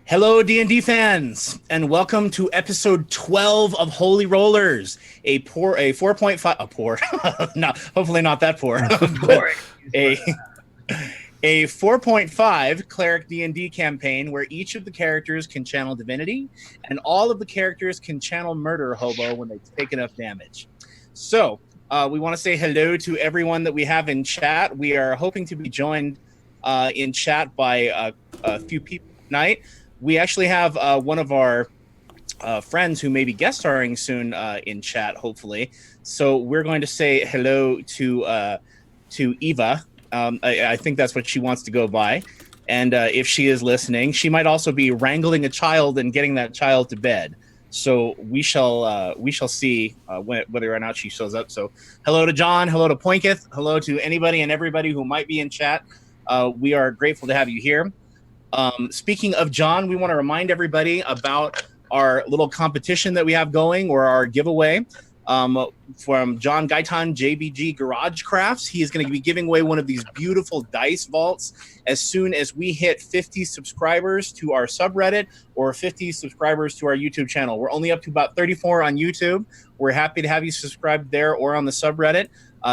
Hello, D&D fans, and welcome to episode 12 of Holy Rollerz, a 4.5, a poor, no, hopefully not that poor, but a, a 4.5 cleric D&D campaign where each of the characters can channel divinity, and all of the characters can channel murder hobo when they take enough damage. So, we want to say hello to everyone that we have in chat. We are hoping to be joined in chat by a few people tonight. We actually have one of our friends who may be guest starring soon in chat, hopefully. So we're going to say hello to Eva. I think that's what she wants to go by. And if she is listening, she might also be wrangling a child and getting that child to bed. So we shall see whether or not she shows up. So hello to John, hello to Poinketh, hello to anybody and everybody who might be in chat. We are grateful to have you here. Speaking of John, we want to remind everybody about our little competition that we have going, or our giveaway from John Gaitan JBG Garage Crafts. He is going to be giving away one of these beautiful dice vaults as soon as we hit 50 subscribers to our subreddit or 50 subscribers to our YouTube channel. We're only up to about 34 on YouTube. We're happy to have you subscribed there or on the subreddit.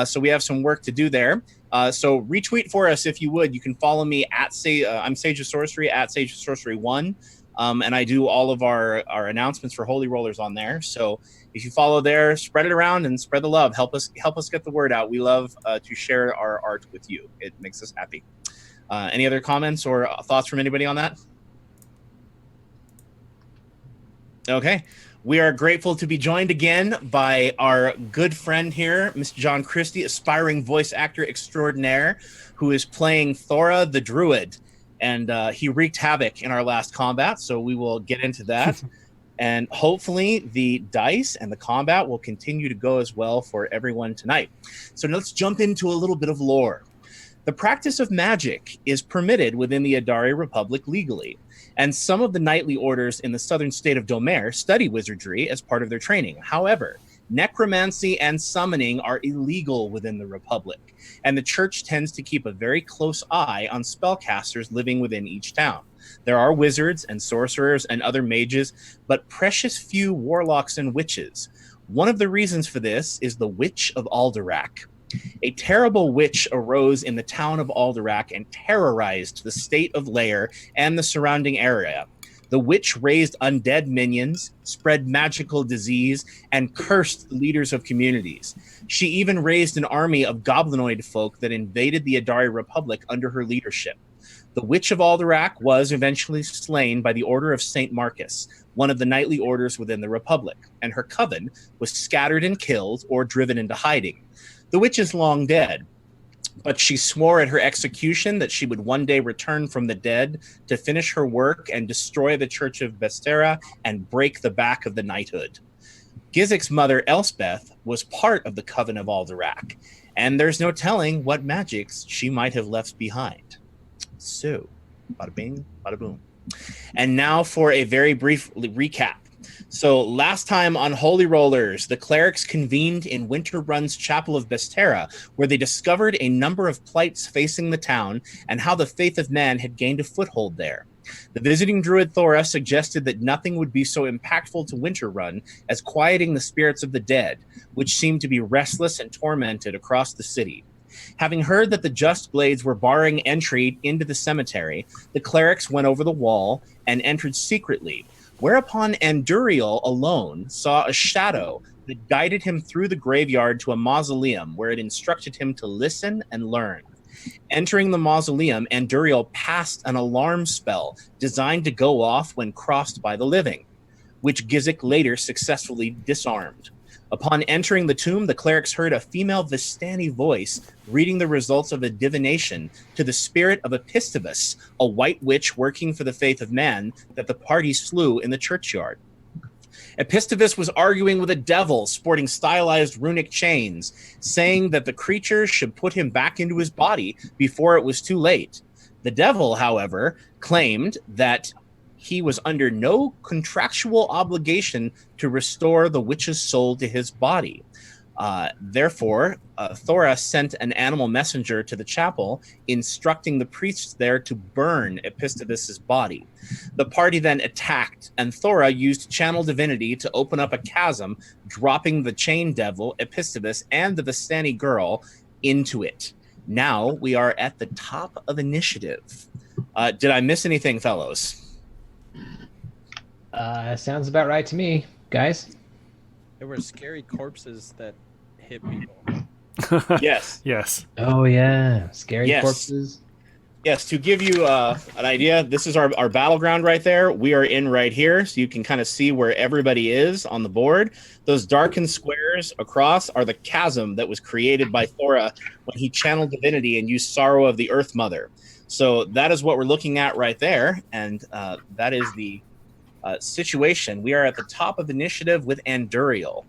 So we have some work to do there. So retweet for us if you would. You can follow me at I'm Sage of Sorcery at Sage of Sorcery 1, and I do all of our announcements for Holy Rollerz on there. So if you follow there, spread it around and spread the love. Help us get the word out. We love to share our art with you. It makes us happy. Any other comments or thoughts from anybody on that? Okay. We are grateful to be joined again by our good friend here, Mr. John Christie, aspiring voice actor extraordinaire, who is playing Thora the Druid. And he wreaked havoc in our last combat, so we will get into that. And hopefully the dice and the combat will continue to go as well for everyone tonight. So let's jump into a little bit of lore. The practice of magic is permitted within the Adari Republic legally, and some of the knightly orders in the southern state of Domer study wizardry as part of their training. However, necromancy and summoning are illegal within the Republic, and the church tends to keep a very close eye on spellcasters living within each town. There are wizards and sorcerers and other mages, but precious few warlocks and witches. One of the reasons for this is the Witch of Alderac. A terrible witch arose in the town of Alderac and terrorized the state of Lair and the surrounding area. The witch raised undead minions, spread magical disease, and cursed the leaders of communities. She even raised an army of goblinoid folk that invaded the Adari Republic under her leadership. The Witch of Alderac was eventually slain by the Order of St. Marcus, one of the knightly orders within the Republic, and her coven was scattered and killed or driven into hiding. The witch is long dead, but she swore at her execution that she would one day return from the dead to finish her work and destroy the Church of Bestera and break the back of the knighthood. Gizik's mother, Elspeth, was part of the Coven of Alderac, and there's no telling what magics she might have left behind. So, bada bing, bada boom. And now for a very brief recap. So last time on Holy Rollerz, the clerics convened in Winterrun's Chapel of Bestera, where they discovered a number of plights facing the town and how the faith of man had gained a foothold there. The visiting druid Thora suggested that nothing would be so impactful to Winterrun as quieting the spirits of the dead, which seemed to be restless and tormented across the city. Having heard that the Just Blades were barring entry into the cemetery, the clerics went over the wall and entered secretly, whereupon Anduriel alone saw a shadow that guided him through the graveyard to a mausoleum where it instructed him to listen and learn. Entering the mausoleum, Anduriel passed an alarm spell designed to go off when crossed by the living, which Gizik later successfully disarmed. Upon entering the tomb, the clerics heard a female Vistani voice reading the results of a divination to the spirit of Epistivus, a white witch working for the faith of man that the party slew in the churchyard. Epistivus was arguing with a devil sporting stylized runic chains, saying that the creature should put him back into his body before it was too late. The devil, however, claimed that he was under no contractual obligation to restore the witch's soul to his body. Therefore, Thora sent an animal messenger to the chapel, instructing the priests there to burn Epistovus's body. The party then attacked, and Thora used channel divinity to open up a chasm, dropping the chain devil, Epistovus, and the Vistani girl into it. Now we are at the top of initiative. Did I miss anything, fellows? Sounds about right to me, guys. There were scary corpses that hit people. Yes. Yes. Oh yeah, scary Yes. corpses. Yes, to give you an idea, this is our battleground right there. We are in right here, so you can kind of see where everybody is on the board. Those darkened squares across are the chasm that was created by Thora when he channeled divinity and used Sorrow of the Earth Mother. So that is what we're looking at right there, and that is the situation. We are at the top of initiative with Anduriel.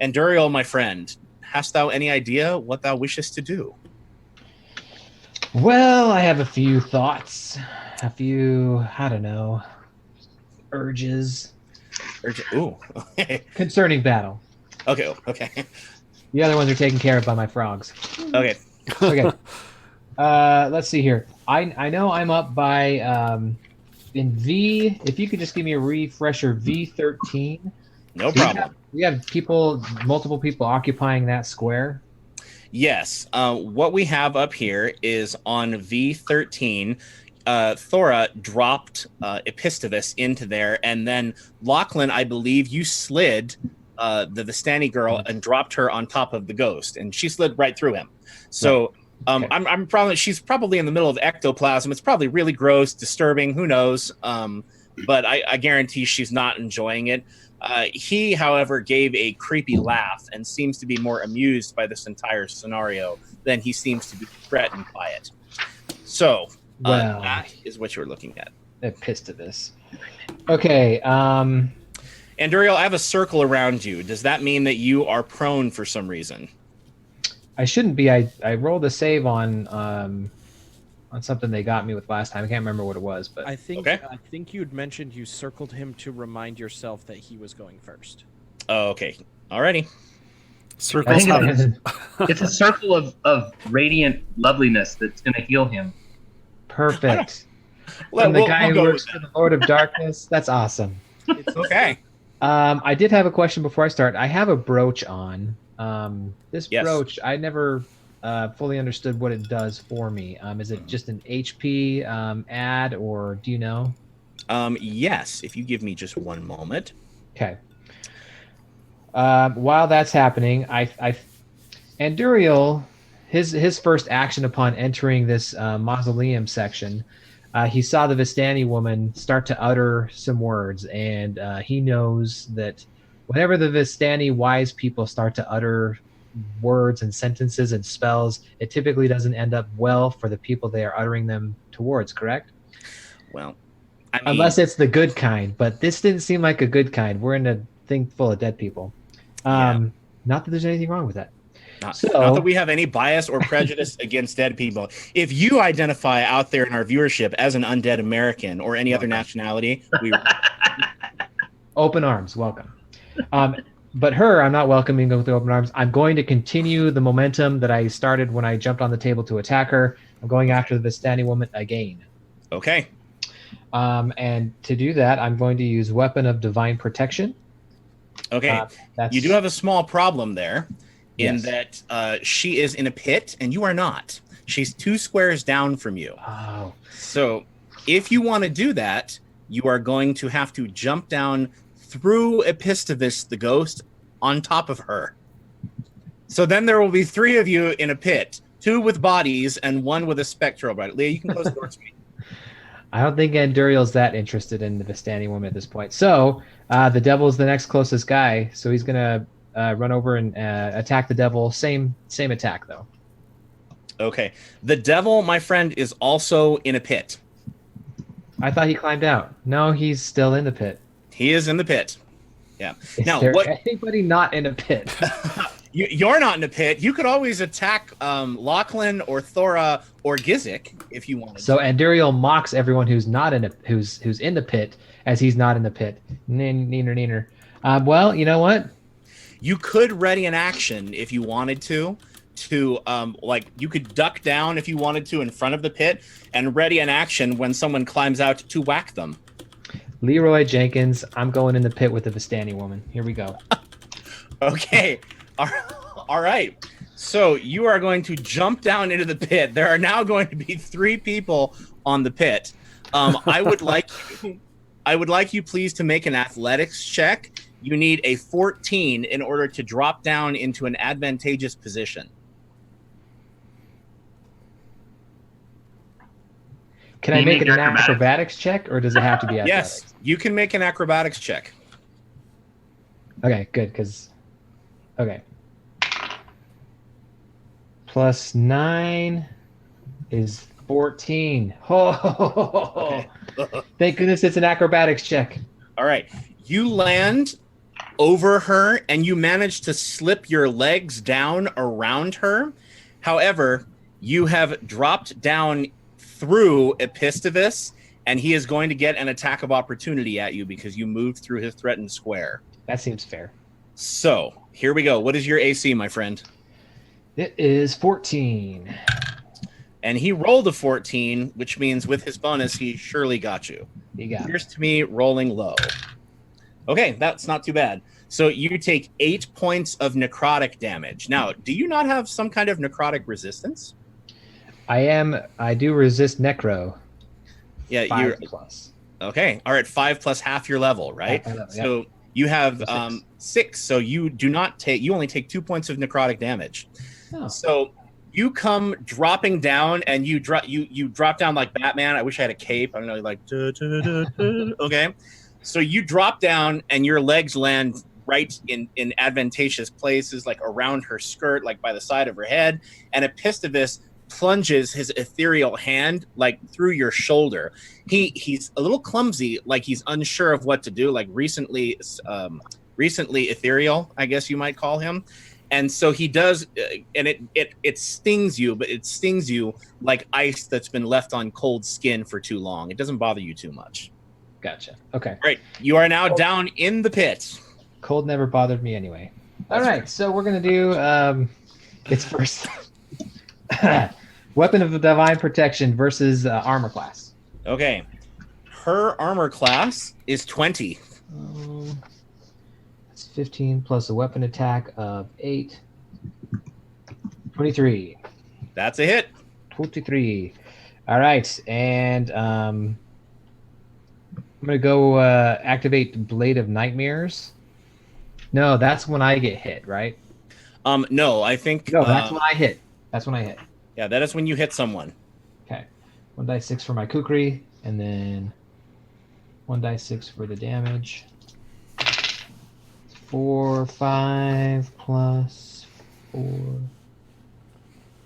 Anduriel, my friend, hast thou any idea what thou wishest to do? Well, I have a few thoughts, a few, I don't know, urges Ooh, okay. concerning battle. Okay. The other ones are taken care of by my frogs. Okay. Okay. Let's see here. I know I'm up by in V. If you could just give me a refresher, V13. No problem. We have multiple people occupying that square. Yes. What we have up here is on V13, Thora dropped Epistovus into there, and then Lachlan, I believe, you slid the Vistani girl and dropped her on top of the ghost, and she slid right through him. So okay. She's probably in the middle of ectoplasm. It's probably really gross, disturbing. Who knows? But I guarantee she's not enjoying it. He, however, gave a creepy laugh and seems to be more amused by this entire scenario than he seems to be threatened by it. So that is what you're looking at. Epistovus. Okay. Anduriel, I have a circle around you. Does that mean that you are prone for some reason? I shouldn't be. I rolled a save on something they got me with last time. I can't remember what it was, but I think okay. I think you'd mentioned you circled him to remind yourself that he was going first. Oh, okay. Alrighty. Circles. It's a circle of radiant loveliness that's going to heal him. Perfect. Well, From the guy who go works with for the Lord of Darkness. That's awesome. It's Okay. I did have a question before I start. I have a brooch on. This Yes. brooch, I never fully understood what it does for me. Is it just an HP add, or do you know? Yes, if you give me just one moment. Okay. While that's happening, Anduriel, his first action upon entering this mausoleum section, he saw the Vistani woman start to utter some words, and he knows that whenever the Vistani wise people start to utter words and sentences and spells, it typically doesn't end up well for the people they are uttering them towards, correct? Well, I mean, Unless it's the good kind, but this didn't seem like a good kind. We're in a thing full of dead people. Not that there's anything wrong with that. not that we have any bias or prejudice against dead people. If you identify out there in our viewership as an undead American or any other nationality, we open arms, welcome. But her, I'm not welcoming with open arms. I'm going to continue the momentum that I started when I jumped on the table to attack her. I'm going after the Vistani woman again. Okay. And to do that, I'm going to use Weapon of Divine Protection. Okay. You do have a small problem there in that she is in a pit and you are not. She's 2 squares down from you. Oh. So if you want to do that, you are going to have to jump down through Epistovus, the ghost, on top of her. So then there will be 3 of you in a pit, 2 with bodies and 1 with a spectral body. Leah, you can close the door to me. I don't think Anduriel's that interested in the Vistani woman at this point. So the devil's the next closest guy. So he's going to run over and attack the devil. Same attack, though. Okay. The devil, my friend, is also in a pit. I thought he climbed out. No, he's still in the pit. He is in the pit. Yeah. Is Now, there what? anybody not in a pit? You're not in a pit. You could always attack Lachlan or Thora or Gizik if you wanted. So Anduriel mocks everyone who's not in who's in the pit as he's not in the pit. Neener. Well, you know what? You could ready an action if you wanted to like you could duck down if you wanted to in front of the pit and ready an action when someone climbs out to whack them. Leroy Jenkins, I'm going in the pit with the Vistani woman. Here we go. Okay. All right. So you are going to jump down into the pit. There are now going to be 3 people on the pit. I would like you please to make an athletics check. You need a 14 in order to drop down into an advantageous position. Can I make an acrobatics check, or does it have to be athletics? Yes, you can make an acrobatics check. Okay, good, because... Okay. Plus 9 is 14. Oh, Okay. thank goodness it's an acrobatics check. All right. You land over her, and you manage to slip your legs down around her. However, you have dropped down through Epistivus, and he is going to get an attack of opportunity at you because you moved through his threatened square. That seems fair. So, here we go. What is your AC, my friend? It is 14. And he rolled a 14, which means with his bonus, he surely got you. You got Here's to me rolling low. Okay, that's not too bad. So you take 8 points of necrotic damage. Now, do you not have some kind of necrotic resistance? I do resist necro. Yeah, 5 you're plus. okay. All right, 5 plus half your level, right? Yep. So you have So 6. So you only take 2 points of necrotic damage. Oh. So you come dropping down, and you drop down like Batman. I wish I had a cape. I don't know, like okay. So you drop down, and your legs land right in advantageous places, like around her skirt, like by the side of her head. And Epistivus plunges his ethereal hand like through your shoulder. He's a little clumsy, like he's unsure of what to do, like recently ethereal, I guess you might call him. And so he does, and it stings you, but it stings you like ice that's been left on cold skin for too long. It doesn't bother you too much. Gotcha. Okay. Right. You are now down in the pit. Cold never bothered me anyway. All right, so we're going to do its first Weapon of the Divine Protection versus armor class. Okay. Her armor class is 20. That's 15 plus a weapon attack of 8. 23. That's a hit. 23. All right, and I'm going to go activate Blade of Nightmares. No, that's when I get hit, right? No, I think... No, that's when I hit. That's when I hit. Yeah, that is when you hit someone. Okay. 1d6 for my kukri, and then 1d6 for the damage. 4, 5 plus 4.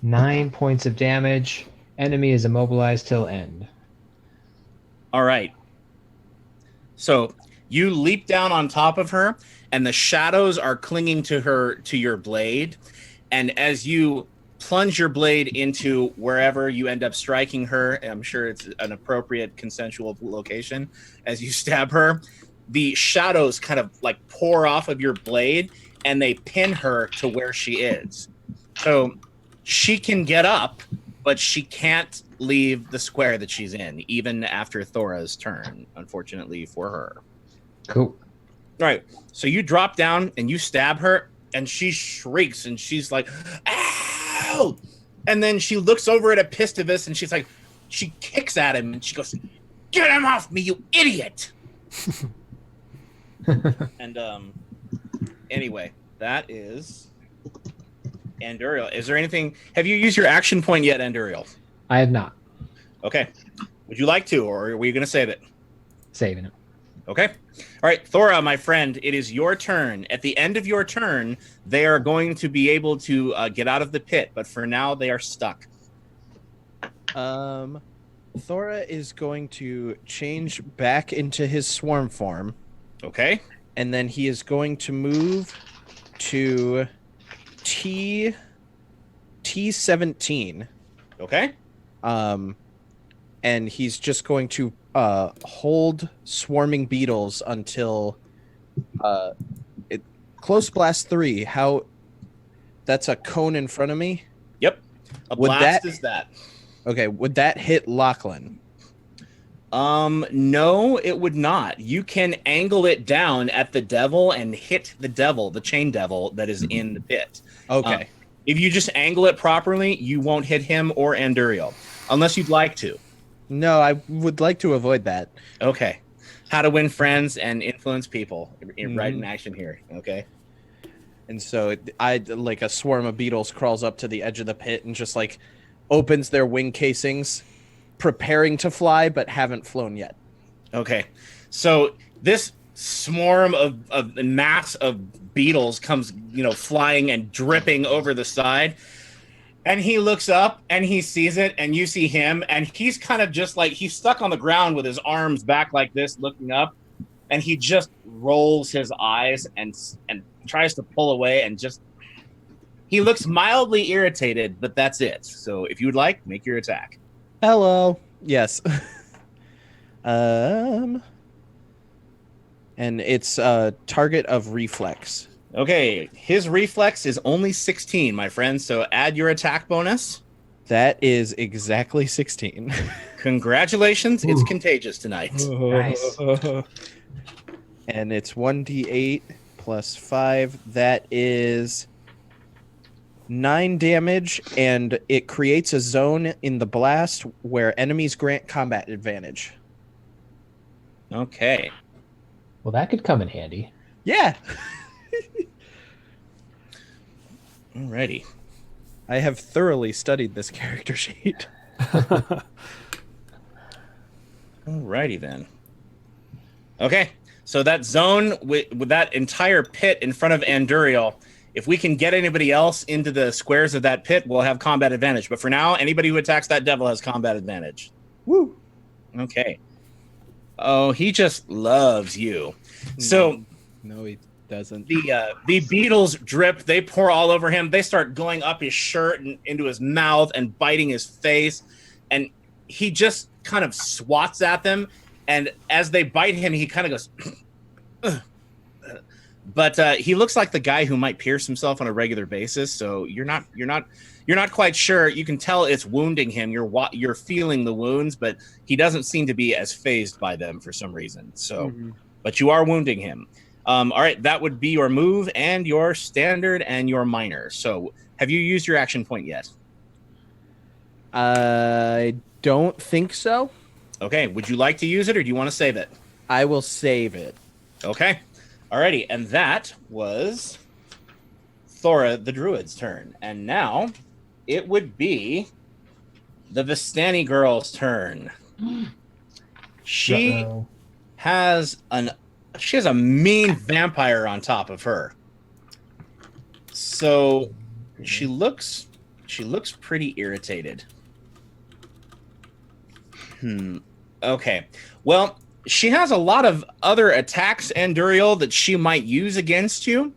9 points of damage. Enemy is immobilized till end. All right. So you leap down on top of her, and the shadows are clinging to your blade. And as you plunge your blade into wherever you end up striking her, I'm sure it's an appropriate consensual location, as you stab her, the shadows kind of like pour off of your blade, and they pin her to where she is. So she can get up, but she can't leave the square that she's in, even after Thora's turn, unfortunately for her. Cool. All right. So you drop down and you stab her, and she shrieks, and she's like, ow! And then she looks over at Epistivus, and she's like, she kicks at him, and she goes, get him off me, you idiot! And anyway, that is Anduriel. Is there anything? Have you used your action point yet, Anduriel? I have not. Okay. Would you like to, or are we going to save it? Saving it. Okay. All right, Thora, my friend, it is your turn. At the end of your turn, they are going to be able to get out of the pit, but for now, they are stuck. Thora is going to change back into his swarm form. Okay. And then he is going to move to T17. Okay. And he's just going to hold swarming beetles until Close blast 3. How? That's a cone in front of me. Yep. A Would blast that- is that. Okay, would that hit Lachlan? No, it would not. You can angle it down at the devil and hit the devil, the chain devil that is in the pit. Okay. If you just angle it properly, you won't hit him or Anduriel, unless you'd like to. No, I would like to avoid that. Okay. How to win friends and influence people. Right in action here. Okay. And so like a swarm of beetles crawls up to the edge of the pit and just like opens their wing casings, preparing to fly, but haven't flown yet. Okay. So this swarm of mass of beetles comes, flying and dripping over the side. And he looks up and he sees it, and you see him, and he's kind of just like, he's stuck on the ground with his arms back like this, looking up, and he just rolls his eyes and tries to pull away, and just, he looks mildly irritated, but that's it. So if you would like, make your attack. Hello. Yes. And it's a target of reflex. Okay, his reflex is only 16, my friend, so add your attack bonus. That is exactly 16. Congratulations, it's contagious tonight. Nice. And it's 1d8 plus 5. That is 9 damage, and it creates a zone in the blast where enemies grant combat advantage. Okay. Well, that could come in handy. Yeah. Alrighty. I have thoroughly studied this character sheet. Alrighty then. Okay, so that zone with that entire pit in front of Anduriel, if we can get anybody else into the squares of that pit, we'll have combat advantage. But for now, anybody who attacks that devil has combat advantage. Woo. Okay. Oh, he just loves you. So No, he doesn't. the beetles drip. They pour all over him. They start going up his shirt and into his mouth and biting his face. And he just kind of swats at them. And as they bite him, he kind of goes, ugh. But he looks like the guy who might pierce himself on a regular basis. So you're not quite sure. You can tell it's wounding him. You're feeling the wounds, but he doesn't seem to be as phased by them for some reason. So, but you are wounding him. All right, that would be your move and your standard and your minor. So, have you used your action point yet? I don't think so. Okay, would you like to use it, or do you want to save it? I will save it. Okay. Alrighty, and that was Thora the Druid's turn. And now it would be the Vistani girl's turn. She has a mean vampire on top of her. So she looks pretty irritated. Okay. Well, she has a lot of other attacks, Anduriel, that she might use against you,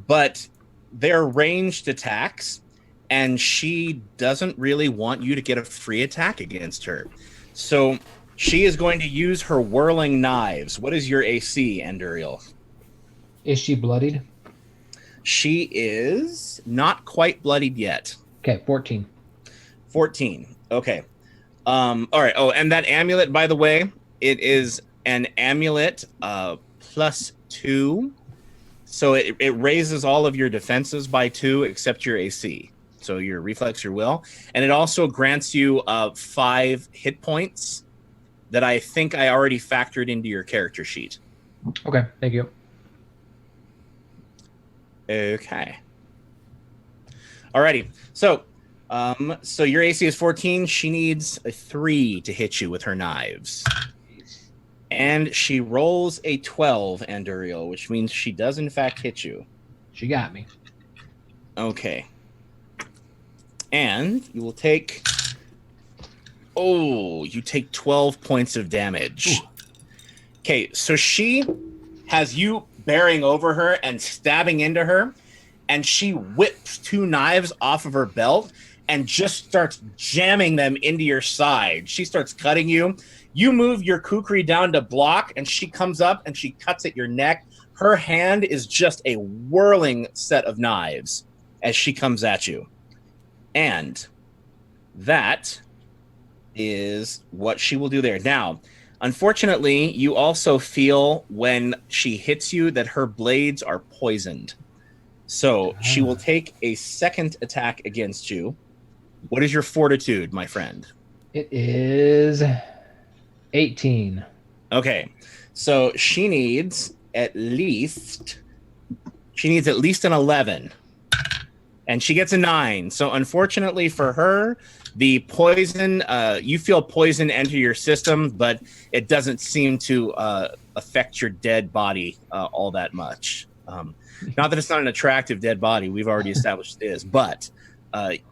but they're ranged attacks, and she doesn't really want you to get a free attack against her. So she is going to use her whirling knives. What is your AC, Anduriel? Is she bloodied? She is not quite bloodied yet. Okay, 14. 14. Okay. All right. Oh, and that amulet, by the way, it is an amulet +2. So it raises all of your defenses by 2 except your AC. So your reflex, your will. And it also grants you 5 hit points that I think I already factored into your character sheet. Okay, thank you. Okay. Alrighty. So your AC is 14. She needs a 3 to hit you with her knives. And she rolls a 12, Anduriel, which means she does in fact hit you. She got me. Okay. And you will take... Oh, you take 12 points of damage. Okay, so she has you bearing over her and stabbing into her, and she whips 2 knives off of her belt and just starts jamming them into your side. She starts cutting you. You move your kukri down to block, and she comes up and she cuts at your neck. Her hand is just a whirling set of knives as she comes at you. And that is what she will do there. Now, unfortunately, you also feel when she hits you that her blades are poisoned. So she will take a second attack against you. What is your fortitude, my friend? It is 18. Okay. So she needs at least an 11. And she gets a 9. So unfortunately for her, the poison, you feel poison enter your system, but it doesn't seem to affect your dead body all that much. Not that it's not an attractive dead body. We've already established it is. But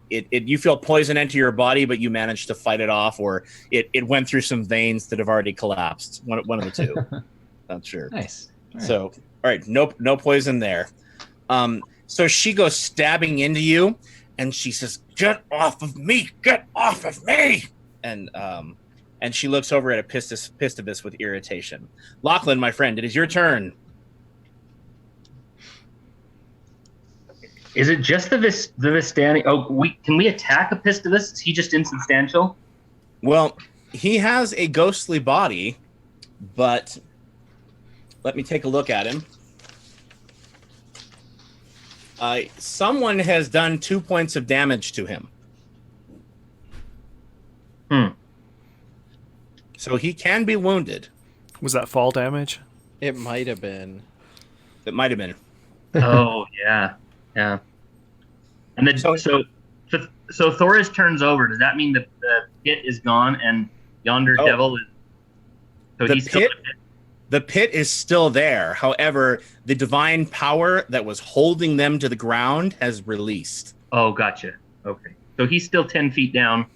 you feel poison enter your body, but you managed to fight it off, or it went through some veins that have already collapsed. One of the two. Not sure. Nice. All right. So, all right, no poison there. So she goes stabbing into you, and she says, "Get off of me! Get off of me!" And she looks over at Pistivus with irritation. Lachlan, my friend, it is your turn. Is it just the Vistani? Oh, can we attack a Pistivus? Is he just insubstantial? Well, he has a ghostly body, but let me take a look at him. Someone has done 2 points of damage to him. So he can be wounded. Was that fall damage? It might have been. It might have been. Oh yeah. And then so Thoris turns over. Does that mean the pit is gone and yonder devil is? So he's still. The pit is still there. However, the divine power that was holding them to the ground has released. Oh, gotcha. Okay, so he's still 10 feet down.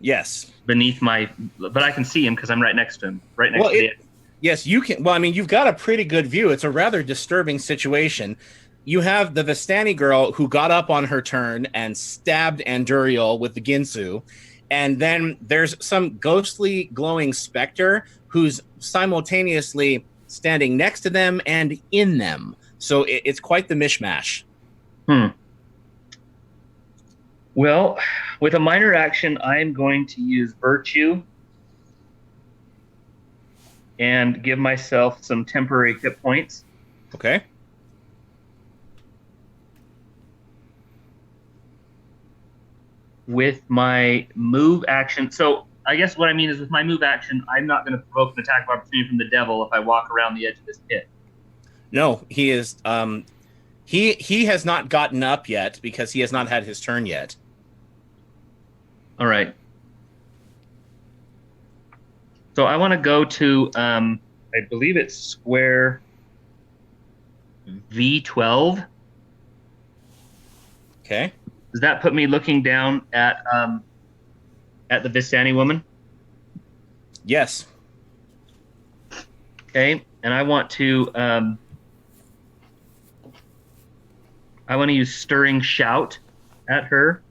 Yes. Beneath but I can see him because I'm right next to him. Right next to it. Yes, you can. Well, I mean, you've got a pretty good view. It's a rather disturbing situation. You have the Vistani girl who got up on her turn and stabbed Anduriel with the Ginsu. And then there's some ghostly glowing specter who's simultaneously standing next to them and in them. So it's quite the mishmash. Well, with a minor action, I am going to use Virtue and give myself some temporary hit points. Okay. With my move action, so I guess what I mean is with my move action, I'm not going to provoke an attack of opportunity from the devil if I walk around the edge of this pit. No, he is. He has not gotten up yet because he has not had his turn yet. All right. So I want to go to, I believe it's square V12. Okay. Does that put me looking down at the Vistani woman? Yes. Okay, and I want to use Stirring Shout at her.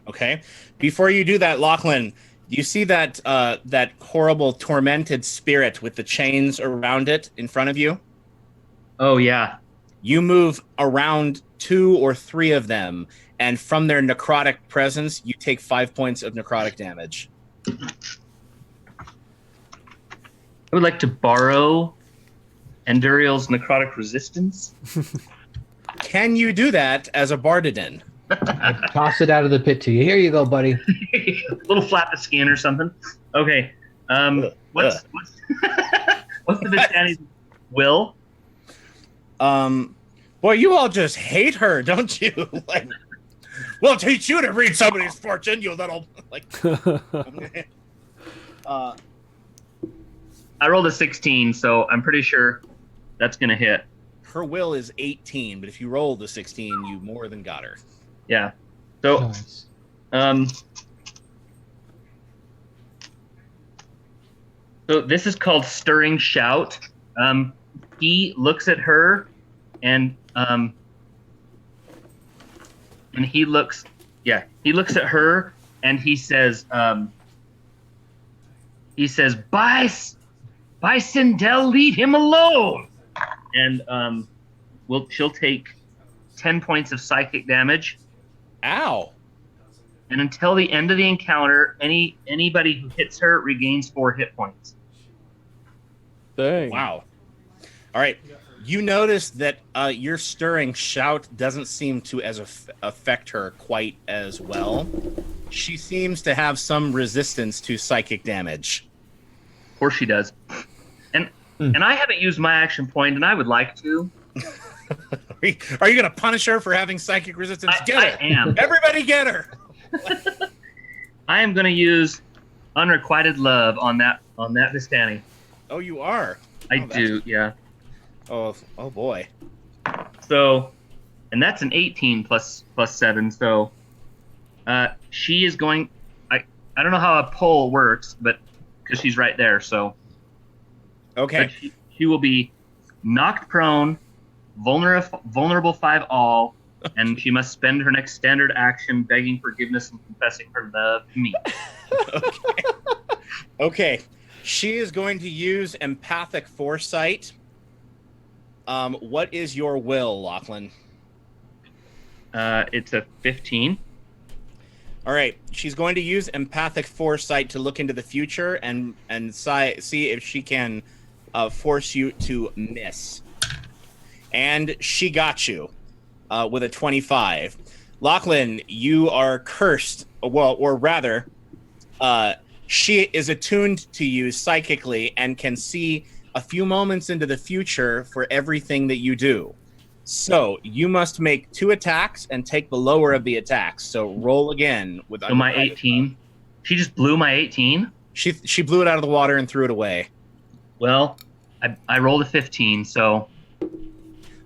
Okay. Before you do that, Lachlan, you see that that horrible tormented spirit with the chains around it in front of you? Oh yeah. You move around 2 or 3 of them, and from their necrotic presence, you take 5 points of necrotic damage. I would like to borrow Anduriel's Necrotic Resistance. Can you do that as a Bardadin? I toss it out of the pit to you. Here you go, buddy. A little flap of skin or something. Okay. What's the Vistani's will? Boy, you all just hate her, don't you? Like, we'll teach you to read somebody's fortune, you little like. I rolled a 16, so I'm pretty sure that's gonna hit. Her will is 18, but if you rolled a 16, you more than got her. Yeah. So, Nice. So this is called Stirring Shout. He looks at her, and he looks at her, and he says, "By Sindel, leave him alone." And she'll take 10 points of psychic damage. Ow. And until the end of the encounter, anybody who hits her regains 4 hit points. Dang. Wow. All right. You notice that your stirring shout doesn't seem to affect her quite as well. She seems to have some resistance to psychic damage. Of course she does. And I haven't used my action point, and I would like to. Are you going to punish her for having psychic resistance? Get her. I am. Everybody get her. I am going to use Unrequited Love on that Vistani. Oh, you are? I do, yeah. Oh boy. So, and that's an 18 plus 7. So, she is going. I don't know how a pole works, but because she's right there, so. Okay. She will be knocked prone, vulnerable 5 all, and she must spend her next standard action begging forgiveness and confessing her love to me. Okay. She is going to use empathic foresight. What is your will, Lachlan? It's a 15. All right. She's going to use empathic foresight to look into the future and see if she can force you to miss. And she got you with a 25. Lachlan, you are cursed. Well, or rather, she is attuned to you psychically and can see a few moments into the future for everything that you do. So you must make 2 attacks and take the lower of the attacks. So roll again with my 18. She just blew my 18. She blew it out of the water and threw it away. Well, I rolled a 15, so.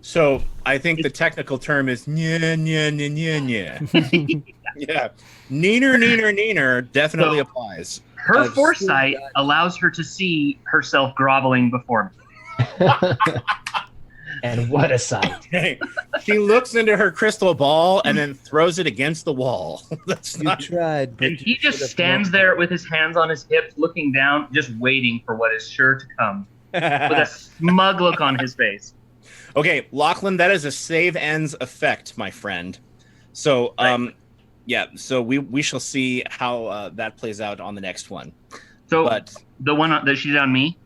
So I think the technical term is nya nya nya nya nya. Yeah, neener definitely applies. Her foresight allows her to see herself groveling before me. And what a sight. She looks into her crystal ball and then throws it against the wall. That's You not tried, but And he just stands there with his hands on his hips, looking down, just waiting for what is sure to come, with a smug look on his face. okay. Lachlan, that is a save ends effect, my friend. So, yeah. So we shall see how that plays out on the next one. So But the one that she did on me.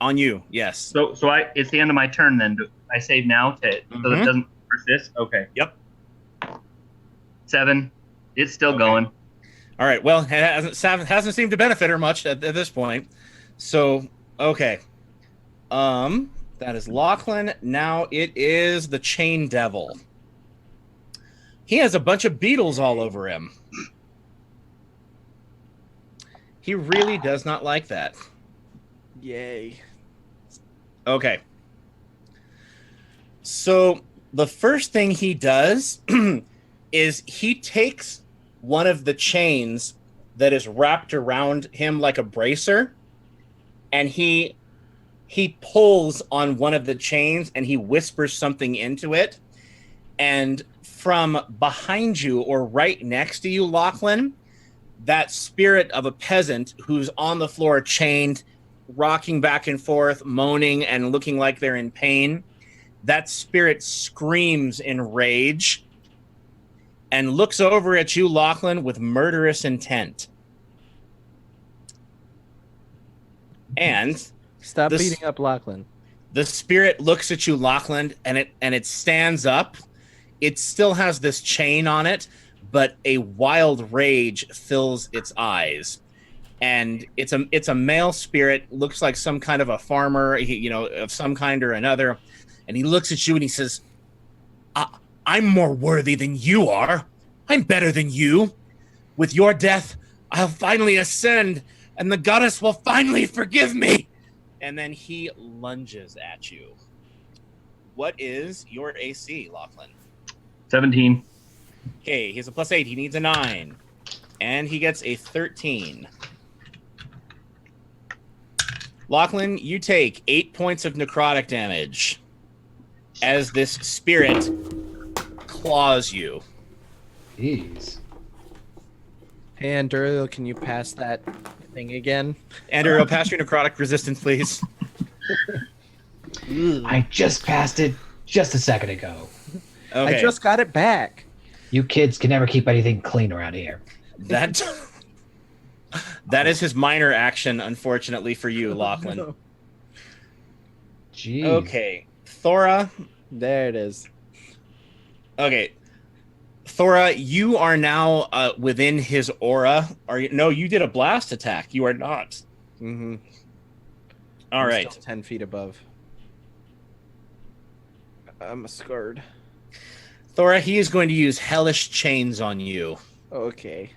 on you, yes. So it's the end of my turn then. I save now so that it doesn't persist. Okay. Yep. 7. It's still going. All right. Well, it hasn't seemed to benefit her much at this point. So, okay. That is Lachlan. Now it is the Chain Devil. He has a bunch of beetles all over him. He really does not like that. Yay. Okay. So the first thing he does is he takes one of the chains that is wrapped around him like a bracer, and he pulls on one of the chains and he whispers something into it. And from behind you or right next to you, Lachlan, that spirit of a peasant who's on the floor chained, rocking back and forth, moaning and looking like they're in pain, that spirit screams in rage and looks over at you, Lachlan, with murderous intent. And Stop beating up Lachlan. the spirit looks at you, Lachlan, and it stands up. It still has this chain on it, but a wild rage fills its eyes. And it's a male spirit, looks like some kind of a farmer, of some kind or another. And he looks at you and he says, I'm more worthy than you are. I'm better than you. With your death, I'll finally ascend, and the goddess will finally forgive me. And then he lunges at you. What is your AC, Lachlan? 17. Okay, he has a +8. He needs a 9. And he gets a 13. Lachlan, you take 8 points of necrotic damage as this spirit claws you. Jeez. Hey, Andrew, can you pass that thing again? Andrew, pass your necrotic resistance, please. I just passed it just a second ago. Okay. I just got it back. You kids can never keep anything clean around here. That is his minor action, unfortunately for you, Lachlan. No. Jeez. Okay, Thora. There it is. Okay, Thora, you are now within his aura. Are you? No, you did a blast attack. You are not. Mm-hmm. All right. 10 feet above. I'm scared. Thora, he is going to use hellish chains on you. Okay.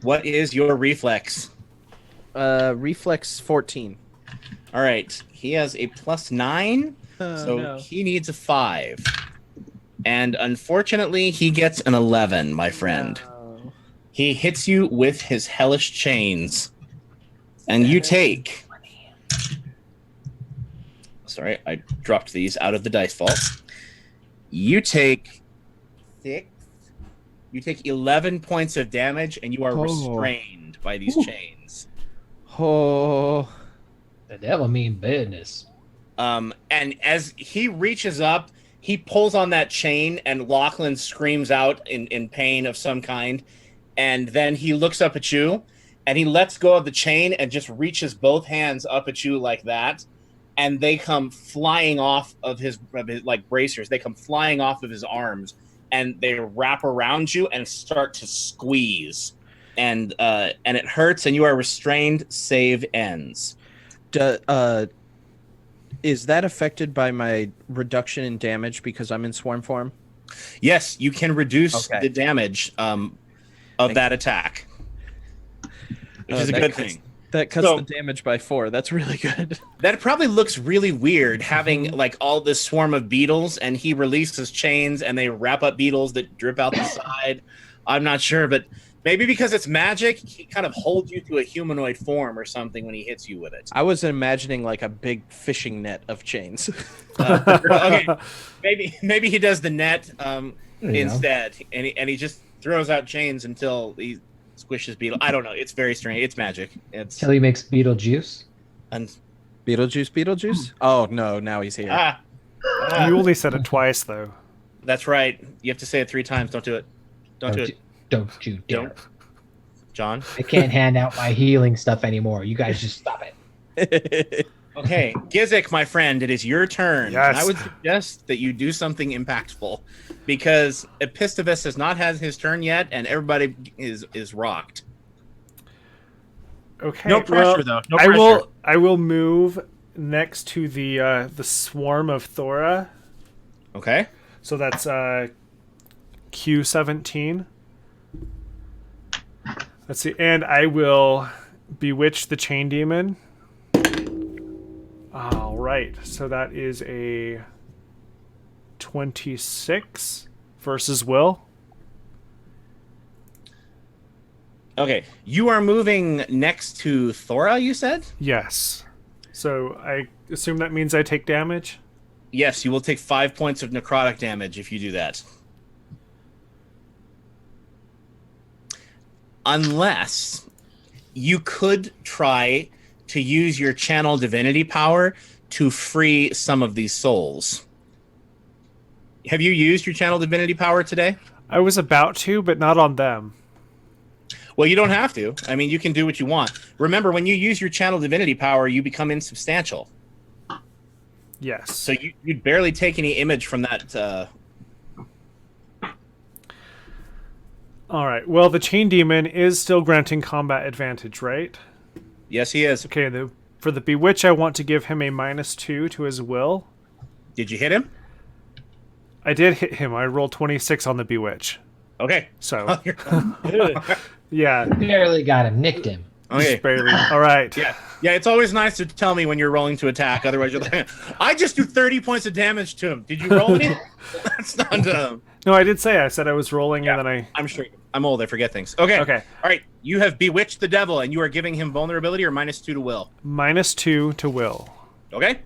What is your reflex? Reflex 14. All right. He has a +9, so no. he needs a 5. And unfortunately, he gets an 11, my friend. No. He hits you with his hellish chains. And you take... Sorry, I dropped these out of the dice vault. You take 6. You take 11 points of damage, and you are restrained by these chains. Oh. The devil mean business. And as he reaches up, he pulls on that chain, and Lachlan screams out in pain of some kind. And then he looks up at you, and he lets go of the chain and just reaches both hands up at you like that. And they come flying off of his like bracers. They come flying off of his arms, and they wrap around you and start to squeeze. And it hurts, and you are restrained. Save ends. Is that affected by my reduction in damage because I'm in swarm form? Yes, you can reduce the damage of that attack, which is a good thing. That cuts the damage by 4. That's really good. That probably looks really weird, having like all this swarm of beetles, and he releases chains, and they wrap up beetles that drip out the side. I'm not sure, but maybe because it's magic, he kind of holds you to a humanoid form or something when he hits you with it. I was imagining like a big fishing net of chains. Okay, maybe he does the net instead, and he just throws out chains until he squishes beetle. I don't know. It's very strange. It's magic. It's Till he makes beetle juice. Beetlejuice? Oh no! Now he's here. You only said it twice, though. That's right. You have to say it 3 times. Don't do it. Don't do it. Don't you dare. Don't. John? I can't hand out my healing stuff anymore. You guys just stop it. Okay, Gizik, my friend, it is your turn. Yes. And I would suggest that you do something impactful, because Epistovus has not had his turn yet, and everybody is rocked. Okay. No pressure, though. No pressure. I will move next to the swarm of Thora. Okay. So that's Q17. Let's see, and I will bewitch the chain demon. All right, so that is a 26 versus Will. Okay, you are moving next to Thora, you said? Yes. So I assume that means I take damage? Yes, you will take 5 points of necrotic damage if you do that. Unless you could try to use your channel divinity power to free some of these souls. Have you used your channel divinity power today? I was about to, but not on them. Well, you don't have to. I mean, you can do what you want. Remember, when you use your channel divinity power, you become insubstantial. Yes. So you'd barely take any image from that. All right. Well, the chain demon is still granting combat advantage, right? Yes, he is. Okay. For the bewitch, I want to give him a -2 to his will. Did you hit him? I did hit him. I rolled 26 on the bewitch. Okay. So, yeah. Barely got him, nicked him. Okay. Just barely. All right. Yeah. Yeah, it's always nice to tell me when you're rolling to attack. Otherwise, you're like, I just do 30 points of damage to him. Did you roll any? That's not. No, I did say I said I was rolling, and then I'm sure. I'm old. I forget things. Okay. Okay. All right. You have bewitched the devil, and you are giving him vulnerability or -2 to will. -2 to will. Okay.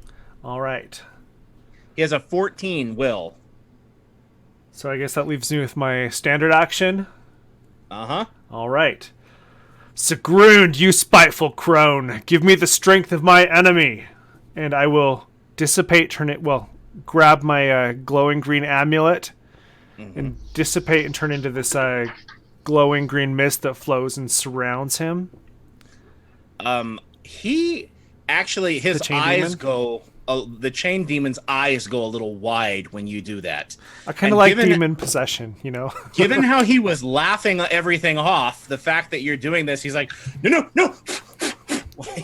All right. He has a 14 will. So I guess that leaves me with my standard action. Uh-huh. All right. Sigrund, you spiteful crone, give me the strength of my enemy, and I will grab my glowing green amulet and dissipate and turn into this glowing green mist that flows and surrounds him. He actually, his eyes go. The chain demon's eyes go a little wide when you do that. I kind of like demon possession, Given how he was laughing everything off, the fact that you're doing this, he's like, no.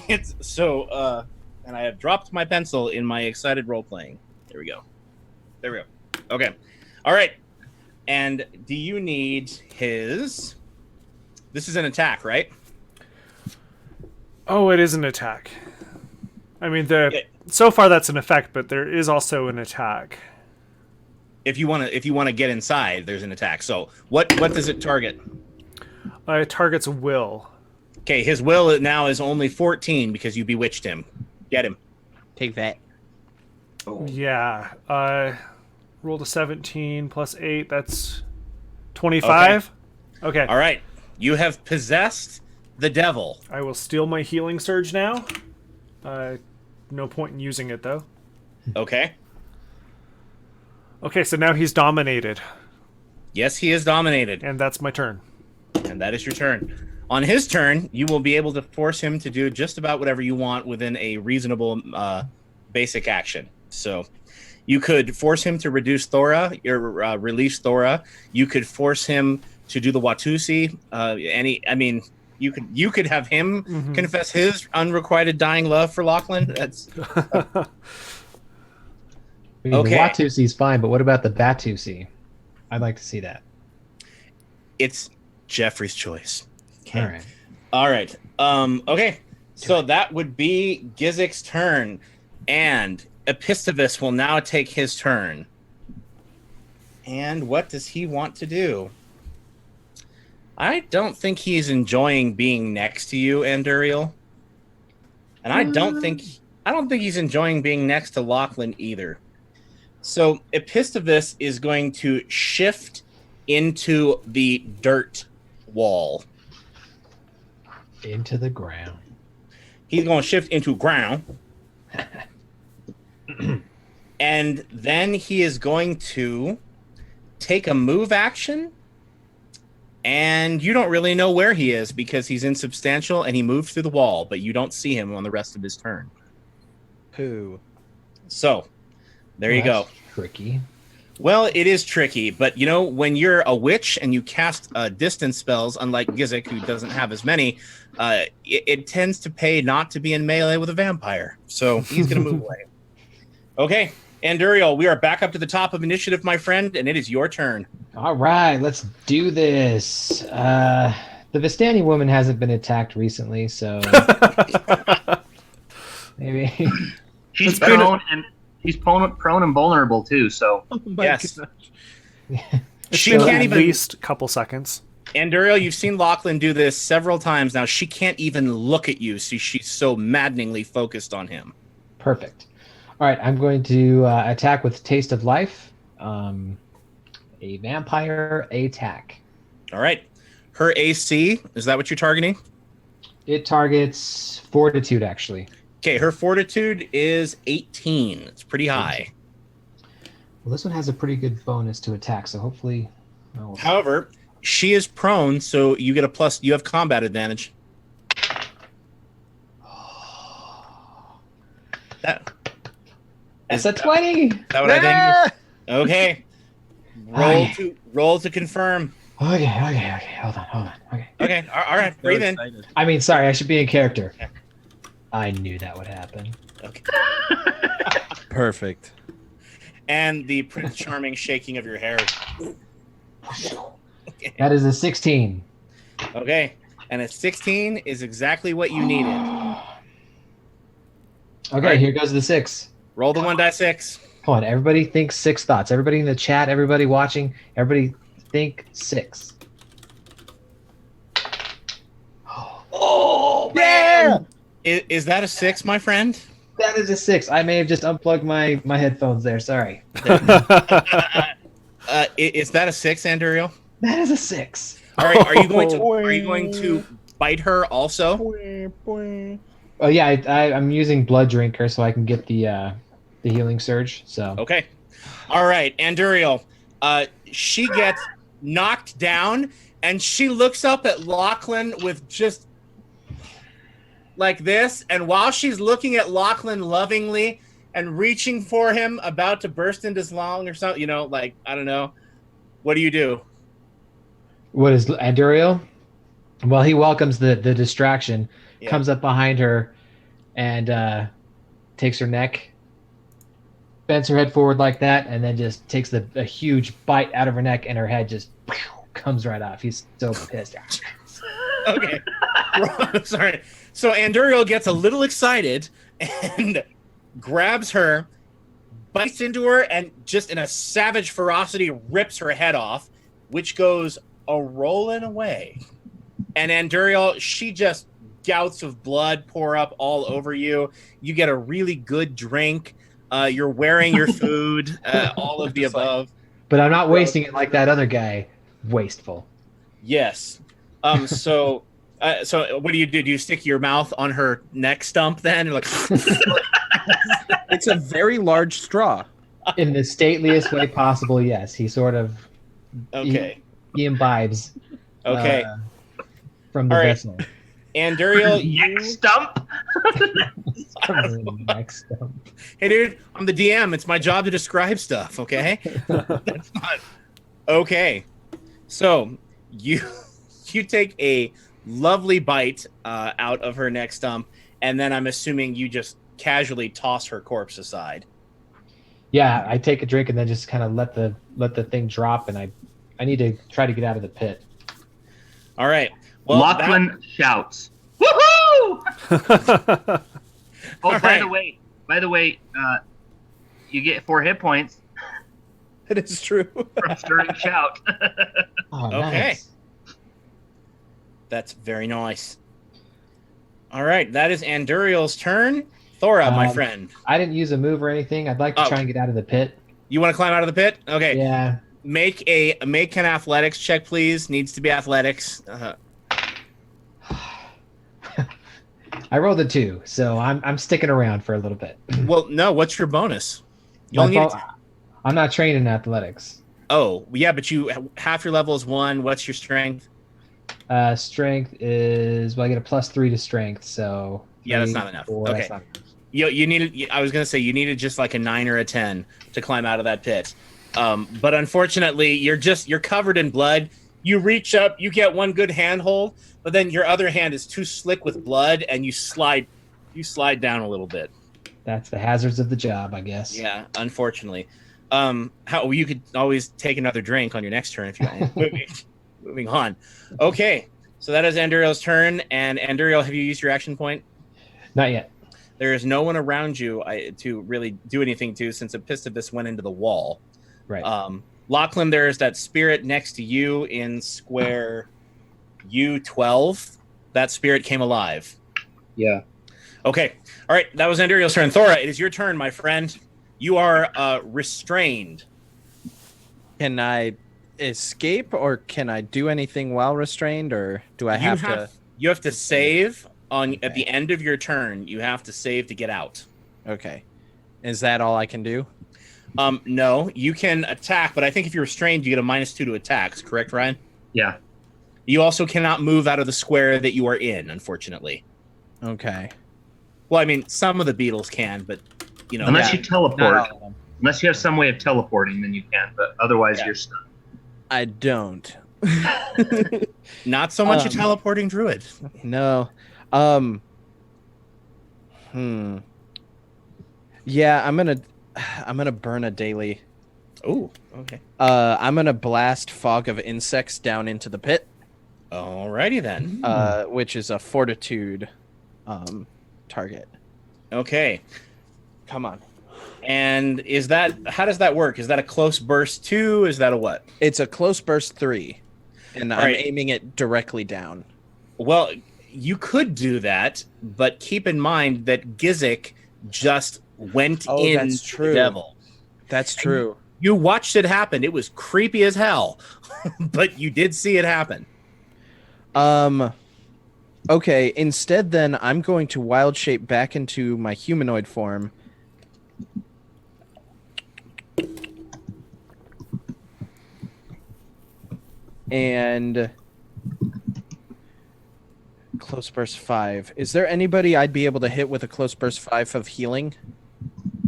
It's so, and I have dropped my pencil in my excited role playing. There we go. Okay. All right. And do you need his? This is an attack, right? Oh, it is an attack. I mean, so far that's an effect, but there is also an attack. If you want to get inside, there's an attack. So what does it target? It targets will. Okay, his will now is only 14 because you bewitched him. Get him. Take that. Oh. Yeah. Rolled a 17 plus 8. That's 25. Okay. All right. You have possessed the devil. I will steal my healing surge now. No point in using it, though. Okay. Okay, so now he's dominated. Yes, he is dominated. And that's my turn. And that is your turn. On his turn, you will be able to force him to do just about whatever you want within a reasonable basic action. So you could force him to reduce Thora, or release Thora. You could force him to do the Watusi. You could have him confess his unrequited dying love for Lachlan. That's I mean, okay. The Watusi's fine, but what about the Batusi? I'd like to see that. It's Jeffrey's choice. Okay. All right. Okay. So that would be Gizik's turn, and Epistovus will now take his turn. And what does he want to do? I don't think he's enjoying being next to you, Anduriel. And I don't think he's enjoying being next to Lachlan either. So Epistovus is going to shift into the dirt wall. Into the ground. He's going to shift into ground. And then he is going to take a move action. And you don't really know where he is because he's insubstantial and he moved through the wall, but you don't see him on the rest of his turn. Pooh. So, there you go. Tricky. Well, it is tricky, but when you're a witch and you cast distance spells, unlike Gizik, who doesn't have as many, it tends to pay not to be in melee with a vampire. So he's going to move away. Okay, Anduriel, we are back up to the top of initiative, my friend, and it is your turn. All right, let's do this. The Vistani woman hasn't been attacked recently, so maybe she's prone and vulnerable too. So yes, she can't even. At least a couple seconds. Anduriel, you've seen Lachlan do this several times now. She can't even look at you, so she's so maddeningly focused on him. Perfect. All right, I'm going to attack with Taste of Life. A vampire attack. All right. Her AC, is that what you're targeting? It targets Fortitude, actually. Okay, her Fortitude is 18. It's pretty high. Well, this one has a pretty good bonus to attack, so hopefully... However, she is prone, so you get a plus. You have combat advantage. That's a 20! Is that what I think? Okay. Roll to confirm. Okay. Hold on. Okay. All right. Breathe in. I mean, sorry, I should be in character. Okay. I knew that would happen. Okay. Perfect. And the Prince Charming shaking of your hair. Okay. That is a 16. Okay. And a 16 is exactly what you needed. Okay, right. Here goes the 6. Roll the 1d6. Come on, everybody think 6 thoughts. Everybody in the chat, everybody watching, everybody think 6. Oh, man! Is that a 6, my friend? That is a 6. I may have just unplugged my headphones there. Sorry. Is that a 6, Anduriel? That is a 6. All right. Are you going to bite her also? Oh yeah, I'm using Blood Drinker so I can get the healing surge. So Okay. All right, Anduriel. She gets knocked down, and she looks up at Lachlan with just like this. And while she's looking at Lachlan lovingly and reaching for him, about to burst into song or something, like, I don't know. What do you do? what is Anduriel? Well, he welcomes the distraction, Yeah. comes up behind her, and takes her neck, bends her head forward like that, and then just takes a huge bite out of her neck, and her head just comes right off. He's so pissed. Okay. Sorry. So Anduriel gets a little excited and grabs her, bites into her, and just in a savage ferocity rips her head off, which goes a-rolling away. And Anduriel, she just gouts of blood pour up all over you. You get a really good drink. You're wearing your food, all of the above. But I'm not wasting it like that other guy. Wasteful. Yes. So what do you do? Do you stick your mouth on her neck stump then? You're like, It's a very large straw. In the stateliest way possible, yes. He sort of okay. he imbibes Okay. from the All right. vessel. Anduriel, you... Neck stump. Next stump. Hey, dude, I'm the DM. It's my job to describe stuff, okay? That's not... Okay. So, you take a lovely bite out of her neck stump, and then I'm assuming you just casually toss her corpse aside. Yeah, I take a drink and then just kind of let the thing drop, and I need to try to get out of the pit. All right. Well, Lachlan shouts, "Woohoo!" Oh, by the way, you get 4 hit points It is true. from stirring shout. Oh, Okay. nice. That's very nice. All right, that is Anduriel's turn. Thora, my friend. I didn't use a move or anything. I'd like to try and get out of the pit. You want to climb out of the pit? Okay. Yeah. Make an athletics check, please. Needs to be athletics. I rolled a 2, so I'm sticking around for a little bit. Well, no. What's your bonus? You only need. I'm not trained in athletics. Oh, yeah, but half your level is 1. What's your strength? Strength is I get a +3 to strength, so Yeah, that's not enough. 4, Okay. that's not enough. You needed. I was gonna say you needed just like a 9 or a 10 to climb out of that pit. But unfortunately, you're covered in blood. You reach up, you get one good handhold, but then your other hand is too slick with blood, and you slide down a little bit. That's the hazards of the job, I guess. Yeah, unfortunately. You could always take another drink on your next turn if you want. Moving on. Okay, so that is Anduriel's turn. And Anduriel, have you used your action point? Not yet. There is no one around you to really do anything to, since a Pistivus went into the wall. Right. Lachlan, there's that spirit next to you in square U12. That spirit came alive. Yeah. Okay. All right. That was Anduriel's turn. Thora, it is your turn, my friend. You are restrained. Can I escape, or can I do anything while restrained, or do I have to? You have to save at the end of your turn. You have to save to get out. Okay. Is that all I can do? No, you can attack, but I think if you're restrained, you get a -2 to attacks. Correct, Ryan? Yeah. You also cannot move out of the square that you are in, unfortunately. Okay. Well, I mean, some of the beetles can, but Unless you teleport. Not all of them. Unless you have some way of teleporting, then you can. But otherwise, you're stuck. I don't. not so much a teleporting druid. No. Yeah, I'm gonna burn a daily. Oh, okay. I'm gonna blast fog of insects down into the pit. Alrighty then. Which is a fortitude target. Okay. Come on. And how does that work? Is that a close burst 2? Is that a what? It's a close burst 3. And I'm right. aiming it directly down. Well, you could do that, but keep in mind that Gizik just went in that's true. the devil. That's true. You watched it happen. It was creepy as hell, but you did see it happen. Okay, instead then I'm going to wild shape back into my humanoid form. And close burst 5. Is there anybody I'd be able to hit with a close burst 5 of healing?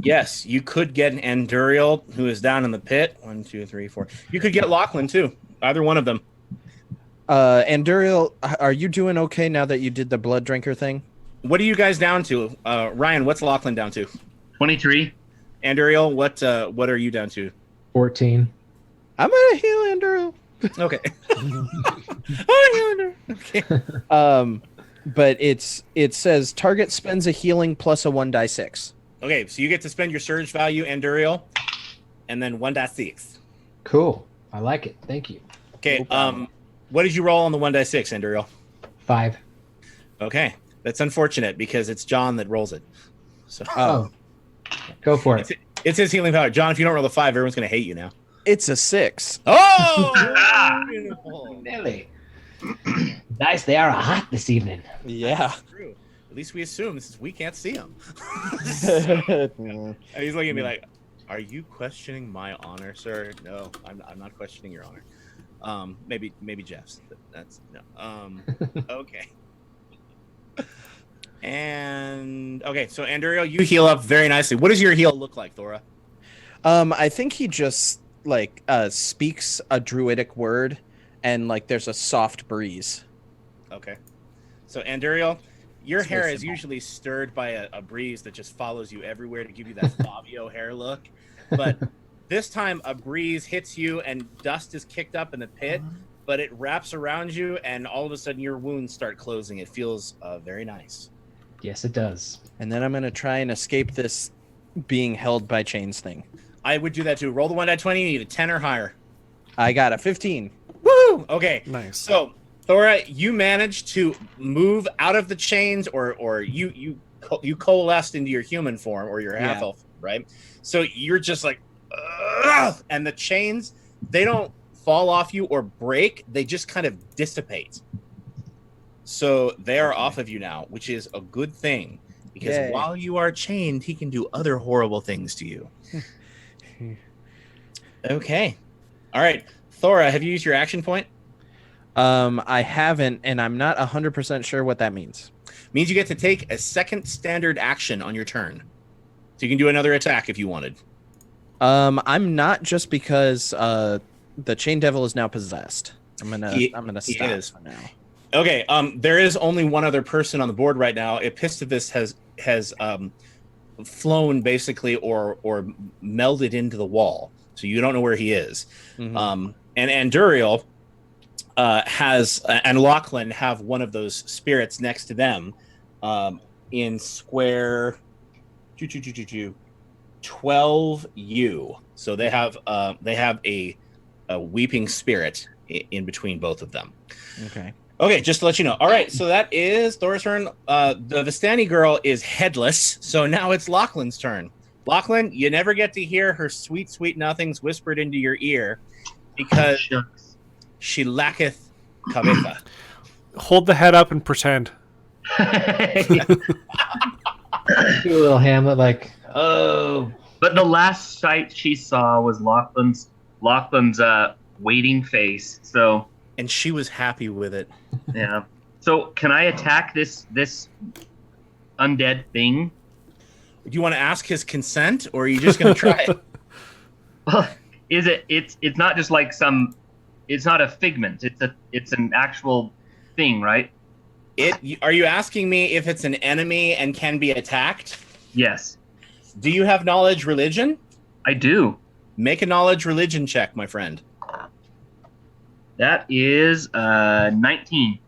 Yes, you could get an Anduriel who is down in the pit. 1, 2, 3, 4. You could get Lachlan too. Either one of them. Anduriel, are you doing okay now that you did the blood drinker thing? What are you guys down to? Ryan, what's Lachlan down to? 23. Anduriel, what are you down to? 14. I'm gonna heal Anduriel. Okay. Okay. But it says target spends a healing plus a 1d6. Okay, so you get to spend your surge value, Anduriel, and then 1d6. Cool. I like it. Thank you. Okay. What did you roll on the 1d6, Anduriel? 5. Okay, that's unfortunate because it's John that rolls it. So Oh. Go for it. it's his healing power. John, if you don't roll the 5, everyone's gonna hate you now. It's a 6. Oh, beautiful. Nearly. Nice. They are hot this evening. Yeah. True. At least we assume we can't see him. And he's looking at me like, "Are you questioning my honor, sir?" No, I'm not questioning your honor. Maybe Jeff's. But that's no. Okay. And okay, so Anduriel, you heal up very nicely. What does your heal look like, Thora? I think he just speaks a druidic word, and there's a soft breeze. Okay. So Anduriel, your It's hair very is simple. usually stirred by a breeze that just follows you everywhere to give you that Fabio hair look. But this time a breeze hits you and dust is kicked up in the pit, but it wraps around you and all of a sudden your wounds start closing. It feels very nice. Yes, it does. And then I'm gonna try and escape this being held by chains thing. I would do that too. Roll the 1d20, you need a 10 or higher. I got a 15. Woo! Okay. Nice. So, Thora, you managed to move out of the chains, or you coalesced into your human form or your half elf, right? So you're just like, ugh! And the chains, they don't fall off you or break; they just kind of dissipate. So they are off of you now, which is a good thing because Yay. while you are chained, he can do other horrible things to you. Okay, all right, Thora, have you used your action point? I haven't, and I'm not 100% sure what that means. Means you get to take a second standard action on your turn. So you can do another attack if you wanted. I'm not, just because the chain devil is now possessed. I'm gonna stop is. for now. Okay, there is only one other person on the board right now. Epistivus has flown basically or melded into the wall. So you don't know where he is. Mm-hmm. And Anduriel and Lachlan have one of those spirits next to them in square 12U. So they have a weeping spirit in between both of them. Okay, just to let you know. All right, so that is Thora's turn. The Vistani girl is headless, so now it's Lachlan's turn. Lachlan, you never get to hear her sweet, sweet nothings whispered into your ear because she lacketh cabeza. Hold the head up and pretend. Do a little Hamlet, like, oh. But the last sight she saw was Lachlan's waiting face. So, And she was happy with it. yeah. So, can I attack this undead thing? Do you want to ask his consent, or are you just going to try it? Well, it's not just like it's not a figment. It's an actual thing, right? Are you asking me if it's an enemy and can be attacked? Yes, Do you have knowledge religion? I do. Make a knowledge religion check, my friend. That is 19.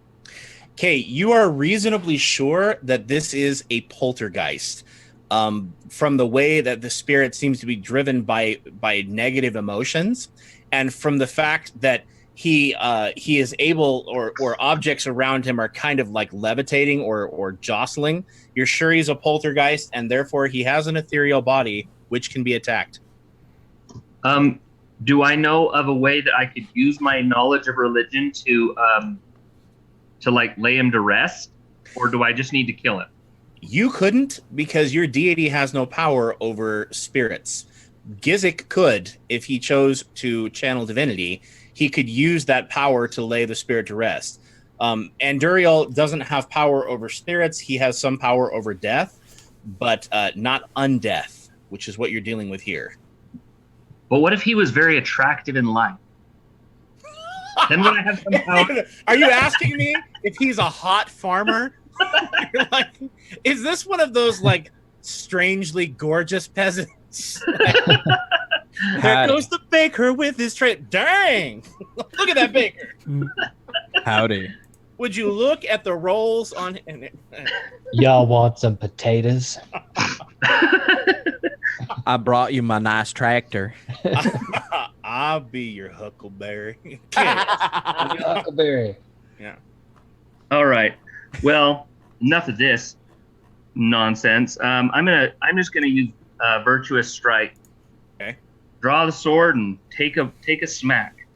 Okay, you are reasonably sure that this is a poltergeist. From the way that the spirit seems to be driven by negative emotions, and from the fact that he is able, or objects around him are kind of like levitating or jostling, you're sure he's a poltergeist, and therefore he has an ethereal body which can be attacked. Do I know of a way that I could use my knowledge of religion to like lay him to rest? or do I just need to kill it? You couldn't, because your deity has no power over spirits. Gizik could, if he chose to channel divinity, he could use that power to lay the spirit to rest. Anduriel doesn't have power over spirits. He has some power over death, but not undeath, which is what you're dealing with here. But what if he was very attractive in life? Then would I have some power? Are you asking me if he's a hot farmer? You're like, is this one of those like strangely gorgeous peasants? There goes the baker with his tray. Dang! Look at that baker. Howdy. Would you look at the rolls on? Y'all want some potatoes? I brought you my nice tractor. I'll be your huckleberry. Huckleberry. Yeah. All right. Well, enough of this nonsense. I'm just gonna use virtuous strike. Okay. Draw the sword and take a smack.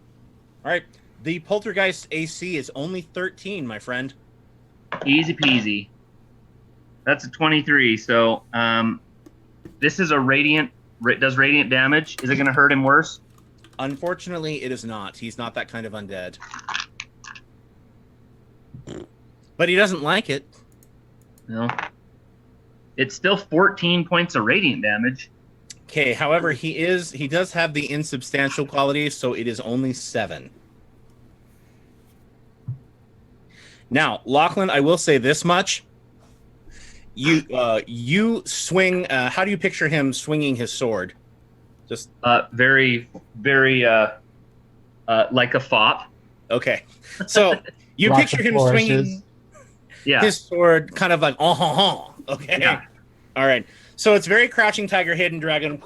All right. The poltergeist AC is only 13, my friend. Easy peasy. That's a 23. So this is a radiant. Does radiant damage? Is it gonna hurt him worse? Unfortunately, it is not. He's not that kind of undead. But he doesn't like it. No. It's still 14 points of radiant damage. Okay, however, he does have the insubstantial quality, so it is only 7. Now, Lachlan, I will say this much. You swing, how do you picture him swinging his sword? Just very, very like a fop. okay. So you Lots picture of him flourishes. swinging Yeah. his sword kind of like, okay. Yeah. All right. So it's very crouching tiger, hidden dragon.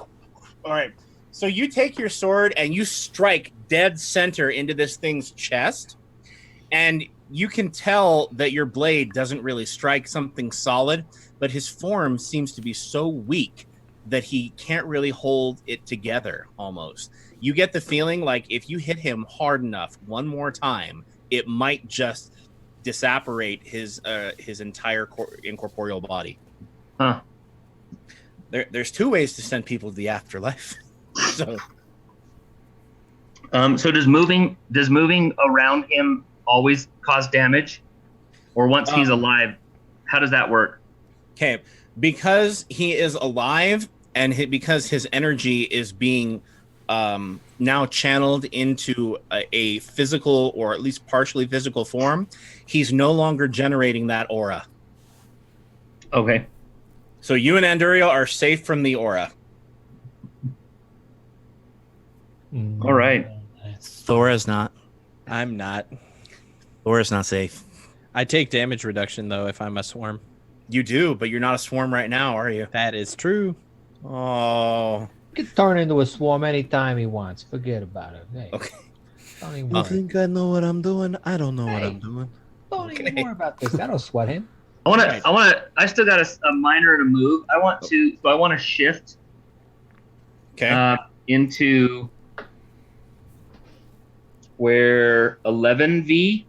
All right. So you take your sword and you strike dead center into this thing's chest. And you can tell that your blade doesn't really strike something solid, but his form seems to be so weak that he can't really hold it together almost. You get the feeling like if you hit him hard enough one more time, it might just disapparate his entire incorporeal body. Huh. There's 2 ways to send people to the afterlife. So So does moving around him always cause damage, or once he's alive, how does that work? okay, because he is alive and because his energy is being now channeled into a physical or at least partially physical form, he's no longer generating that aura. Okay. So you and Anduriel are safe from the aura. All right. Thora's not. I'm not. Thora's not safe. I take damage reduction though if I'm a swarm. You do, but you're not a swarm right now, are you? That is true. Oh. He can turn into a swarm anytime he wants. Forget about it. Hey, Okay. don't even You worry. think I know what I'm doing? I don't know what Hey. I'm doing. Don't even Okay. worry about this. That'll sweat him. I still got a minor and a move. I want to shift Okay. into square 11V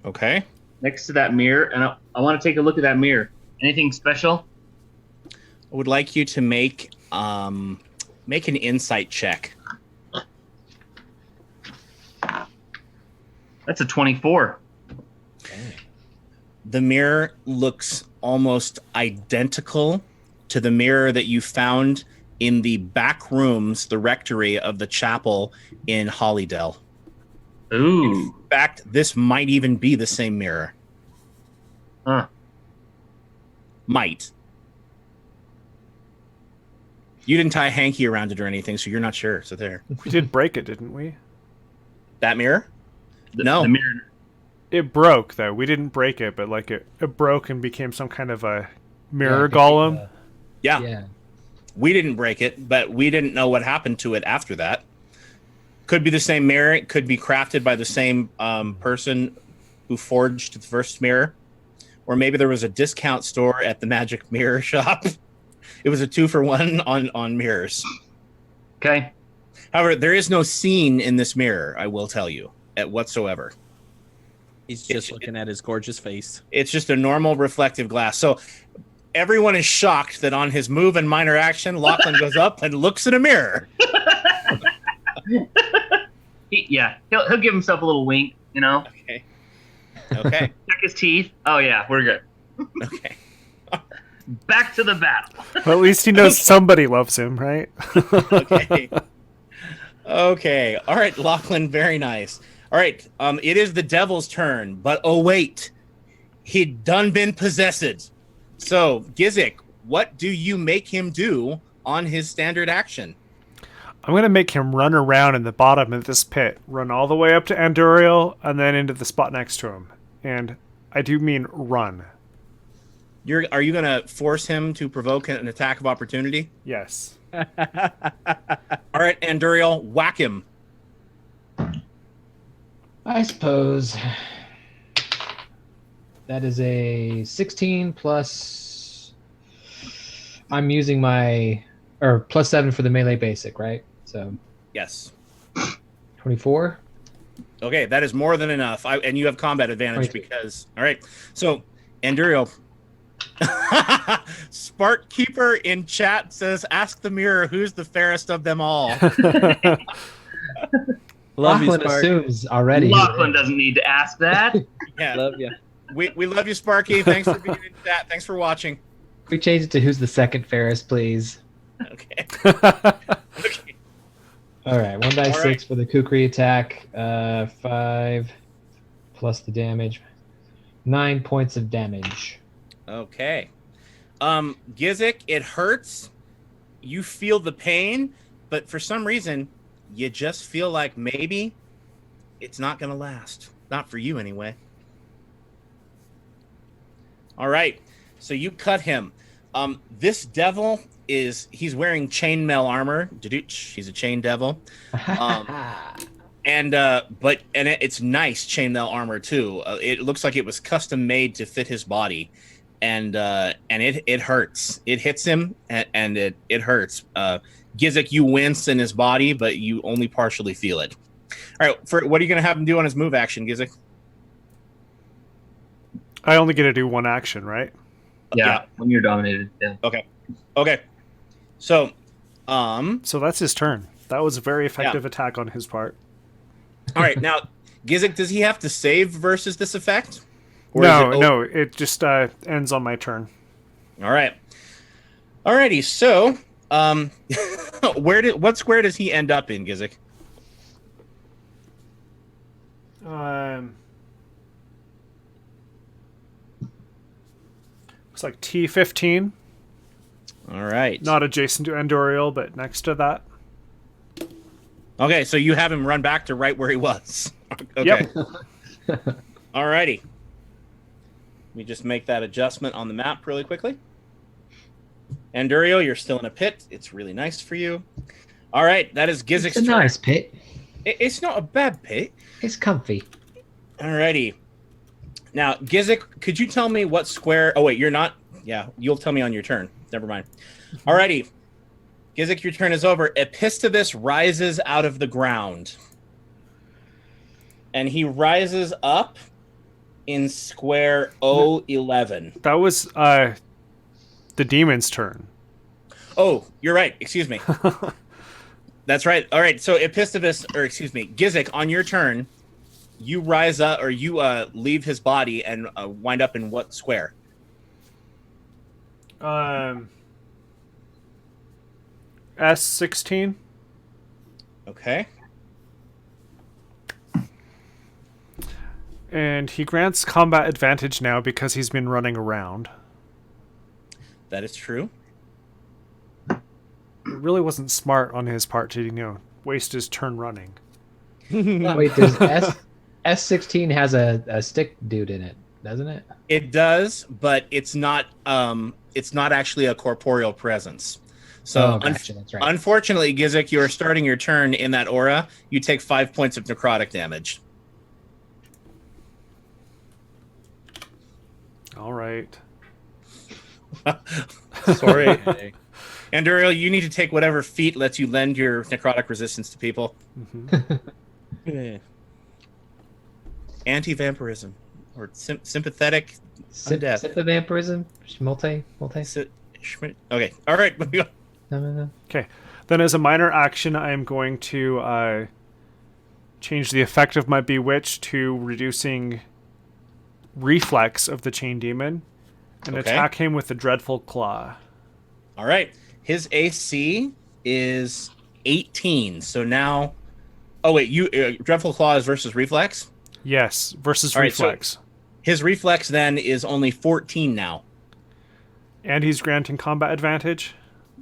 Okay. next to that mirror, and I want to take a look at that mirror. Anything special? I would like you to make an insight check. That's a 24. The mirror looks almost identical to the mirror that you found in the back rooms, the rectory of the chapel in Hollydale. Ooh. In fact, this might even be the same mirror. Huh. Might. You didn't tie a hanky around it or anything, so you're not sure. So there. We did break it, didn't we? That mirror? No. The mirror. It broke though. We didn't break it, but like it broke and became some kind of a mirror Yeah, golem. Yeah. Yeah. We didn't break it, but we didn't know what happened to it after that. Could be the same mirror. It could be crafted by the same person who forged the first mirror. Or maybe there was a discount store at the Magic Mirror Shop. It was a 2-for-1 on mirrors. Okay. However, there is no scene in this mirror, I will tell you, whatsoever. He's just looking at his gorgeous face. It's just a normal reflective glass. So everyone is shocked that on his move and minor action, Lachlan goes up and looks in a mirror. He'll give himself a little wink, you know. Okay. Check his teeth. Oh yeah, we're good. Okay. Back to the battle. Well, at least he knows somebody loves him, right? Okay. Okay. All right, Lachlan, very nice. All right, it is the devil's turn, but oh wait, he'd done been possessed. So, Gizik, what do you make him do on his standard action? I'm going to make him run around in the bottom of this pit, run all the way up to Anduriel, and then into the spot next to him. And I do mean run. Are you going to force him to provoke an attack of opportunity? Yes. All right, Anduriel, whack him. I suppose that is a 16 plus. I'm using my plus 7 for the melee basic, right? So Yes. 24. Okay, that is more than enough. And you have combat advantage 22. because. All right, so Anduriel. Spark Keeper in chat says, "Ask the mirror who's the fairest of them all." Love you, Lachlan Spark. assumes already. Lachlan doesn't need to ask that. Yeah, Love you. we love you, Sparky. Thanks for being in chat. Thanks for watching. We change it to who's the second fairest, please. Okay. Okay. All right, 1 die All 6 right. for the kukri attack. 5 plus the damage. 9 points of damage. Okay. Gizik, it hurts. You feel the pain, but for some reason, you just feel like maybe it's not going to last. Not for you, anyway. All right. So you cut him. This devil he's wearing chainmail armor. He's a chain devil. And it's nice chainmail armor too. It looks like it was custom made to fit his body. And it hurts. It hits him, and it hurts. Gizik, you wince in his body, but you only partially feel it. All right, what are you going to have him do on his move action, Gizik? I only get to do one action, right? Yeah, when you're dominated. Yeah. Okay. So, So that's his turn. That was a very effective attack on his part. all right. Now, Gizik, does he have to save versus this effect? Or is it No, it just ends on my turn. All right. Alrighty. So, what square does he end up in, Gizik? Looks like T15. All right. Not adjacent to Andoriel, but next to that. Okay, so you have him run back to right where he was. Okay. Yep. Alrighty. Let me just make that adjustment on the map really quickly. Anduriel, you're still in a pit. It's really nice for you. All right, that is Gizik's It's a turn. nice pit. It's not a bad pit. It's comfy. Alrighty. Now, Gizik, could you tell me what square... Oh, wait, you're not... Yeah, you'll tell me on your turn. Never mind. Alrighty. Gizik, your turn is over. Epistovus rises out of the ground. And he rises up in square 011. That was the demon's turn. Oh, you're right. Excuse me. That's right. All right. So Gizik, on your turn, you rise up or you leave his body and wind up in what square? S16. Okay. And he grants combat advantage now because he's been running around. That is true. It really wasn't smart on his part to, waste his turn running. Wait, does S16 has a stick dude in it, doesn't it? It does, but it's not actually a corporeal presence. So gotcha, that's right. Unfortunately, Gizik, you are starting your turn in that aura. You take 5 points of necrotic damage. All right. Sorry. Anduriel, you need to take whatever feat lets you lend your necrotic resistance to people. Mm-hmm. Anti-vampirism or sympathetic undeath. Vampirism? Multi? Okay. All right. No. Okay. Then as a minor action, I am going to change the effect of my Bewitch to reducing reflex of the chain demon and attack him with the Dreadful Claw. All right. His AC is 18. So now... Oh, wait. Dreadful Claw is versus reflex? Yes, versus All right, reflex. So his reflex then is only 14 now. And he's granting combat advantage?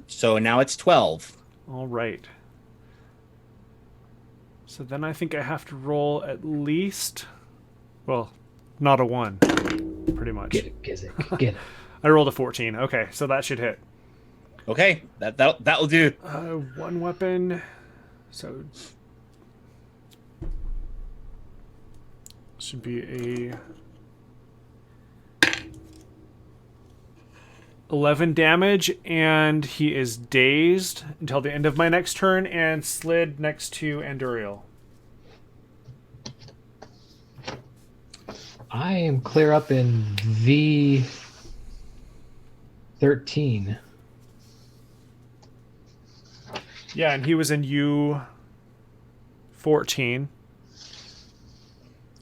So now it's 12. All right. So then I think I have to roll at least... Well, not a 1, pretty much. Get it. I rolled a 14. Okay, so that should hit. Okay, that'll do. One weapon. So... Should be a 11 damage, and he is dazed until the end of my next turn and slid next to Anduriel. I am clear up in V13. Yeah, and he was in U14.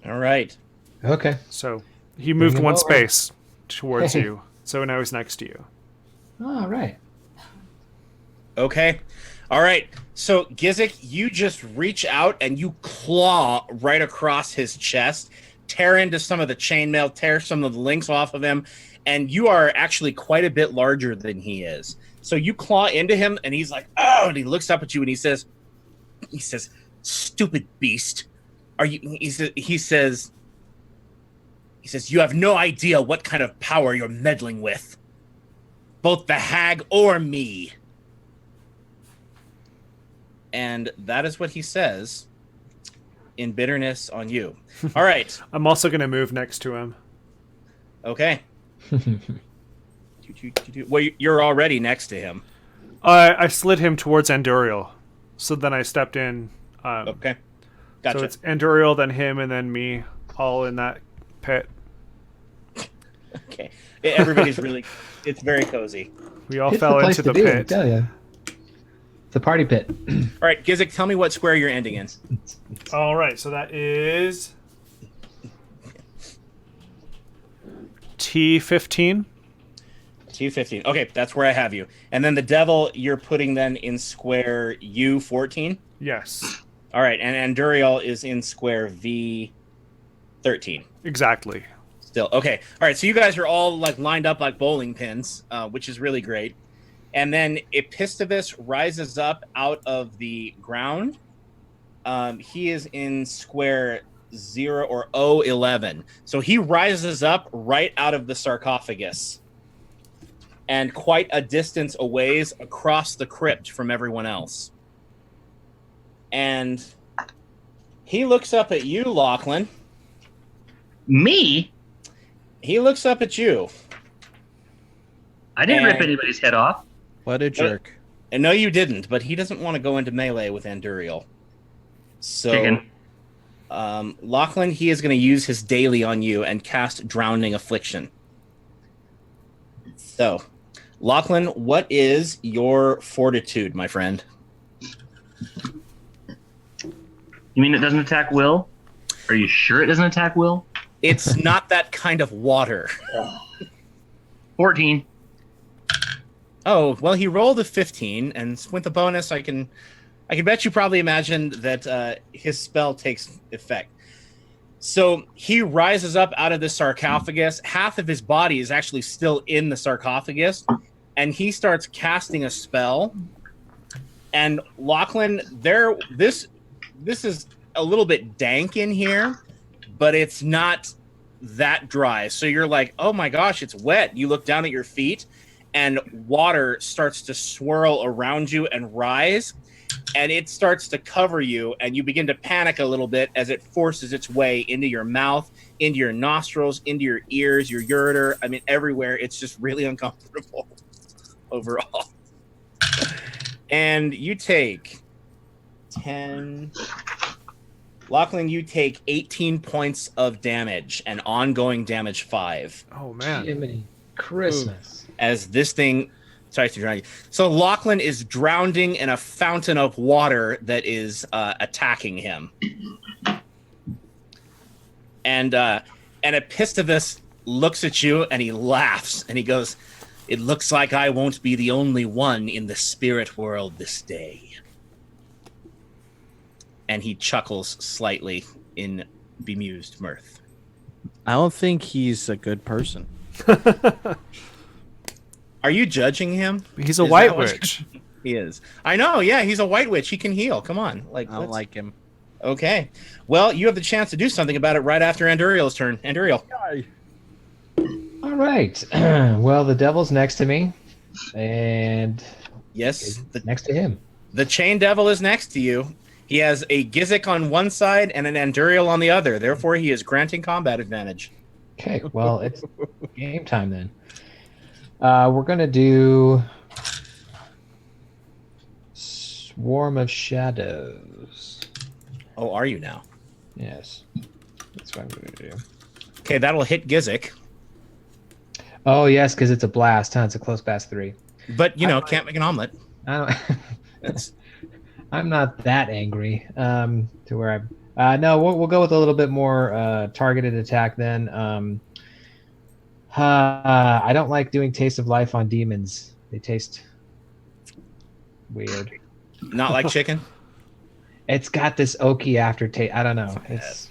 All right. Okay. So he moved him one over. space towards Hey. you. So now he's next to you. All right. Okay. All right. So, Gizik, you just reach out and you claw right across his chest, tear into some of the chainmail, tear some of the links off of him, and you are actually quite a bit larger than he is. So you claw into him, and he's like, "Oh!" And he looks up at you, and he says, "Stupid beast, are you?" He says, "You have no idea what kind of power you're meddling with, both the hag or me." And that is what he says in bitterness on you. All right. I'm also going to move next to him. Okay. Well, you're already next to him. I slid him towards Anduriel. So then I stepped in. Okay. Gotcha. So it's Anduriel, then him, and then me, all in that pit. Okay. Everybody's really... It's very cozy. We all It's fell place into to the be, I pit. tell ya. It's a party pit. All right, Gizik, tell me what square you're ending in. All right, so that is T15. T15. Okay, that's where I have you. And then the devil, you're putting then in square U14? Yes, All right, and Anduriel is in square V13. exactly. Still. Okay. All right, so you guys are all like lined up like bowling pins, which is really great. And then Epistovus rises up out of the ground. He is in square 0 or O11. So he rises up right out of the sarcophagus and quite a distance a ways across the crypt from everyone else. And he looks up at you, Lachlan. Me? He looks up at you. I didn't rip And- anybody's head off. What a jerk. And no, you didn't, but he doesn't want to go into melee with Anduriel. So, Chicken. Lachlan, he is going to use his daily on you and cast Drowning Affliction. So, Lachlan, what is your fortitude, my friend? You mean it doesn't attack Will? Are you sure it doesn't attack Will? It's not that kind of water. 14. Oh, well, he rolled a 15, and with the bonus, I can bet you probably imagined that his spell takes effect. So he rises up out of the sarcophagus. Half of his body is actually still in the sarcophagus, and he starts casting a spell. And Lachlan, this is a little bit dank in here, but it's not that dry. So you're like, oh my gosh, it's wet. You look down at your feet, and water starts to swirl around you and rise, and it starts to cover you, and you begin to panic a little bit as it forces its way into your mouth, into your nostrils, into your ears, your ureter. I mean, everywhere. It's just really uncomfortable overall. And you take 10, Lachlan, you take 18 points of damage and ongoing damage 5 Oh man. Jiminy Christmas. as this thing tries to drown you. So Lachlan is drowning in a fountain of water that is attacking him. And Epistovus looks at you and he laughs and he goes, "It looks like I won't be the only one in the spirit world this day." And he chuckles slightly in bemused mirth. I don't think he's a good person. Are you judging him? He's a Is white that what- witch. He is. I know. Yeah, he's a white witch. He can heal. Come on. I don't like him. Okay. Well, you have the chance to do something about it right after Anduriel's turn. Anduriel. All right. Well, the devil's next to me, and Yes. next to him. The chain devil is next to you. He has a Gizik on one side and an Anduriel on the other. Therefore, he is granting combat advantage. Okay. Well, it's game time then. We're gonna do Swarm of Shadows. Oh, are you now? Yes, that's what I'm gonna do. Okay, that'll hit Gizik. Oh yes, because it's a blast, huh? It's a close pass 3. But, can't make an omelet. I don't. That's I'm not that angry. To where I'm. No, we'll go with a little bit more targeted attack then. I don't like doing Taste of Life on demons. They taste weird. not like chicken. It's got this oaky aftertaste. I don't know. It's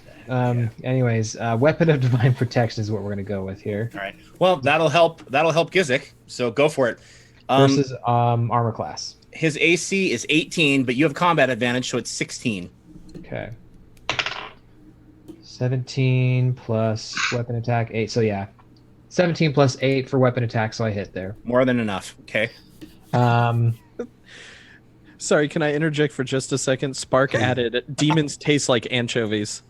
anyways, Weapon of Divine Protection is what we're gonna go with here. All right. Well, that'll help Gizik. So go for it. Versus armor class. His AC is 18, but you have combat advantage, so it's 16. Okay. 17 plus weapon attack 8. So yeah, 17 plus 8 for weapon attack. So I hit there. More than enough. Okay. Sorry, can I interject for just a second? Spark added, demons taste like anchovies.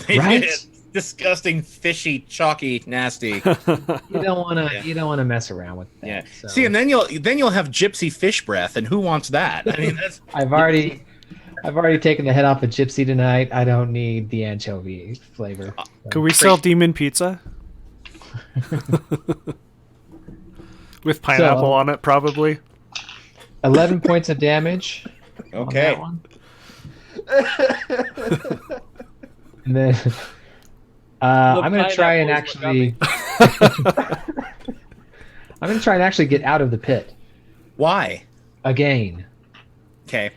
Right? Disgusting, fishy, chalky, nasty. You don't want to mess around with that. Yeah. So. See, and then you'll have gypsy fish breath, and who wants that? I mean, that's I've already taken the head off a gypsy tonight. I don't need the anchovy flavor. Could we sell demon pizza? With pineapple on it, probably. 11 points of damage. okay. On that one. And then I'm going to try and actually get out of the pit Why? again. Okay.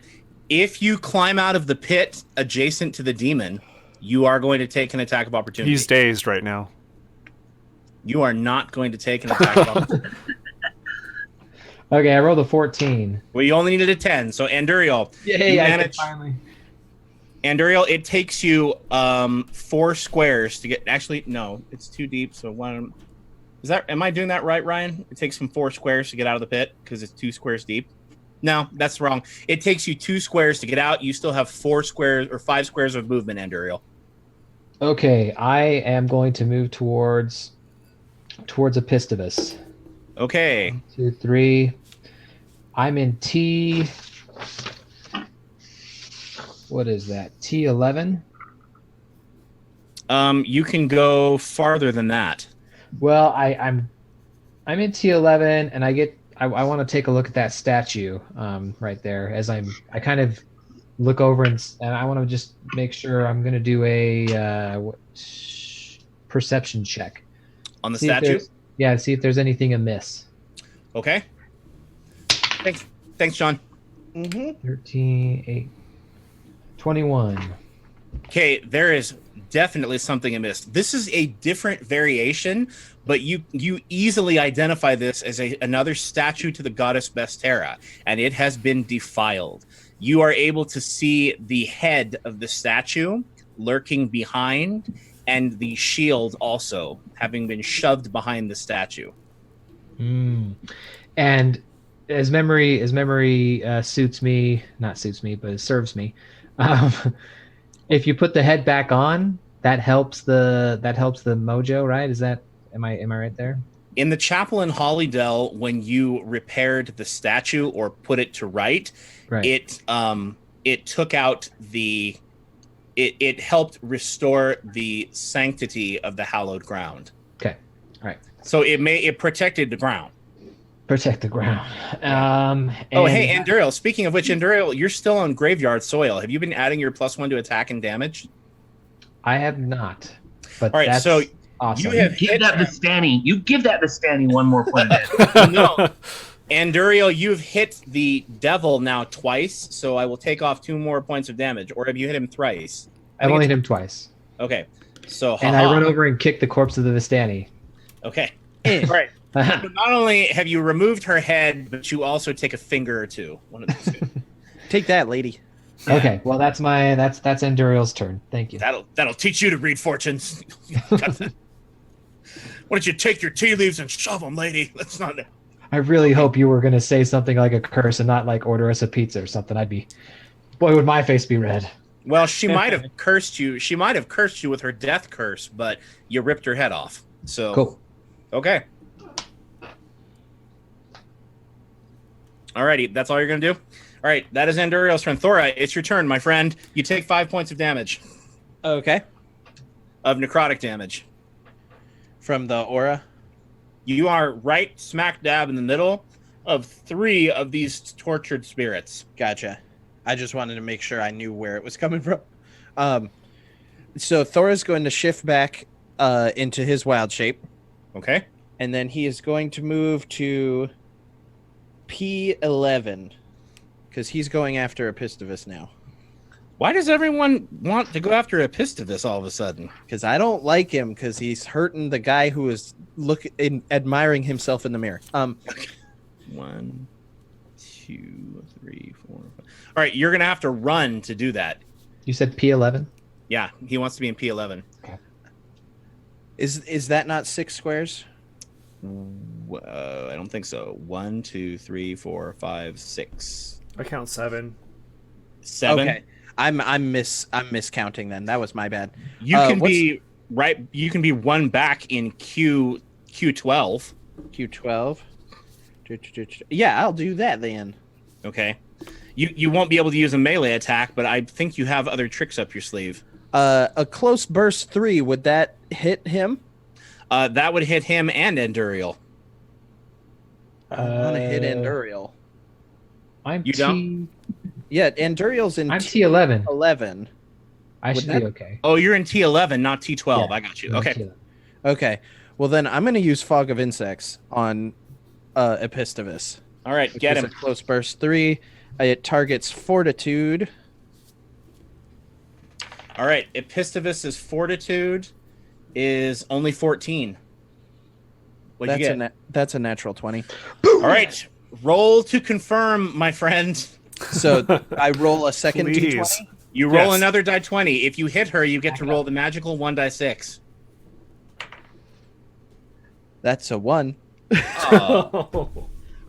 If you climb out of the pit adjacent to the demon, you are going to take an attack of opportunity. He's dazed right now. You are not going to take an attack of opportunity. Okay, I rolled a 14. Well, you only needed a 10. So, Anduriel, Yay, you I managed. finally. Anduriel, it takes you 4 squares to get. Actually, no, it's too deep. So one. Is that? Am I doing that right, Ryan? It takes him 4 squares to get out of the pit because it's 2 squares deep. No, that's wrong. It takes you 2 squares to get out. You still have 4 squares or 5 squares of movement, Anduriel. Okay, I am going to move towards Epistovus. Okay. 1, 2, 3. I'm in T. What is that? T11. You can go farther than that. Well, I'm in T11, and I want to take a look at that statue right there as I kind of look over and I want to just make sure. I'm going to do a perception check On the See if statue? there's- Yeah, see if there's anything amiss. Okay. Thanks, John. 13, 8, 21. Okay, there is definitely something amiss. This is a different variation, but you easily identify this as another statue to the goddess Bestera, and it has been defiled. You are able to see the head of the statue lurking behind, and the shield also having been shoved behind the statue. And as memory serves me, if you put the head back on, that helps the mojo, right? Am I right there? In the chapel in Hollydale, when you repaired the statue or put it to right, Right. it took out it helped restore the sanctity of the hallowed ground. Okay. All right. So it protected the ground. Protect the ground. Oh, hey, Anduriel. Speaking of which, Anduriel, you're still on graveyard soil. Have you been adding your +1 to attack and damage? I have not. But All right, that's so awesome. you have Give hit that Vistani. You give that Vistani one more point of damage. no. Anduriel, you've hit the devil now twice, so I will take off 2 more points of damage. Or have you hit him thrice? I've only hit him twice. Okay. So And I run over and kick the corpse of the Vistani. Okay. All right. So not only have you removed her head, but you also take a finger or two. One of those two. Take that, lady. Yeah. Okay, well that's Enduriel's turn. Thank you. That'll teach you to read fortunes. Why don't you take your tea leaves and shove them, lady? That's not. I really hope you were going to say something like a curse and not like order us a pizza or something. Boy, would my face be red. Well, she might have cursed you. She might have cursed you with her death curse, but you ripped her head off. So Cool. Okay. Alrighty, that's all you're gonna do. All right, that is Anduriel's turn. Thora, it's your turn, my friend. You take 5 points of damage. Okay. Of necrotic damage. From the aura. You are right smack dab in the middle of 3 of these tortured spirits. Gotcha. I just wanted to make sure I knew where it was coming from. So Thora's going to shift back into his wild shape. Okay. And then he is going to move to P11. Because he's going after Epistovus now. Why does everyone want to go after Epistovus all of a sudden? Because I don't like him because he's hurting the guy who is admiring himself in the mirror. 1, 2, 3, 4, 5. All right, you're gonna have to run to do that. You said P11? Yeah, he wants to be in P11. Okay. Is that not 6 squares? I don't think so. 1, 2, 3, 4, 5, 6. I count 7. 7. Okay. I'm miscounting then. That was my bad. You can be right. You can be 1 back in Q12. Q12. Yeah, I'll do that then. Okay. You won't be able to use a melee attack, but I think you have other tricks up your sleeve. A close burst 3, would that hit him? That would hit him and Enduriel. I want to hit Enduriel. You don't? Yeah, Enduriel's in I'm T11. 11. I should be okay. Oh, you're in T11, not T12. Yeah, I got you. I'm Okay. T11. Okay. Well, then I'm going to use Fog of Insects on Epistovus. All right, get him. A close burst 3. It targets Fortitude. All right, Epistovus's fortitude is only 14. What'd you get? That's a natural 20. All right, roll to confirm, my friend. So I roll a second Please. D20? You roll Yes. another die 20. If you hit her, you get to roll the magical 1 die 6. That's a 1.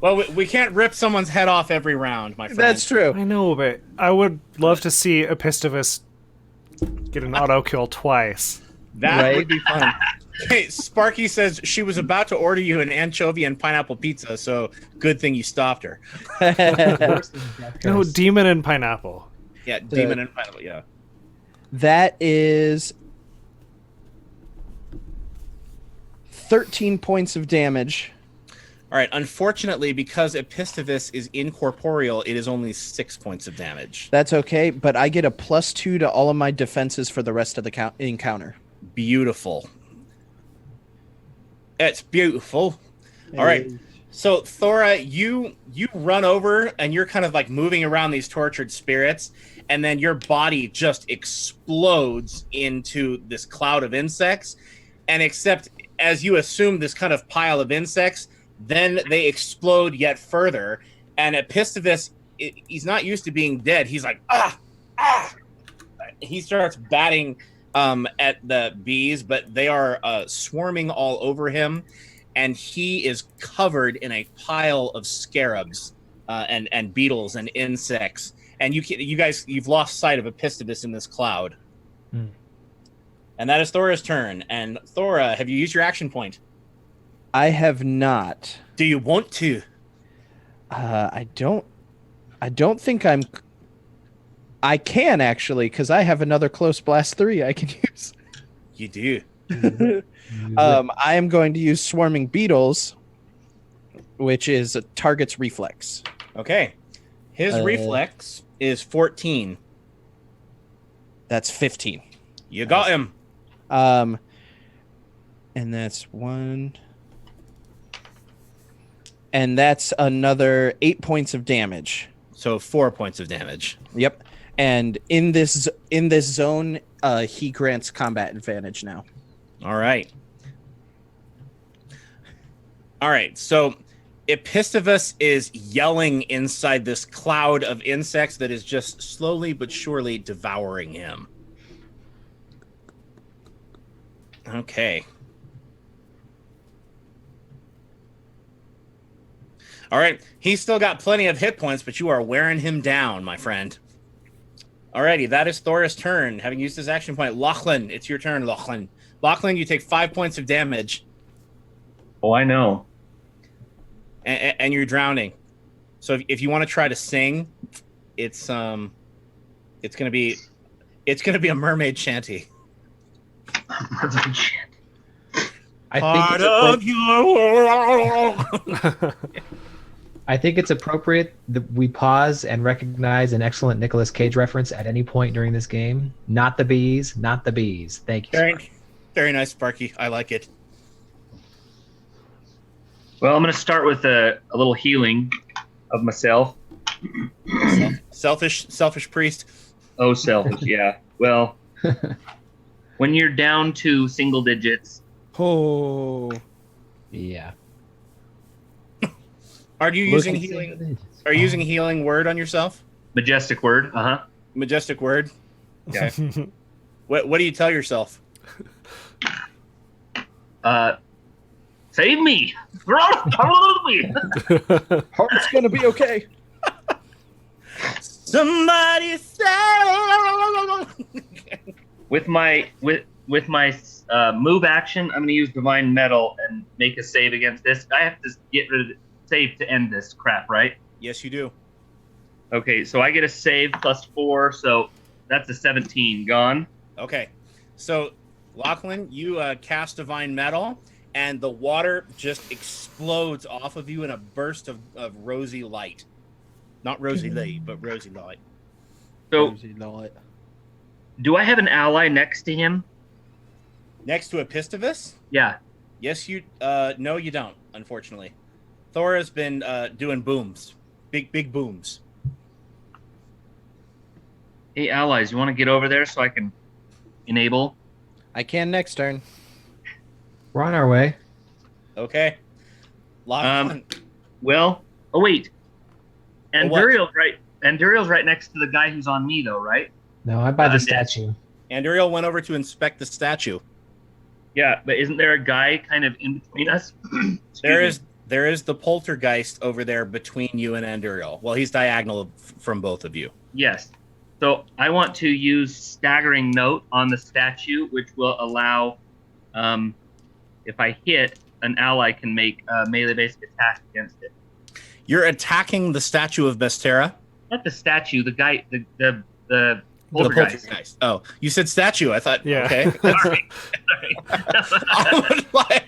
Well, we can't rip someone's head off every round, my friend. That's true. I know, but I would love to see Epistovus get an auto kill twice. That Right? would be fun. Hey, Sparky says she was about to order you an anchovy and pineapple pizza, so good thing you stopped her. No, demon and pineapple. Yeah, demon and pineapple, yeah. That is 13 points of damage. All right, unfortunately, because Epistovus is incorporeal, it is only 6 points of damage. That's okay, but I get a +2 to all of my defenses for the rest of the encounter. Beautiful. It's beautiful. All right. So Thora, you run over and you're kind of like moving around these tortured spirits, and then your body just explodes into this cloud of insects. And except as you assume this kind of pile of insects, then they explode yet further. And Epistovus, he's not used to being dead. He's like, ah. He starts batting at the bees, but they are swarming all over him, and he is covered in a pile of scarabs and beetles and insects. And you guys, you've lost sight of Epistovus in this cloud. And that is Thora's turn. And Thora, have you used your action point? I have not. Do you want to? I don't think I'm I can actually, because I have another close blast 3 I can use. You do. I am going to use swarming beetles, which is a target's reflex. Okay. His reflex is 14. That's 15. You got him. And that's 1. And that's another 8 points of damage. So 4 points of damage. Yep. And in this zone, he grants combat advantage now. All right. All right. So Epistivus is yelling inside this cloud of insects that is just slowly but surely devouring him. Okay. All right. He's still got plenty of hit points, but you are wearing him down, my friend. Alrighty, that is Thor's turn. Having used his action point, Lachlan, it's your turn, Lachlan. Lachlan, you take 5 points of damage. Oh, I know. And you're drowning. So if you want to try to sing, it's gonna be a mermaid shanty. I think it's appropriate that we pause and recognize an excellent Nicolas Cage reference at any point during this game. Not the bees, not the bees. Thank you. Very nice, Sparky. I like it. Well, I'm going to start with a little healing of myself. Selfish priest. Oh, selfish, yeah. Well, when you're down to single digits, Yeah. Are you using healing? Are you using healing word on yourself? majestic word, Majestic word. Yeah. What do you tell yourself? Save me! Heart's gonna be okay. Somebody say. With my move action, I'm going to use divine metal and make a save against this. I have to get rid of the save to end this crap, right? Yes, you do. Okay, so I get a save plus 4, so that's a 17 gone. Okay, so Lachlan, you cast divine metal, and the water just explodes off of you in a burst of rosy light. Not rosy light, but rosy light. So, do I have an ally next to him? Next to Epistivus? Yeah. Yes, you. No, you don't. Unfortunately, Thor has been doing booms, big booms. Hey, allies, you want to get over there so I can enable? I can next turn. We're on our way. Okay. Lachlan. Well, oh wait. Well, what? Anduriel's right next to the guy who's on me, though, right? No, I'm by the I'm statue. Anduriel went over to inspect the statue. Yeah, but isn't there a guy kind of in between us? There is the poltergeist over there between you and Anduriel. Well, he's diagonal from both of you. Yes. So I want to use Staggering Note on the statue, which will allow, if I hit, an ally can make a melee-based attack against it. You're attacking the statue of Bestera? Not the statue, the guy, the The poltergeist. Oh, you said statue. I thought, Yeah. okay. Sorry. I was like,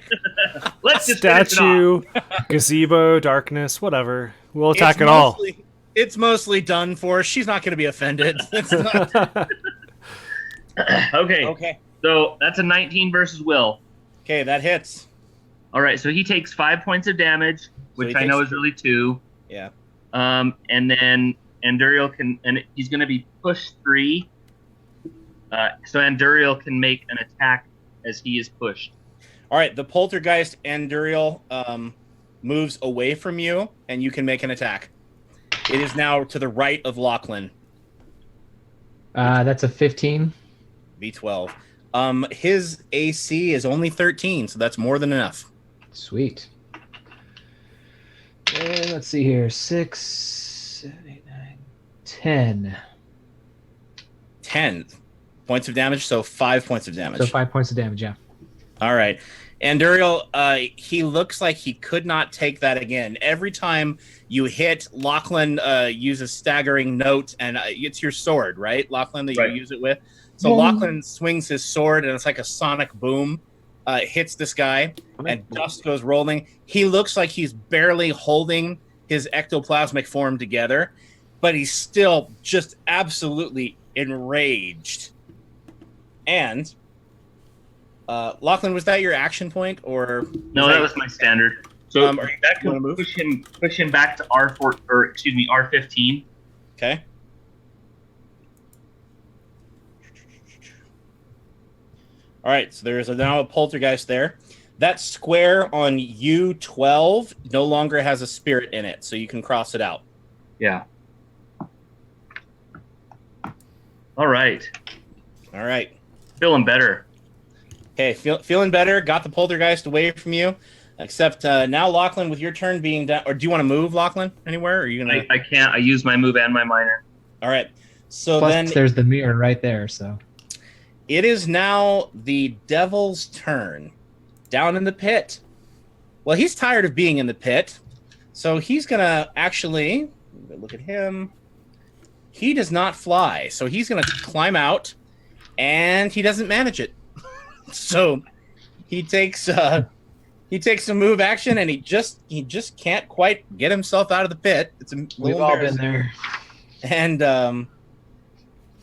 Let's just finish it Statue, gazebo, darkness, whatever. We'll attack it all. It's mostly done for. She's not going to be offended. It's not... off. Okay. Okay. So that's a 19 versus Will. Okay, that hits. All right, so he takes 5 points of damage, which he I know takes is really 2. Yeah. And then Anduriel he's going to be pushed 3. So Anduriel can make an attack as he is pushed. All right, the poltergeist Anduriel moves away from you, and you can make an attack. It is now to the right of Lachlan. That's a 15. V12. His AC is only 13, so that's more than enough. Sweet. And let's see here. 6, 7, 8, 9, 10. 10 points of damage, so 5 points of damage. So 5 points of damage, yeah. All right. Anduriel, he looks like he could not take that again. Every time you hit, Lachlan uses staggering note, and it's your sword, right, Lachlan, that you use it with? So Lachlan swings his sword, and it's like a sonic boom, hits this guy, and dust goes rolling. He looks like he's barely holding his ectoplasmic form together, but he's still just absolutely enraged. And Lachlan, was that your action point, or no? That was my standard. So are you that can push him back to R4, or excuse me, R15. Okay. All right, so there's now a poltergeist there. That square on U12 no longer has a spirit in it, so you can cross it out. Yeah. All right. All right. Feeling better. Okay, feeling better. Got the poltergeist away from you. Except now, Lachlan, with your turn being done, or do you want to move, Lachlan, anywhere? Or are you gonna? I can't. I use my move and my minor. All right. So Plus, then there's the mirror right there. So it is now the devil's turn. Down in the pit. Well, he's tired of being in the pit, so he's gonna actually look at him. He does not fly, so he's gonna climb out, and he doesn't manage it. So he takes a move action, and he just can't quite get himself out of the pit. It's a we've all been there.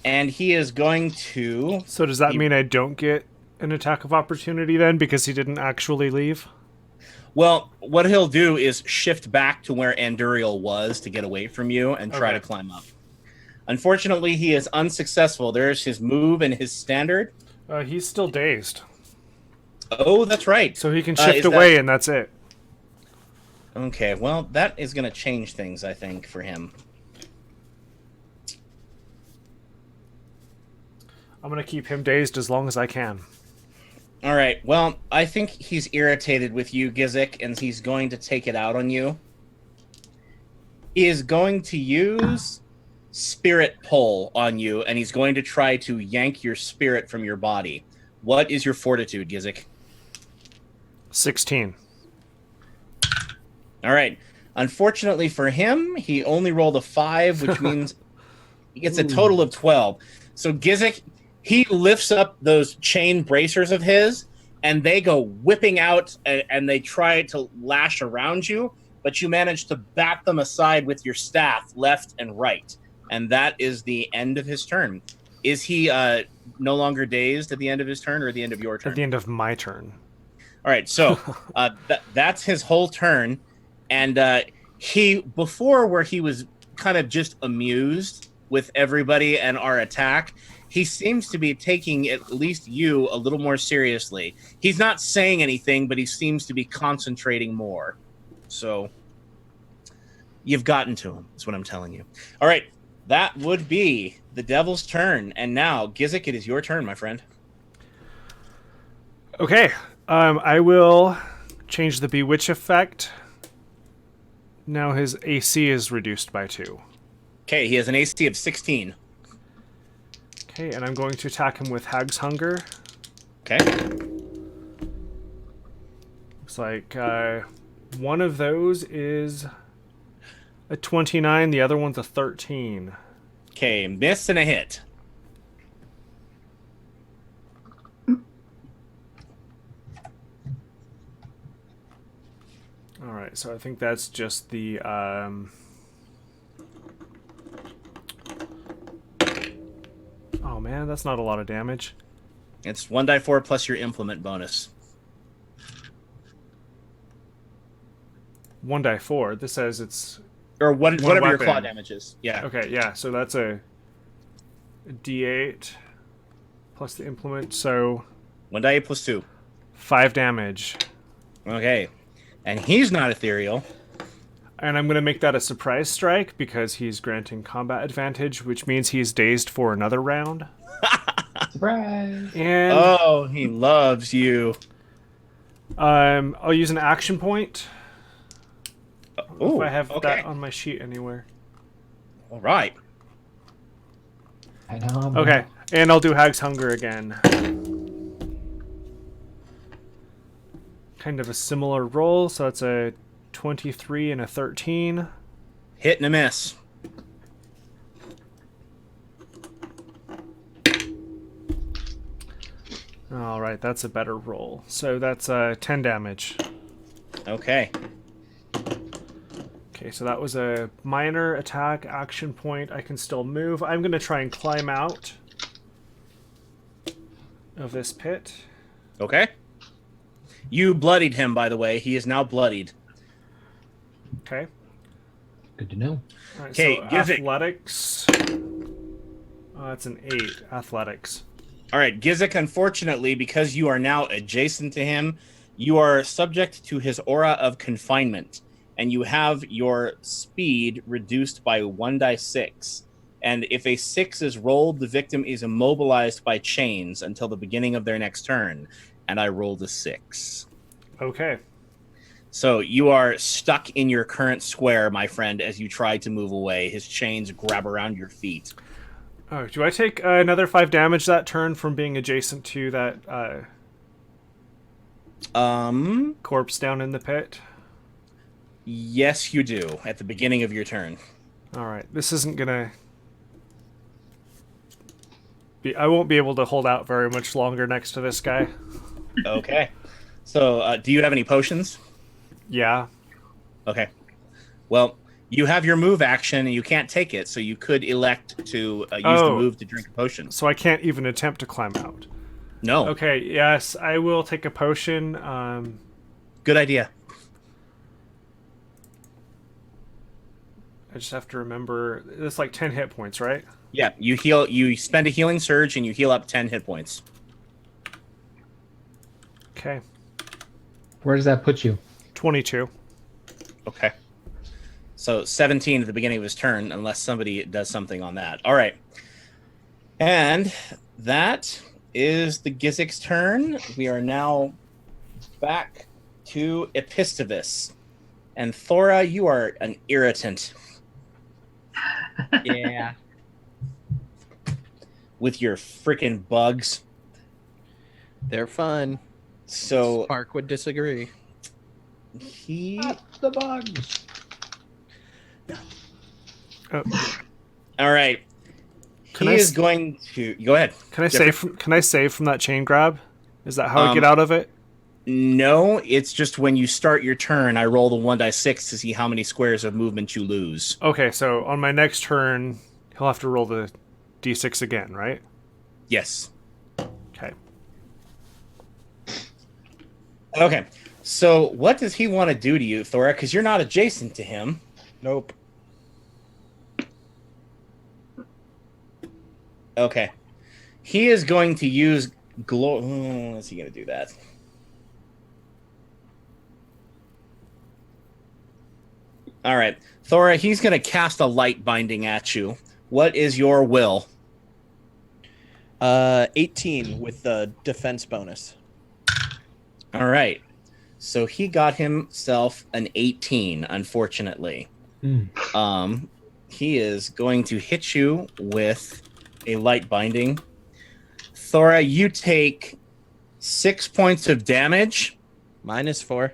And he is going to. So does that mean I don't get an attack of opportunity then, because he didn't actually leave? Well, what he'll do is shift back to where Anduriel was to get away from you and try to climb up. Unfortunately, he is unsuccessful. There's his move and his standard. He's still dazed. Oh, that's right. So he can shift away, and that's it. Okay, well, that is going to change things, I think, for him. I'm going to keep him dazed as long as I can. All right, well, I think he's irritated with you, Gizik, and he's going to take it out on you. He is going to use Spirit Pull on you, and he's going to try to yank your spirit from your body. What is your fortitude, Gizik? 16. All right. Unfortunately for him, he only rolled a 5, which means he gets a total of 12. So Gizik, he lifts up those chain bracers of his, and they go whipping out, and they try to lash around you, but you manage to bat them aside with your staff left and right. And that is the end of his turn. Is he no longer dazed at the end of his turn, or at the end of your turn? At the end of my turn. All right, so that's his whole turn. And before where he was kind of just amused with everybody and our attack, he seems to be taking at least you a little more seriously. He's not saying anything, but he seems to be concentrating more. So you've gotten to him, is what I'm telling you. All right, that would be the devil's turn. And now, Gizik, it is your turn, my friend. Okay, I will change the Bewitch effect. Now his AC is reduced by 2. Okay, he has an AC of 16. Okay, and I'm going to attack him with Hag's Hunger. Okay. Looks like one of those is a 29, the other one's a 13. Okay, miss and a hit. Alright, so I think that's just the... Oh man, that's not a lot of damage. It's 1d4 plus your implement bonus. 1d4. This says it's... Or whatever your weapon. claw damage is. Yeah. Okay, yeah, so that's a d8 plus the implement, so... 1d8 plus 2. 5 damage. Okay. And he's not ethereal. And I'm going to make that a surprise strike because he's granting combat advantage, which means he's dazed for another round. Surprise! And Oh, he loves you. I'll use an action point. Ooh, if I have okay. that on my sheet anywhere. All right. I know. Okay, and I'll do Hag's Hunger again. kind of a similar roll. So it's a 23 and a 13. Hit and a miss. All right, that's a better roll. So that's 10 damage. Okay. Okay, so that was a minor attack action point. I can still move. I'm going to try and climb out of this pit. Okay. You bloodied him, by the way. He is now bloodied. Okay. Good to know. All right, Okay, so Gizik. athletics. That's an 8. Athletics. All right, Gizik, unfortunately, because you are now adjacent to him, you are subject to his aura of confinement, and you have your speed reduced by 1d6. And if a 6 is rolled, the victim is immobilized by chains until the beginning of their next turn. And I rolled a 6. Okay. So you are stuck in your current square, my friend, as you try to move away. His chains grab around your feet. Oh, do I take another 5 damage that turn from being adjacent to that corpse down in the pit? Yes, you do, at the beginning of your turn. All right. This isn't going to... I won't be able to hold out very much longer next to this guy. Okay. So, do you have any potions? Yeah. Okay. Well, you have your move action, and you can't take it, so you could elect to use the move to drink a potion. So I can't even attempt to climb out. No. Okay, yes, I will take a potion. Good idea. I just have to remember, it's like 10 hit points, right? Yeah, you heal. You spend a healing surge, and you heal up 10 hit points. Okay. Where does that put you? 22. Okay. So 17 at the beginning of his turn, unless somebody does something on that. All right. And that is the Gizik's turn. We are now back to Epistivus. And Thora, you are an irritant. Yeah. With your freaking bugs. They're fun. So Spark would disagree. he... The bugs. Oh, All right. Can He I is s- going to... Go ahead. can I Jeffrey? save from that chain grab? Is that how I get out of it? No, it's just when you start your turn, I roll the 1d6 to see how many squares of movement you lose. Okay, so on my next turn, he'll have to roll the d6 again, right? Yes. Okay. Okay. So what does he want to do to you, Thora? Because you're not adjacent to him. Nope. Okay. He is going to use is he going to do that? All right. Thora, he's going to cast a light binding at you. What is your will? 18 with the defense bonus. All right. So he got himself an 18, unfortunately. He is going to hit you with a light binding. Thora, you take 6 points of damage. -4.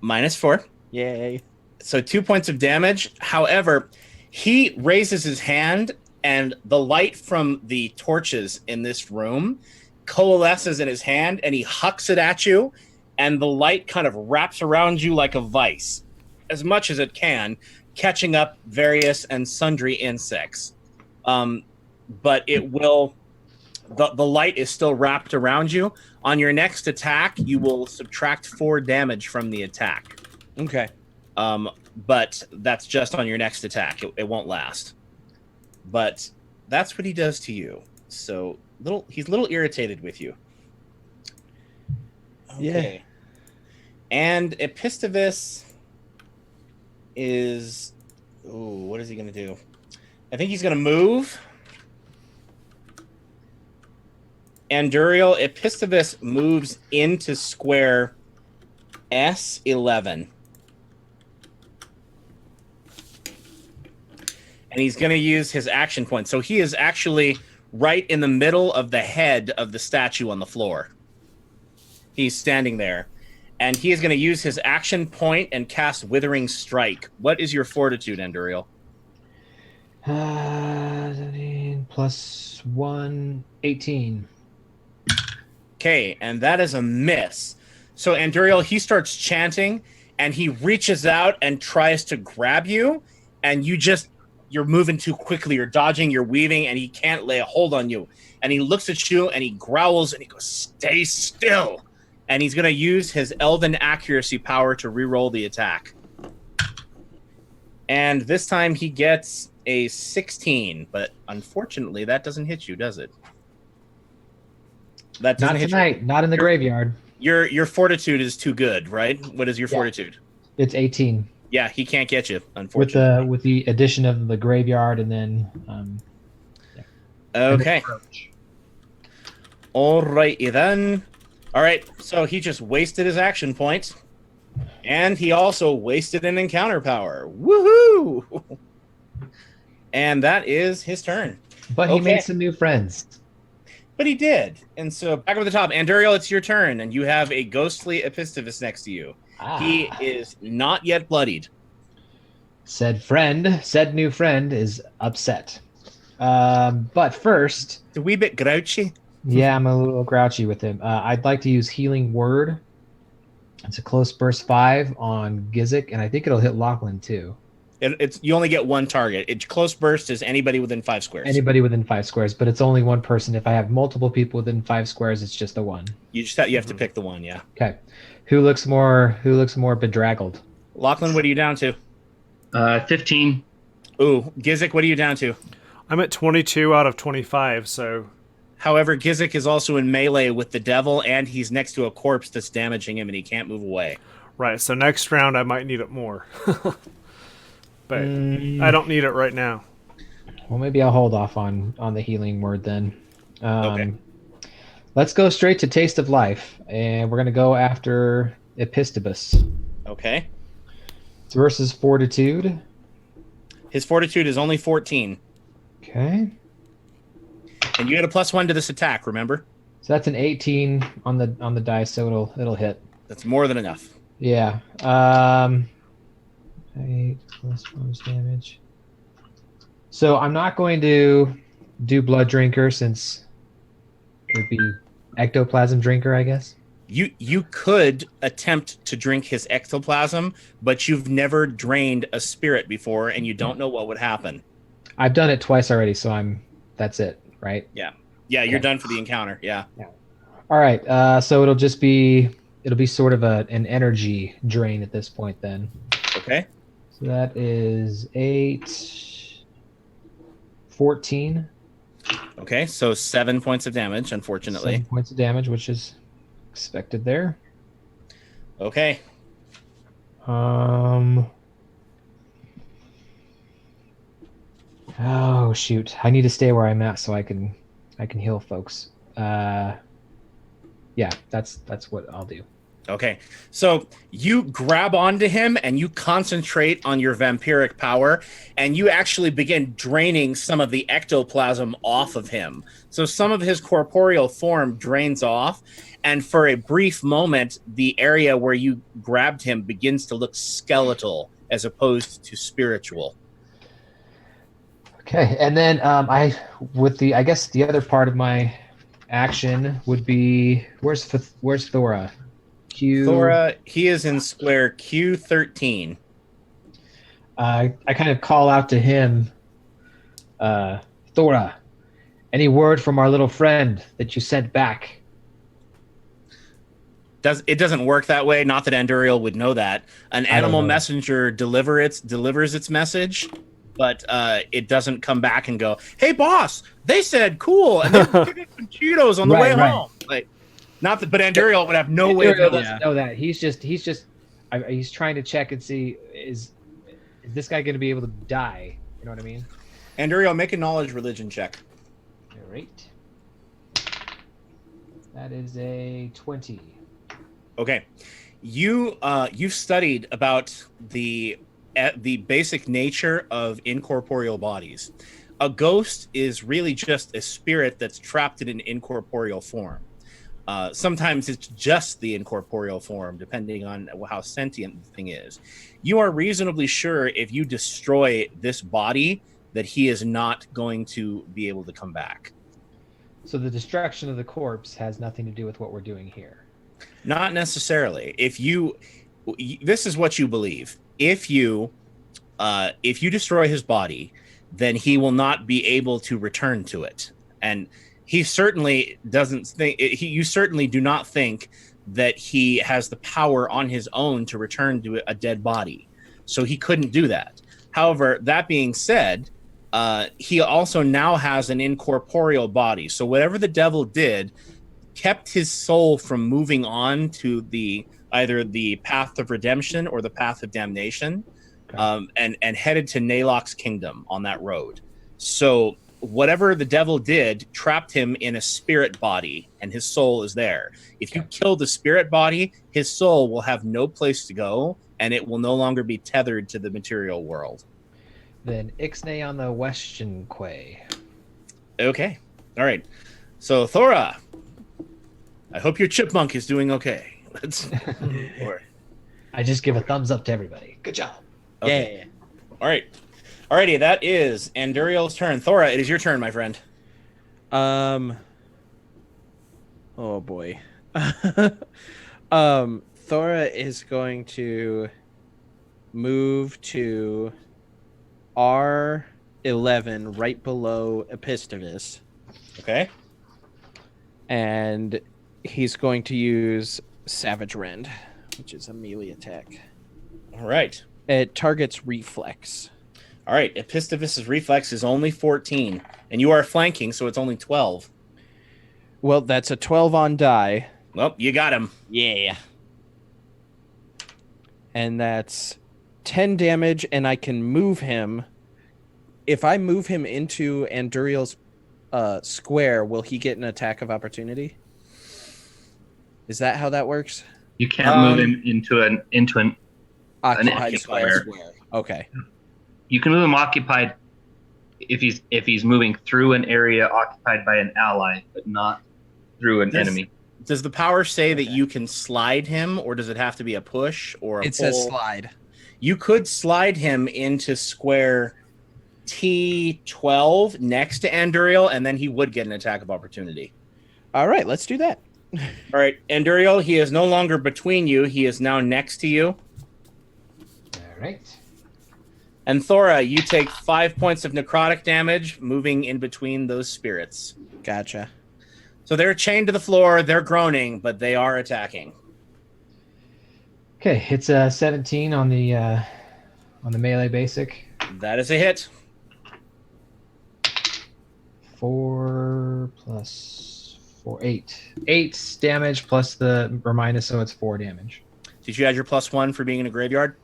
-4. Yay. So 2 points of damage. However, he raises his hand, and the light from the torches in this room coalesces in his hand, and he hucks it at you, and the light kind of wraps around you like a vice, as much as it can, catching up various and sundry insects. But it will... The light is still wrapped around you. On your next attack, you will subtract 4 damage from the attack. Okay. But that's just on your next attack. It won't last. But that's what he does to you. So he's a little irritated with you. Okay. Yeah. And Epistivus is... Ooh, what is he going to do? I think he's going to move. Anduriel, Epistivus moves into square S11. And he's going to use his action point. So he is actually right in the middle of the head of the statue on the floor. He's standing there. and he is going to use his action point and cast Withering Strike. What is your fortitude, Anduriel? Plus 1, 18. Okay, and that is a miss. So Anduriel, he starts chanting, and he reaches out and tries to grab you, and you're moving too quickly. You're dodging, you're weaving, and he can't lay a hold on you. And he looks at you, and he growls, and he goes, "Stay still." And he's going to use his Elven Accuracy power to reroll the attack. And this time he gets a 16, but unfortunately that doesn't hit you, does it? That doesn't Not hit tonight. you. Not in the graveyard. Your fortitude is too good, right? What is your fortitude? It's 18. Yeah, he can't get you, unfortunately. With the addition of the graveyard and then Okay. Alrighty then. Alright, so he just wasted his action point. And he also wasted an encounter power. Woohoo! And that is his turn. But he made some new friends. But he did. And so back up at the top, Anduriel, it's your turn, and you have a ghostly Epistivus next to you. He is not yet bloodied. Said new friend is upset. But first, It's a wee bit grouchy. yeah, I'm a little grouchy with him. I'd like to use Healing Word. It's a close burst 5 on Gizik, and I think it'll hit Lachlan too. It's you only get one target. It's close burst is anybody within 5 squares. Anybody within 5 squares, but it's only one person. If I have multiple people within 5 squares, it's just a one. You have to pick the one, yeah. Okay. Who looks more bedraggled? Lachlan, what are you down to? 15. Ooh, Gizik, what are you down to? I'm at 22 out of 25, so... However, Gizik is also in melee with the devil, and he's next to a corpse that's damaging him, and he can't move away. Right, so next round I might need it more. But I don't need it right now. Well, maybe I'll hold off on the Healing Word then. Okay. Let's go straight to Taste of Life, and we're going to go after Epistibus. Okay. It's versus Fortitude. His fortitude is only 14. Okay. And you get a +1 to this attack, remember? So that's an 18 on the dice, so it'll hit. That's more than enough. Yeah. 8 plus bonus damage. So I'm not going to do Blood Drinker since it would be Ectoplasm Drinker, I guess. You could attempt to drink his ectoplasm, but you've never drained a spirit before, and you don't know what would happen. I've done it twice already, so that's it, right? Yeah, you're done for the encounter. Yeah. All right. So it'll be sort of an energy drain at this point then. Okay. So that is 8, 14. Okay, so 7 points of damage, unfortunately. 7 points of damage, which is expected there. Okay. Oh shoot! I need to stay where I'm at so I can heal folks. Yeah, that's what I'll do. Okay, so you grab onto him and you concentrate on your vampiric power, and you actually begin draining some of the ectoplasm off of him. So some of his corporeal form drains off, and for a brief moment, the area where you grabbed him begins to look skeletal as opposed to spiritual. Okay, and then I guess the other part of my action would be where's Thora? Thora, he is in square Q13. I kind of call out to him, Thora, any word from our little friend that you sent back? It doesn't work that way. Not that Anduriel would know that. An animal messenger delivers its message, but it doesn't come back and go, "Hey, boss, they said cool," and then pick up some Cheetos on the way home. Like, not that, but Anduriel would have no way of knowing doesn't know that. He's trying to check and see is this guy going to be able to die? You know what I mean? Anduriel, make a knowledge religion check. All right. That is a 20. Okay, you've studied about the basic nature of incorporeal bodies. A ghost is really just a spirit that's trapped in an incorporeal form. Sometimes it's just the incorporeal form, depending on how sentient the thing is. You are reasonably sure if you destroy this body that he is not going to be able to come back. So the destruction of the corpse has nothing to do with what we're doing here. Not necessarily. This is what you believe. If you destroy his body, then he will not be able to return to it. And he certainly doesn't think. You certainly do not think that he has the power on his own to return to a dead body. So he couldn't do that. However, that being said, he also now has an incorporeal body. So whatever the devil did kept his soul from moving on to either the path of redemption or the path of damnation, and headed to Nalok's kingdom on that road. So whatever the devil did trapped him in a spirit body, and his soul is there. If you kill the spirit body, his soul will have no place to go, and it will no longer be tethered to the material world. Then Ixnay on the Western Quay. Okay. All right. So Thora, I hope your chipmunk is doing okay. I just give a thumbs up to everybody. Good job. Okay. Yeah. All right. Alrighty, that is Anduriel's turn. Thora, it is your turn, my friend. Oh boy. Thora is going to move to R11 right below Epistivus. Okay. And he's going to use Savage Rend, which is a melee attack. All right. It targets reflex. All right. Epistivus' reflex is only 14, and you are flanking, so it's only 12. Well, that's a 12 on die. Well, you got him. Yeah. And that's 10 damage, and I can move him. If I move him into Anduriel's square, will he get an attack of opportunity? Is that how that works? You can't move him into an Occupied square. Okay. You can move him occupied if he's moving through an area occupied by an ally, but not through an enemy. Does the power say that you can slide him, or does it have to be a push or a pull? It says slide. You could slide him into square T12 next to Anduriel, and then he would get an attack of opportunity. All right, let's do that. All right, Anduriel, he is no longer between you. He is now next to you. All right. And Thora, you take 5 points of necrotic damage moving in between those spirits. Gotcha. So they're chained to the floor, they're groaning, but they are attacking. Okay, it's 17 on the melee basic. That is a hit. 4 plus 4, 8. 8 damage plus the reminder, so it's 4 damage. Did you add your +1 for being in a graveyard?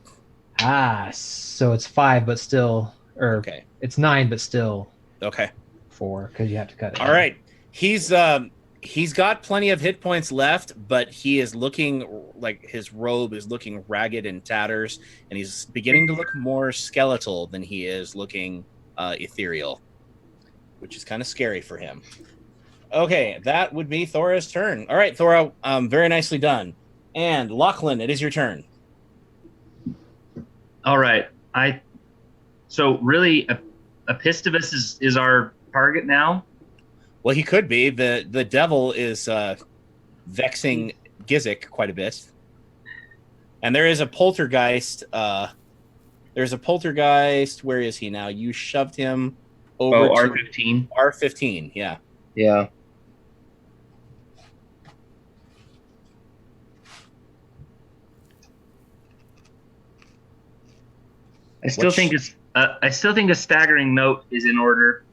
So it's 5, but still, Okay. It's 9, but still Okay. 4 because you have to cut it. All right. He's got plenty of hit points left, but he is looking like his robe is looking ragged and tatters, and he's beginning to look more skeletal than he is looking ethereal, which is kind of scary for him. Okay, that would be Thora's turn. All right, Thora, very nicely done. And Lachlan, it is your turn. All right. So really, Epistivus is our target now. Well, he could be. The devil is vexing Gizik quite a bit. And there is a poltergeist. There's a poltergeist. Where is he now? You shoved him over to R15. R15, yeah. Yeah. I still think a staggering note is in order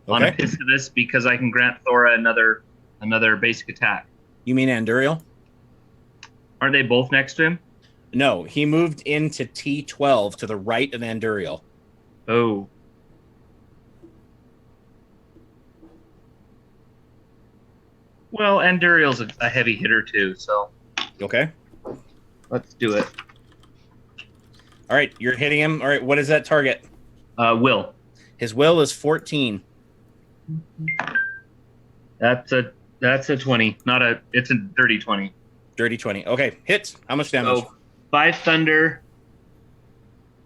on Okay. Epistivus because I can grant Thora another basic attack. You mean Anduriel? Aren't they both next to him? No, he moved into T12 to the right of Anduriel. Oh. Well, Anduriel's a heavy hitter too, so Okay. let's do it. All right, you're hitting him. All right, what is that target? Will. His will is 14. That's That's a 20. It's a dirty 20. Dirty 20. Okay, hits. How much damage? So 5 thunder,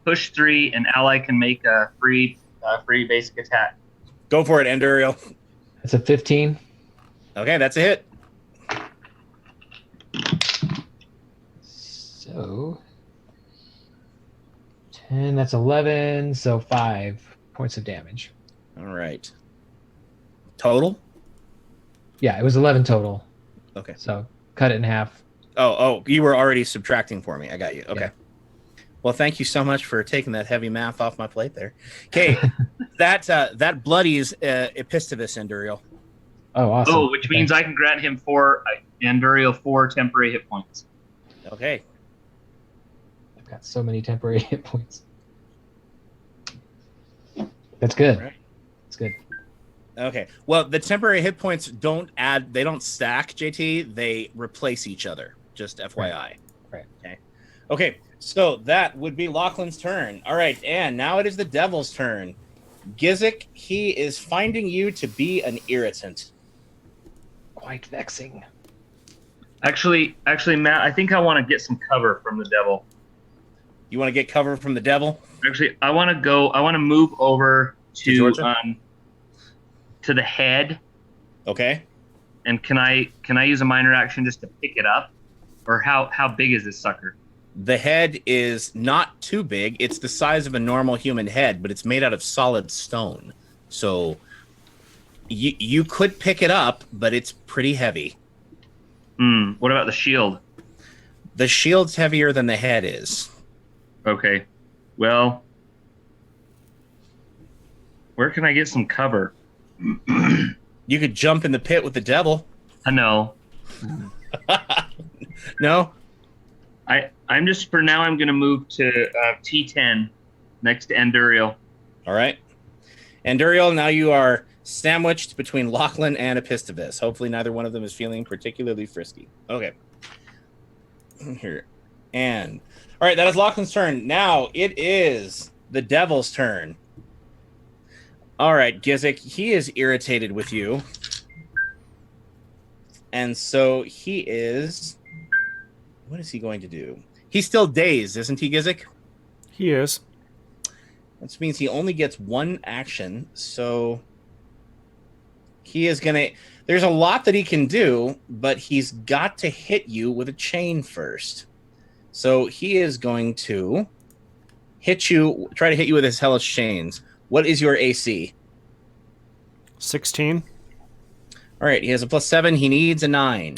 push 3, and ally can make a free basic attack. Go for it, Enduriel. That's a 15. Okay, that's a hit. So 10, that's 11, so 5 points of damage. All right. Total? Yeah, it was 11 total. Okay. So cut it in half. Oh, you were already subtracting for me. I got you. Okay. Yeah. Well, thank you so much for taking that heavy math off my plate there. Okay, that bloodies Epistivus, Enduriel. Oh, awesome. Oh, which means I can grant him 4 temporary hit points. Okay. I've got so many temporary hit points. That's good. Right. That's good. Okay. Well, the temporary hit points don't stack, JT. They replace each other. Just FYI. Right. Okay. Okay. So that would be Lachlan's turn. All right, and now it is the Devil's turn. Gizik, he is finding you to be an irritant. Quite vexing. Actually, Matt, I think I want to get some cover from the devil. You want to get cover from the devil? Actually, I want to move over to Georgia? To the head. Okay. And can I use a minor action just to pick it up? Or how big is this sucker? The head is not too big. It's the size of a normal human head, but it's made out of solid stone. So you could pick it up, but it's pretty heavy. What about the shield? The shield's heavier than the head is. Okay. Well, where can I get some cover? You could jump in the pit with the devil. No. No? I'm just, for now, I'm going to move to T10 next to Enduriel. All right. Enduriel, now you are sandwiched between Lachlan and Epistivus. Hopefully neither one of them is feeling particularly frisky. Okay. Here. And, all right, that is Lachlan's turn. Now it is the devil's turn. All right, Gizik, he is irritated with you. And so he is... What is he going to do? He's still dazed, isn't he, Gizik? He is. Which means he only gets one action, so he is going to... There's a lot that he can do, but he's got to hit you with a chain first. So he is going to try to hit you with his hellish chains. What is your AC? 16. All right, he has a +7. He needs a 9.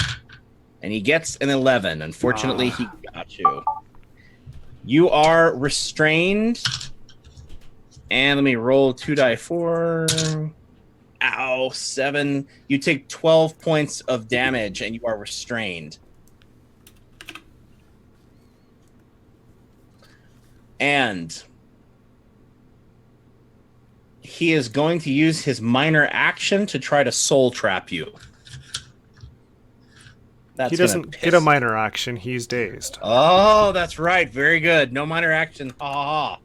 And he gets an 11. Unfortunately, he got you. You are restrained. And let me roll 2 die 4. Ow, 7. You take 12 points of damage, and you are restrained. And he is going to use his minor action to try to soul trap you. He doesn't get a minor action. He's dazed. Oh, that's right. Very good. No minor action. Ha ha ha.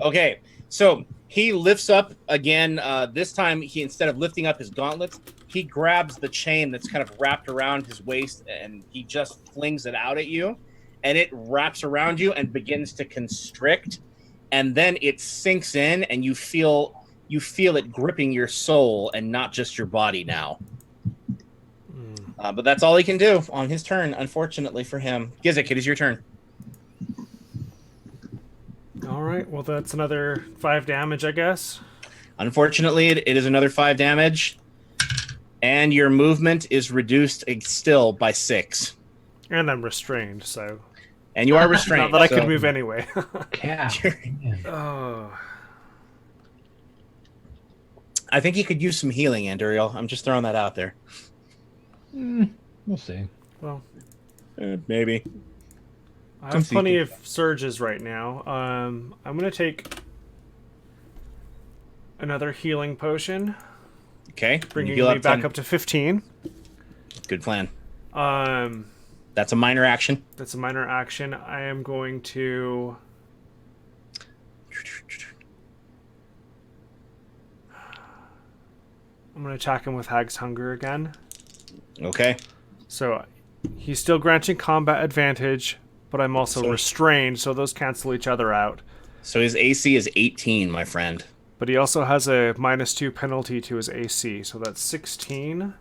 Okay, so he lifts up again. This time, instead of lifting up his gauntlets, he grabs the chain that's kind of wrapped around his waist, and he just flings it out at you, and it wraps around you and begins to constrict, and then it sinks in, and you feel it gripping your soul and not just your body now. But that's all he can do on his turn, unfortunately for him. Gizik, it is your turn. All right. Well, that's another 5 damage, I guess. Unfortunately, it is another 5 damage. And your movement is reduced still by 6. And I'm restrained, so... And you are restrained. Not that I could move anyway. Yeah. Oh. I think he could use some healing, Anduriel. I'm just throwing that out there. We'll see. Well, maybe. I have plenty of surges right now. I'm going to take another healing potion. Okay. Bringing me back up to 15. Good plan. That's a minor action. That's a minor action. I am going to... I'm going to attack him with Hag's Hunger again. Okay. So he's still granting combat advantage, but I'm also restrained, so those cancel each other out. So his AC is 18, my friend. But he also has a -2 penalty to his AC, so that's 16.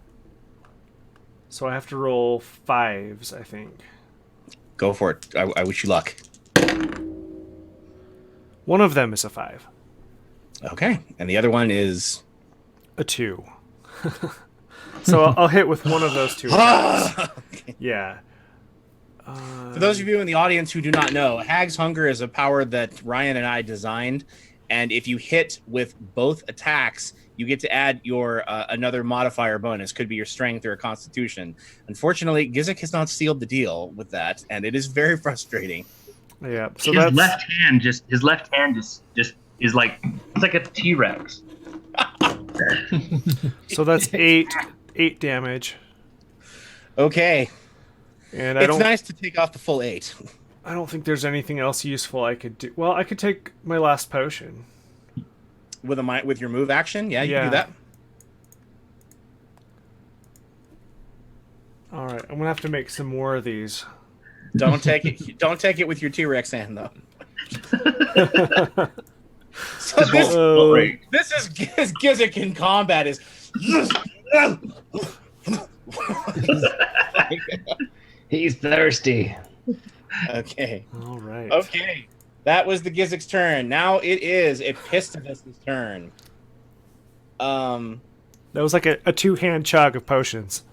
So I have to roll 5s, I think. Go for it. I wish you luck. One of them is a 5. Okay. And the other one is... A 2. So I'll hit with one of those two. Okay. Yeah. For those of you in the audience who do not know, Hag's Hunger is a power that Ryan and I designed, and if you hit with both attacks, you get to add your another modifier bonus. Could be your strength or a constitution. Unfortunately, Gizik has not sealed the deal with that, and it is very frustrating. Yeah. So his that's left hand just is like it's like a T-Rex. so that's 8 damage. Okay. And It's nice to take off the full 8. I don't think there's anything else useful I could do. Well, I could take my last potion. With your move action? Yeah, you can do that. All right, I'm gonna have to make some more of these. Don't take it. Don't take it with your T-Rex hand, though. So this is Gizik in combat. Is He's thirsty. okay. All right. Okay. That was the Gizik's turn. Now it is Epistovus' turn. That was like a 2-hand chug of potions.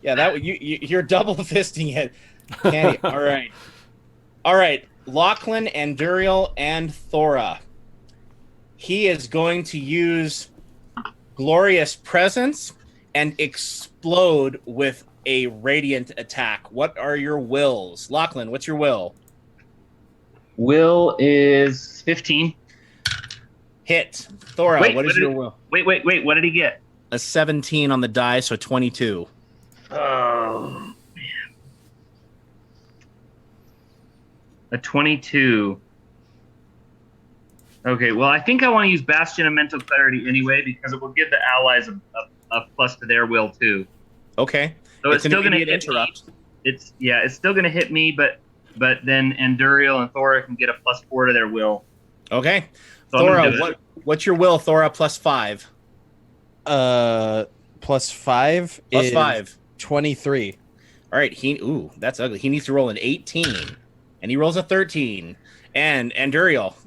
Yeah, that you're double fisting it, Candy. All right. Lachlan and Duriel and Thora. He is going to use Glorious Presence and explode with a radiant attack. What are your wills? Lachlan, what's your will? Will is 15. Hit. Thora, what is your will? Wait. What did he get? A 17 on the die, so 22. Oh, man. A 22. Okay, well, I think I want to use Bastion of Mental Clarity anyway because it will give the allies a plus to their will too. Okay. So it's still going to interrupt. It's still going to hit me, but then Enduriel and Thora can get a +4 to their will. Okay. So Thora, what's your will? Thora +5. +5 is +5. 23. All right. That's ugly. He needs to roll an 18, and he rolls a 13. And Enduriel,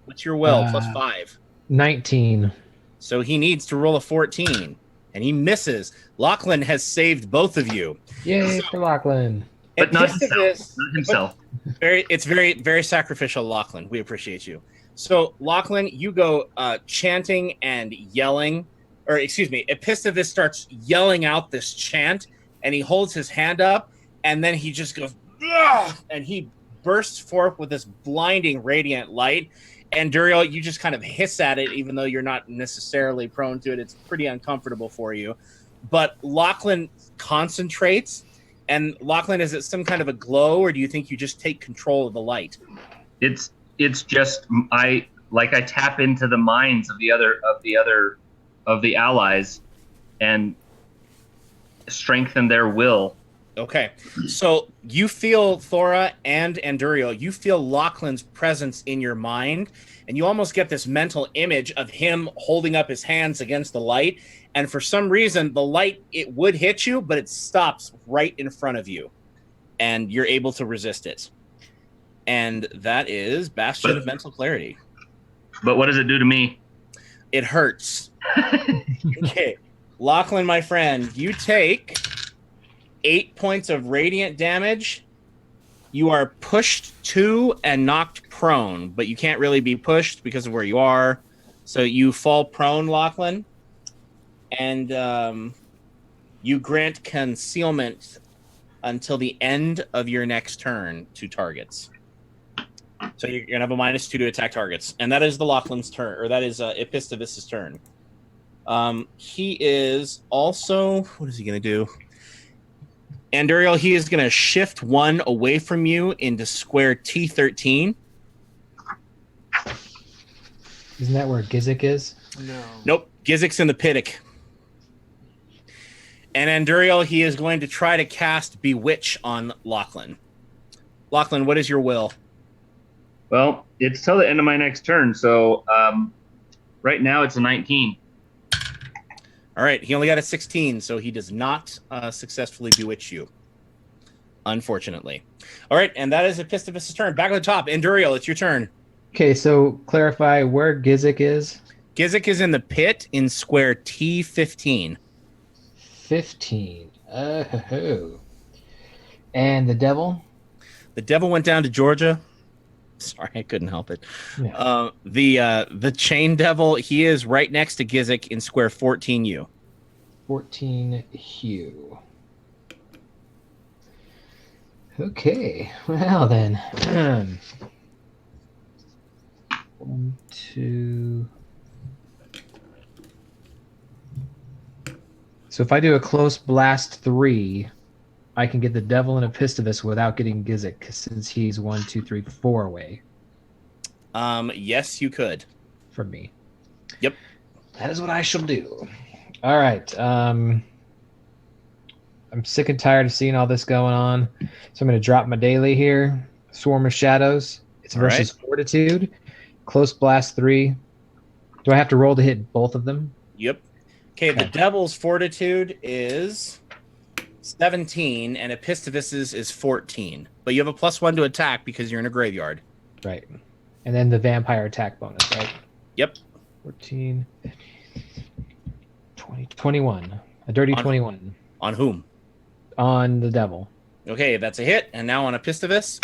what's your will? +5. 19. So he needs to roll a 14, and he misses. Lachlan has saved both of you. Yay for Lachlan. But not himself. It's very, very sacrificial, Lachlan. We appreciate you. So, Lachlan, you go chanting and yelling, or excuse me, Epistovus starts yelling out this chant, and he holds his hand up, and then he just goes, "Ugh!" and he bursts forth with this blinding radiant light. And Duriel, you just kind of hiss at it, even though you're not necessarily prone to it. It's pretty uncomfortable for you. But Lachlan concentrates. And Lachlan, is it some kind of a glow, or do you think you just take control of the light? It's just I tap into the minds of the allies and strengthen their will. Okay, so you feel Thora and Enduriel, you feel Lachlan's presence in your mind, and you almost get this mental image of him holding up his hands against the light, and for some reason, the light, it would hit you, but it stops right in front of you, and you're able to resist it. And that is Bastion of Mental Clarity. But what does it do to me? It hurts. Okay, Lachlan, my friend, you take 8 points of radiant damage. You are pushed to and knocked prone, but you can't really be pushed because of where you are. So you fall prone, Lachlan, and you grant concealment until the end of your next turn to targets. So you're gonna have a -2 to attack targets, and that is the Lachlan's turn, or that is Epistovus' turn. He is also, what is he gonna do? Anduriel, he is going to shift 1 away from you into square T13. Isn't that where Gizik is? No. Nope. Gizik's in the Piddock. And Anduriel, he is going to try to cast Bewitch on Lachlan. Lachlan, what is your will? Well, it's till the end of my next turn, so right now it's a 19. All right, he only got a 16, so he does not successfully bewitch you, unfortunately. All right, and that is Epistovus' turn. Back on the top, Anduriel, it's your turn. Okay, so clarify where Gizik is. Gizik is in the pit in square T15. 15. Oh. And the devil? The devil went down to Georgia. Sorry, I couldn't help it. Yeah. The chain devil, he is right next to Gizik in square 14U. 14 Hugh. Okay, well then. 1, 2. So if I do a close blast 3, I can get the devil and Epistovus without getting Gizik, since he's 1, 2, 3, 4 away Yes, you could. from me. Yep. That is what I shall do. All right. I'm sick and tired of seeing all this going on, so I'm going to drop my daily here. Swarm of Shadows. It's All versus Fortitude. Close blast 3. Do I have to roll to hit both of them? Yep. Okay, the devil's fortitude is 17, and Epistovus's is 14. But you have a +1 to attack because you're in a graveyard. Right. And then the vampire attack bonus, right? Yep. 14, 20, 21. A dirty 21 On whom? on the devil. Okay, that's a hit. And now on Epistovus,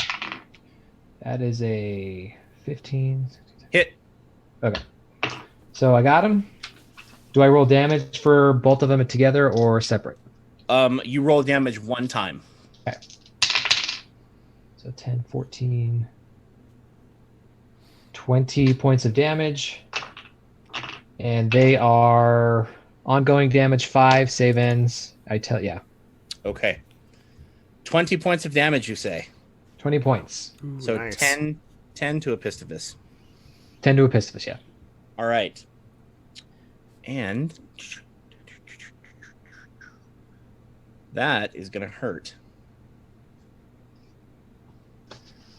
That is a 15. hit. Okay. So I got him. Do I roll damage for both of them together or separate? You roll damage 1 time. Okay. So 10, 14, 20 points of damage. And they are ongoing damage 5, save ends. Yeah. Okay. 20 points of damage, you say. 20 points. Ooh, So nice. 10 to Epistovus. 10 to Epistovus, yeah. All right. And that is going to hurt.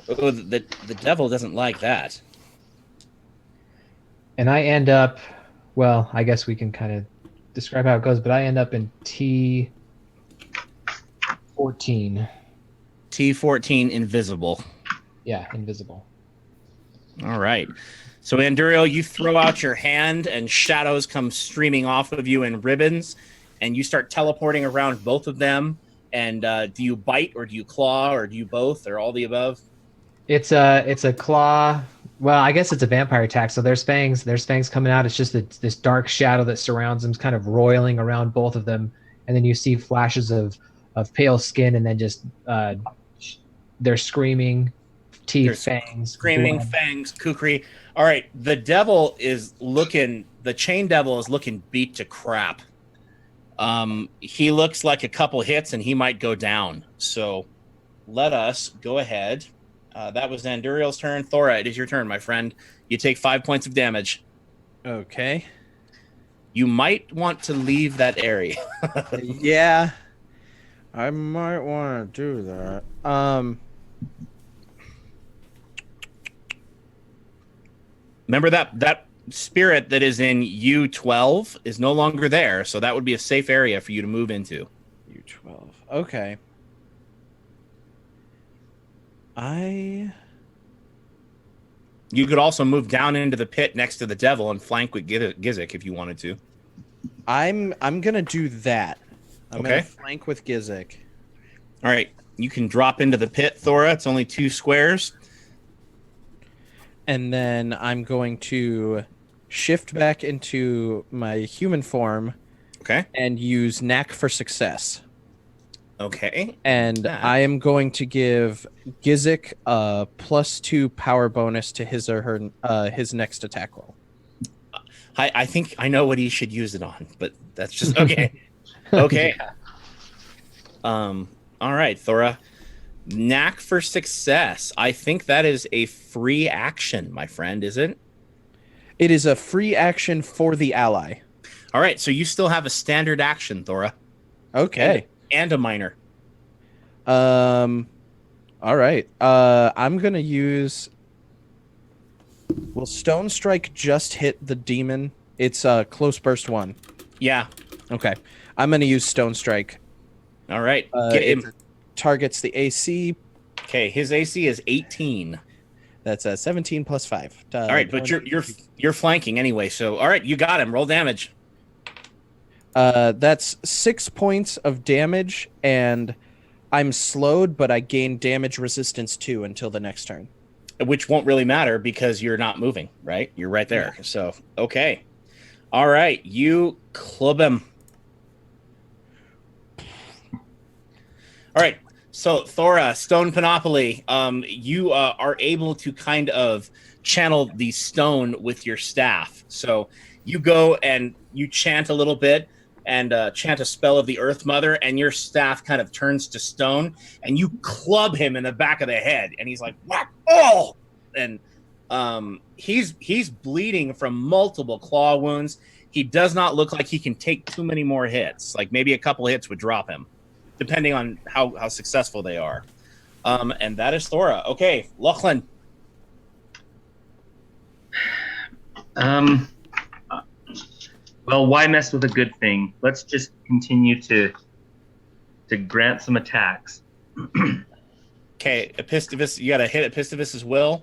Oh, the devil doesn't like that. And I end up, well, I guess we can kind of describe how it goes, but I end up in T14. T14 invisible. Yeah, invisible. All right. So, Anduriel, you throw out your hand and shadows come streaming off of you in ribbons, and you start teleporting around both of them. And do you bite or do you claw or do you both or all the above? It's a claw. Well, I guess it's a vampire attack. So there's fangs coming out. It's just this dark shadow that surrounds them, kind of roiling around both of them, and then you see flashes of pale skin, and then just they're screaming, teeth, fangs, Screaming, blood. fangs, kukri. All right, the chain devil is looking beat to crap. He looks like a couple hits and he might go down. So let us go ahead. That was Anduriel's turn. Thora, it is your turn, my friend. You take 5 points of damage. Okay. You might want to leave that area. Yeah. I might want to do that. Remember that spirit that is in U12 is no longer there, so that would be a safe area for you to move into. U12. Okay. You could also move down into the pit next to the devil and flank with Gizik if you wanted to. I'm gonna do that. I'm Okay. gonna flank with Gizik. All right, you can drop into the pit, Thora. It's only 2 squares. And then I'm going to shift back into my human form Okay. and use Knack for Success. Okay. And That. I am going to give Gizik a +2 power bonus to his or her his next attack roll. I think I know what he should use it on, but that's just okay. Okay. All right, Thora. Knack for Success. I think that is a free action, my friend, isn't it? It is a free action for the ally. All right, so you still have a standard action, Thora. Okay. And a minor. All right. I'm gonna use. Will Stone Strike just hit the demon? It's a close burst 1. Yeah. Okay. I'm gonna use Stone Strike. All right. Get It him. targets the AC. Okay. His AC is 18. That's a 17 plus 5. All right, but you're flanking anyway. So all right, you got him. Roll damage. That's 6 points of damage, and I'm slowed, but I gain damage resistance 2 until the next turn. Which won't really matter because you're not moving, right? You're right there. Yeah. So okay. All right, you club him. All right. So Thora, Stone Panoply, you are able to kind of channel the stone with your staff. So you go and you chant a little bit and chant a spell of the Earth Mother, and your staff kind of turns to stone, and you club him in the back of the head, and he's like, whack! Oh! And he's bleeding from multiple claw wounds. He does not look like he can take too many more hits. Like maybe a couple hits would drop him, depending on how successful they are. And that is Thora. Okay, Lachlan. Well, why mess with a good thing? Let's just continue to grant some attacks. Okay, Epistivus, you got to hit Epistivus's will?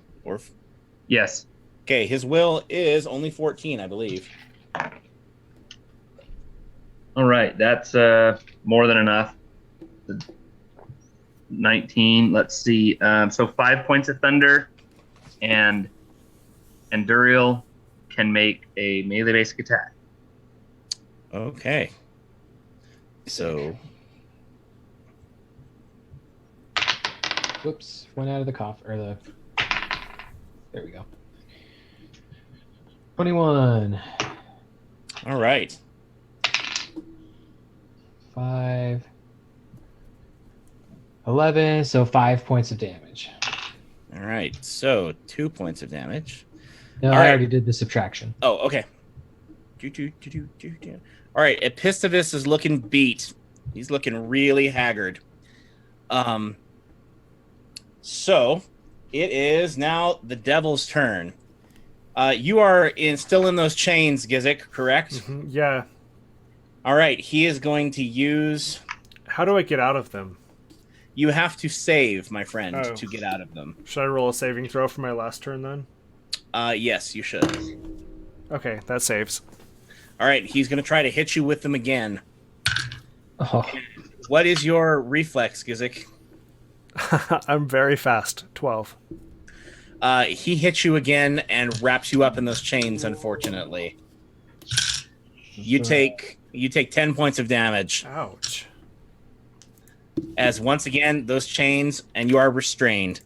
Yes. Okay, his will is only 14, I believe. All right, that's more than enough. 19. Let's see. So 5 points of thunder, and Duriel can make a melee basic attack. Okay. So. Whoops! Went out of the cough or the. There we go. 21. All right. 5. 11. So 5 points of damage. All right. So 2 points of damage. No, All I right. already did the subtraction. Oh, okay. All right. Epistivus is looking beat. He's looking really haggard. So it is now the devil's turn. You are still in those chains, Gizik, correct? Mm-hmm. Yeah. All right. He is going to use. How do I get out of them? You have to save, my friend, Oh. to get out of them. Should I roll a saving throw for my last turn then? Yes, you should. Okay, that saves. All right. He's going to try to hit you with them again. Oh, What is your reflex, Gizik? I'm very fast. 12. He hits you again and wraps you up in those chains, unfortunately. You take 10 points of damage. Ouch. As once again, those chains, and you are restrained.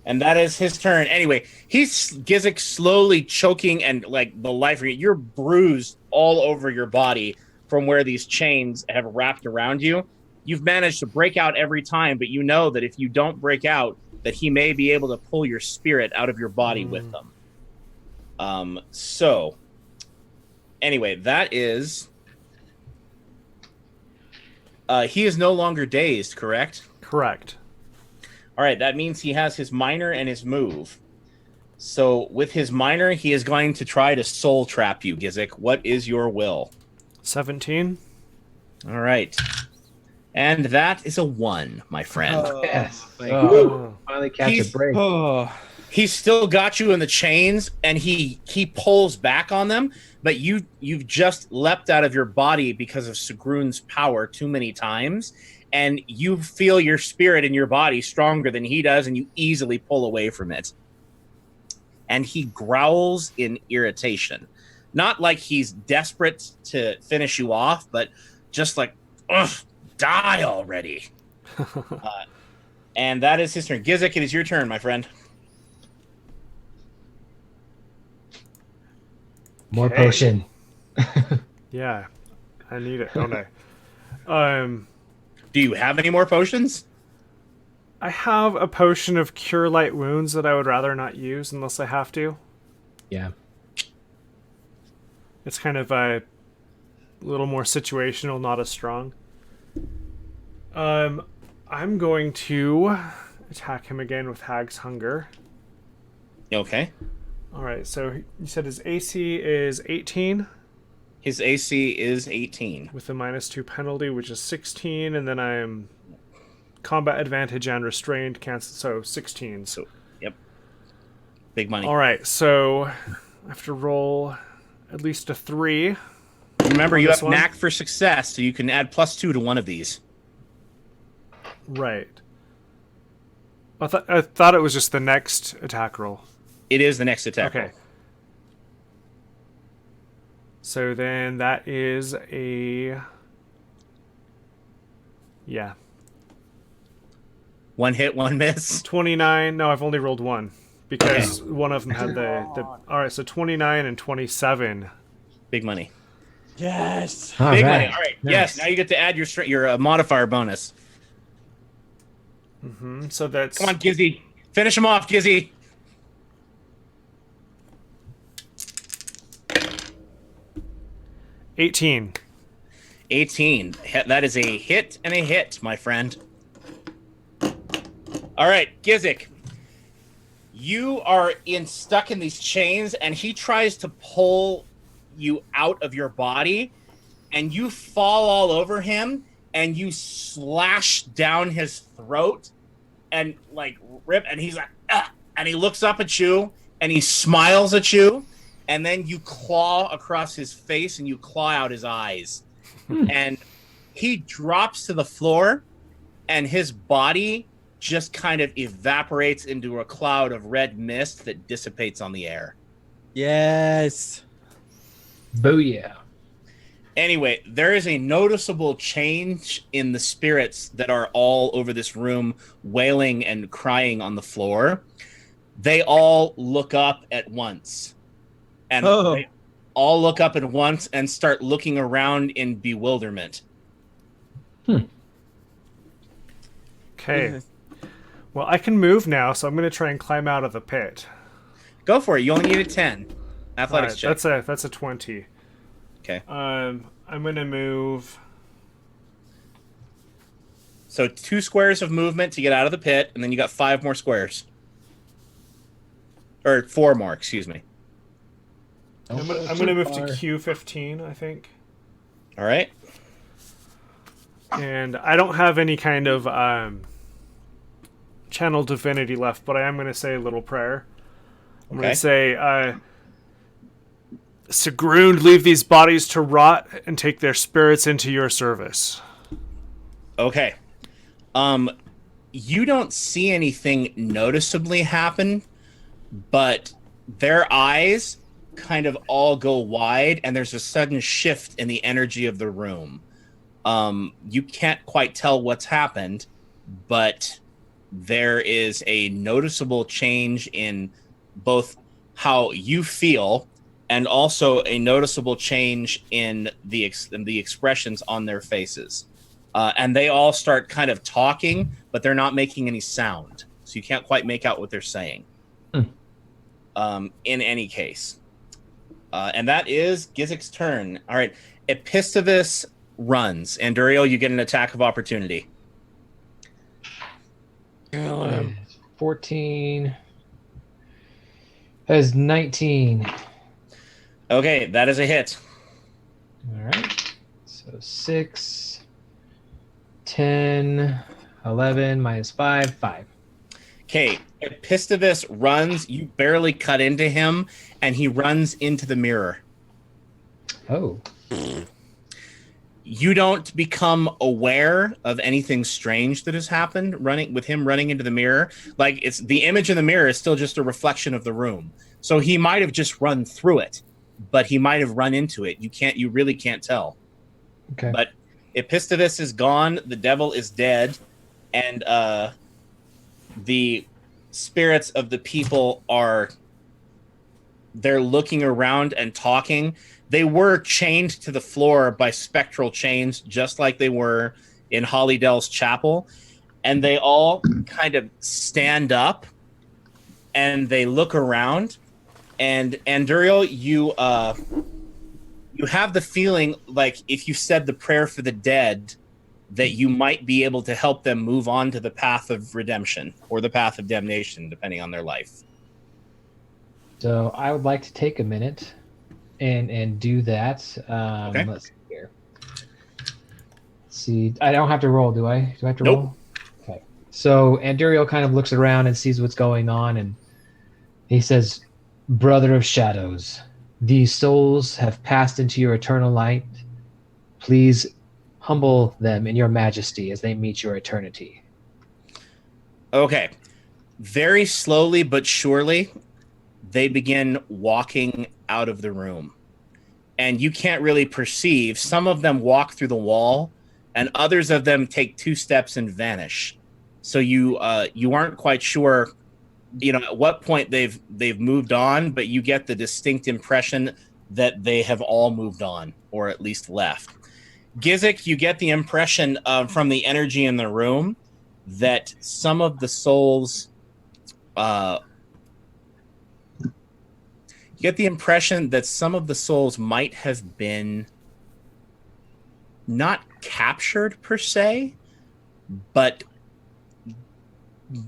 And that is his turn. Anyway, he's Gizik slowly choking and like the life. You're bruised all over your body from where these chains have wrapped around you. You've managed to break out every time, but you know that if you don't break out, that he may be able to pull your spirit out of your body with them. So, anyway, that is... he is no longer dazed, correct? Correct. All right, that means he has his minor and his move. So, with his minor, he is going to try to soul trap you, Gizik. What is your will? 17. All right. And that is a 1, my friend. yes. Oh. Finally catch He's- a break. Oh, He's still got you in the chains, and he pulls back on them, but you've just leapt out of your body because of Sigrun's power too many times, and you feel your spirit in your body stronger than he does, and you easily pull away from it. And he growls in irritation. Not like he's desperate to finish you off, but just like, ugh, die already. And that is his turn. Gizik, it is your turn, my friend. More Okay. potion. Yeah. I need it, don't I? Do you have any more potions? I have a potion of Cure Light Wounds that I would rather not use unless I have to. Yeah. It's kind of a a little more situational, not as strong. I'm going to attack him again with Hag's Hunger. Okay. All right, so you said his AC is 18 His AC is 18. with a -2 penalty, which is 16, and then I'm combat advantage and restrained cancel, so 16. So, yep. Big money. All right, so I have to roll at least a 3. Remember, you have one? knack for success, so you can add +2 to one of these. Right. I thought it was just the next attack roll. It is the next attack. Okay. Roll. So then that is a... Yeah. 1 hit, 1 miss. 29. No, I've only rolled 1. Because one of them had the... Alright, so 29 and 27. Big money. Yes. All Big right. money. All right. Nice. Yes. Now you get to add your modifier bonus. So that's... Come on, Gizzy. Finish him off, Gizzy. $18. 18. That is a hit and a hit, my friend. All right, Gizik. You are stuck in these chains, and he tries to pull you out of your body, and you fall all over him, and you slash down his throat, and like rip, and he's like, ah! And he looks up at you, and he smiles at you, and then you claw across his face, and you claw out his eyes, and he drops to the floor, and his body just kind of evaporates into a cloud of red mist that dissipates on the air. Yes. Booyah. Anyway, there is a noticeable change in the spirits that are all over this room, wailing and crying on the floor. They all look up at once. And they all look up at once and start looking around in bewilderment. Okay. Well, I can move now, so I'm going to try and climb out of the pit. Go for it. You only need a 10. Athletics check. That's a 20. Okay. I'm going to move... So 2 squares of movement to get out of the pit, and then you got 5 more squares. Or 4 more, excuse me. I'm going to move to Q15, I think. All right. And I don't have any kind of channel divinity left, but I am going to say a little prayer. I'm going to say, Sigrun, leave these bodies to rot and take their spirits into your service. Okay. You don't see anything noticeably happen, but their eyes kind of all go wide, and there's a sudden shift in the energy of the room. You can't quite tell what's happened, but there is a noticeable change in both how you feel and also a noticeable change in the expressions on their faces. And they all start kind of talking, but they're not making any sound. So you can't quite make out what they're saying. In any case. And that is Gizik's turn. All right. Epistivus runs. And Duriel, you get an attack of opportunity. 14. That is 19. Okay, that is a hit. All right. So 6, 10, 11, minus 5, 5. Okay, Epistivus runs. You barely cut into him, and he runs into the mirror. Oh. You don't become aware of anything strange that has happened running into the mirror. Like, it's the image in the mirror is still just a reflection of the room. So he might have just run through it, but he might have run into it. You really can't tell. Okay. But Epistivus is gone, the devil is dead, and the spirits of the people they're looking around and talking. They were chained to the floor by spectral chains, just like they were in Hollydell's chapel. And they all kind of stand up and they look around. And Duriel, you you have the feeling like if you said the prayer for the dead, that you might be able to help them move on to the path of redemption or the path of damnation, depending on their life. So I would like to take a minute and do that. Okay. Let's see here. Let's see, I don't have to roll, do I? Do I have to Nope. roll? Okay. So Anduriel kind of looks around and sees what's going on, and he says, "Brother of shadows, these souls have passed into your eternal light. Please humble them in your majesty as they meet your eternity." Okay. Very slowly but surely, they begin walking out of the room. And you can't really perceive. Some of them walk through the wall, and others of them take 2 steps and vanish. So you aren't quite sure, at what point they've moved on, but you get the distinct impression that they have all moved on, or at least left. Gizik, you get the impression from the energy in the room that some of the souls you get the impression that some of the souls might have been not captured per se, but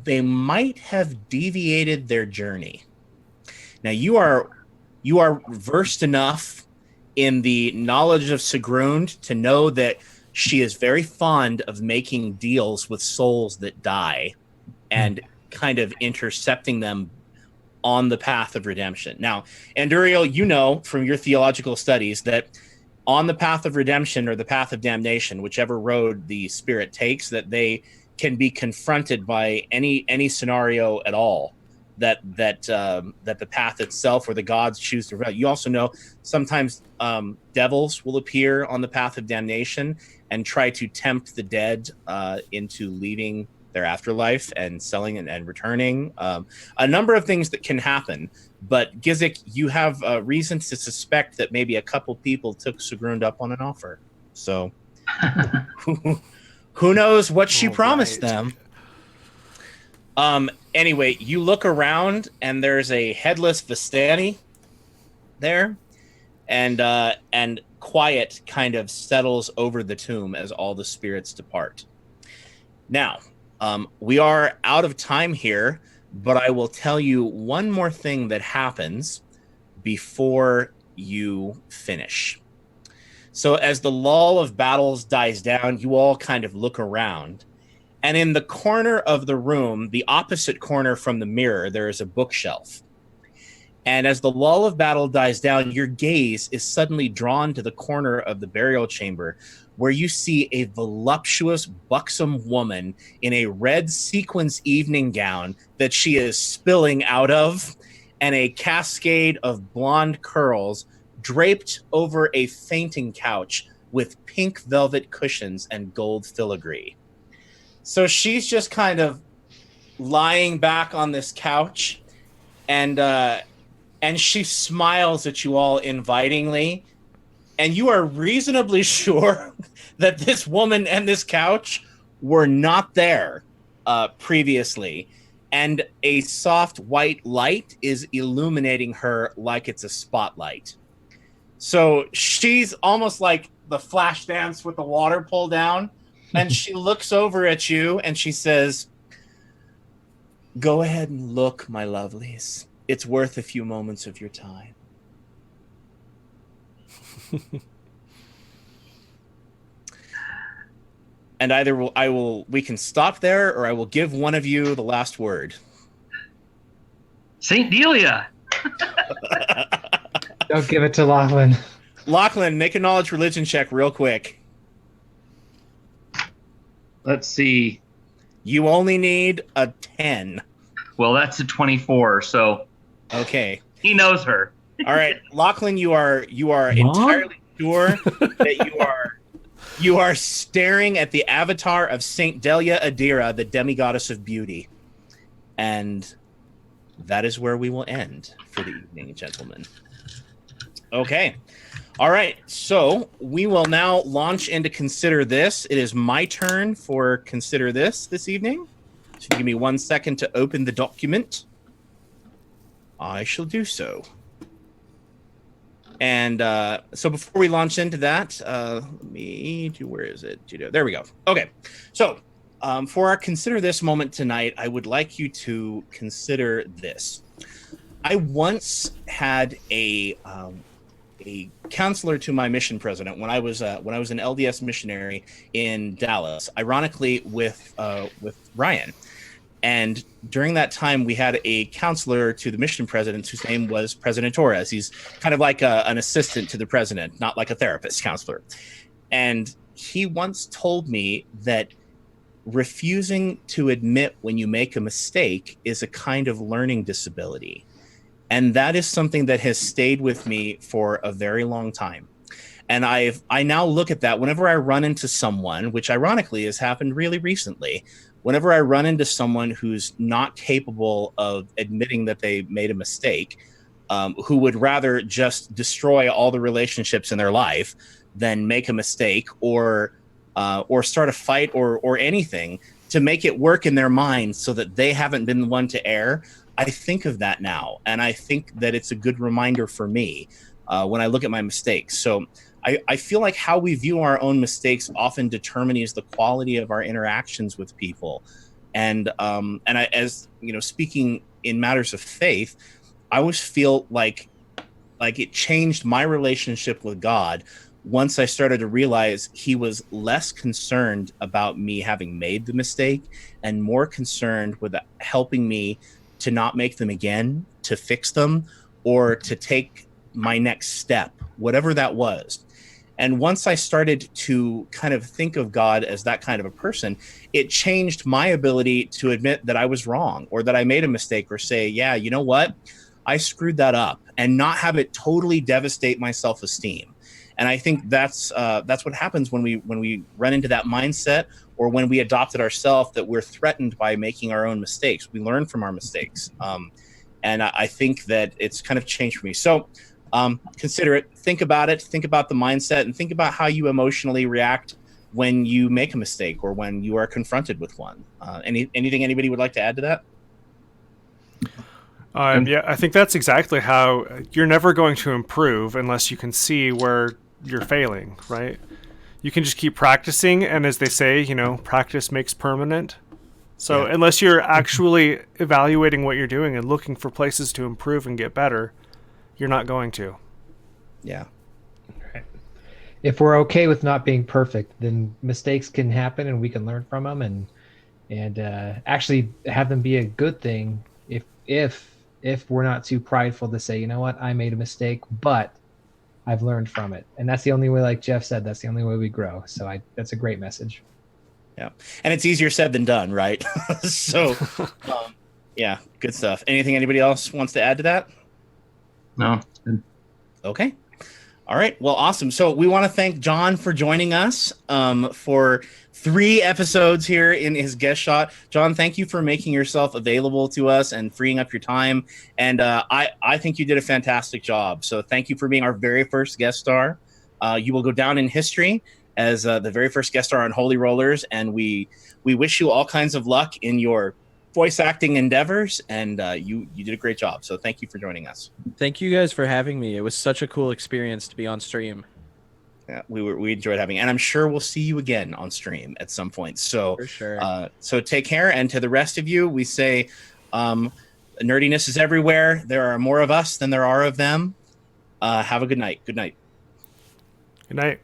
they might have deviated their journey. Now you are versed enough in the knowledge of Sigrund to know that she is very fond of making deals with souls that die and kind of intercepting them on the path of redemption. Now, Anduriel, you know from your theological studies that on the path of redemption or the path of damnation, whichever road the spirit takes, that they can be confronted by any scenario at all that the path itself or the gods choose to rebel. You also know sometimes devils will appear on the path of damnation and try to tempt the dead into leaving their afterlife and selling and returning. A number of things that can happen. But Gizik, you have reasons to suspect that maybe a couple people took Sigrund up on an offer. So who knows what she promised them. Anyway, you look around and there's a headless Vistani there, and quiet kind of settles over the tomb as all the spirits depart. Now, we are out of time here, but I will tell you one more thing that happens before you finish. So as the lull of battles dies down, you all kind of look around. And in the corner of the room, the opposite corner from the mirror, there is a bookshelf. And as the lull of battle dies down, your gaze is suddenly drawn to the corner of the burial chamber where you see a voluptuous, buxom woman in a red sequins evening gown that she is spilling out of, and a cascade of blonde curls draped over a fainting couch with pink velvet cushions and gold filigree. So she's just kind of lying back on this couch, and she smiles at you all invitingly, and you are reasonably sure that this woman and this couch were not there previously, and a soft white light is illuminating her like it's a spotlight. So she's almost like the flash dance with the water pull down, and she looks over at you and she says, "Go ahead and look, my lovelies. It's worth a few moments of your time." And either we can stop there, or I will give one of you the last word. Saint Delia. Don't give it to Lachlan. Lachlan, make a knowledge religion check real quick. Let's see. You only need a 10. Well, that's a 24, so Okay. he knows her. All right, Lachlan, you are entirely sure that you are staring at the avatar of Saint Delia Adira, the demigoddess of beauty. And that is where we will end for the evening, gentlemen. Okay. All right, so we will now launch into Consider This. It is my turn for Consider This evening. So give me 1 second to open the document. I shall do so. And so before we launch into that, where is it? There we go. Okay. So for our consider this moment tonight, I would like you to consider this. I once had a counselor to my mission president when I was an LDS missionary in Dallas, ironically with Ryan. And during that time, we had a counselor to the mission president whose name was President Torres. He's kind of like an assistant to the president, not like a therapist counselor. And he once told me that refusing to admit when you make a mistake is a kind of learning disability. And that is something that has stayed with me for a very long time. And I now look at that whenever I run into someone, which ironically has happened really recently. Whenever I run into someone who's not capable of admitting that they made a mistake, who would rather just destroy all the relationships in their life than make a mistake or start a fight or anything to make it work in their mind so that they haven't been the one to err, I think of that now. And I think that it's a good reminder for me when I look at my mistakes. So I feel like how we view our own mistakes often determines the quality of our interactions with people. And I, as you know, speaking in matters of faith, I always feel like it changed my relationship with God once I started to realize he was less concerned about me having made the mistake and more concerned with helping me to not make them again, to fix them, or to take my next step, whatever that was. And once I started to kind of think of God as that kind of a person, it changed my ability to admit that I was wrong or that I made a mistake or say, yeah, you know what? I screwed that up, and not have it totally devastate my self-esteem. And I think that's what happens when we run into that mindset, or when we adopt it ourselves, that we're threatened by making our own mistakes. We learn from our mistakes. And I think that it's kind of changed for me. So consider it, think about the mindset, and think about how you emotionally react when you make a mistake or when you are confronted with one. Anything anybody would like to add to that? Yeah, I think that's exactly how you're never going to improve unless you can see where you're failing, right? You can just keep practicing, and as they say, practice makes permanent. So Yeah. unless you're actually evaluating what you're doing and looking for places to improve and get better, you're not going to. Yeah. If we're okay with not being perfect, then mistakes can happen and we can learn from them and actually have them be a good thing if we're not too prideful to say, you know what, I made a mistake, but I've learned from it. And that's the only way, like Jeff said, that's the only way we grow. So that's a great message. Yeah. And it's easier said than done, right? So, yeah, good stuff. Anything anybody else wants to add to that? No. Okay. All right. Well, awesome. So we want to thank John for joining us for 3 episodes here in his guest shot. John, thank you for making yourself available to us and freeing up your time. And I think you did a fantastic job. So thank you for being our very first guest star. You will go down in history as the very first guest star on Holy Rollerz. And we wish you all kinds of luck in your voice acting endeavors, and you did a great job. So thank you for joining us. Thank you guys for having me. It was such a cool experience to be on stream. Yeah, we enjoyed having you, and I'm sure we'll see you again on stream at some point. So For sure. So take care, and to the rest of you, we say nerdiness is everywhere. There are more of us than there are of them. Have a good night. Good night. Good night.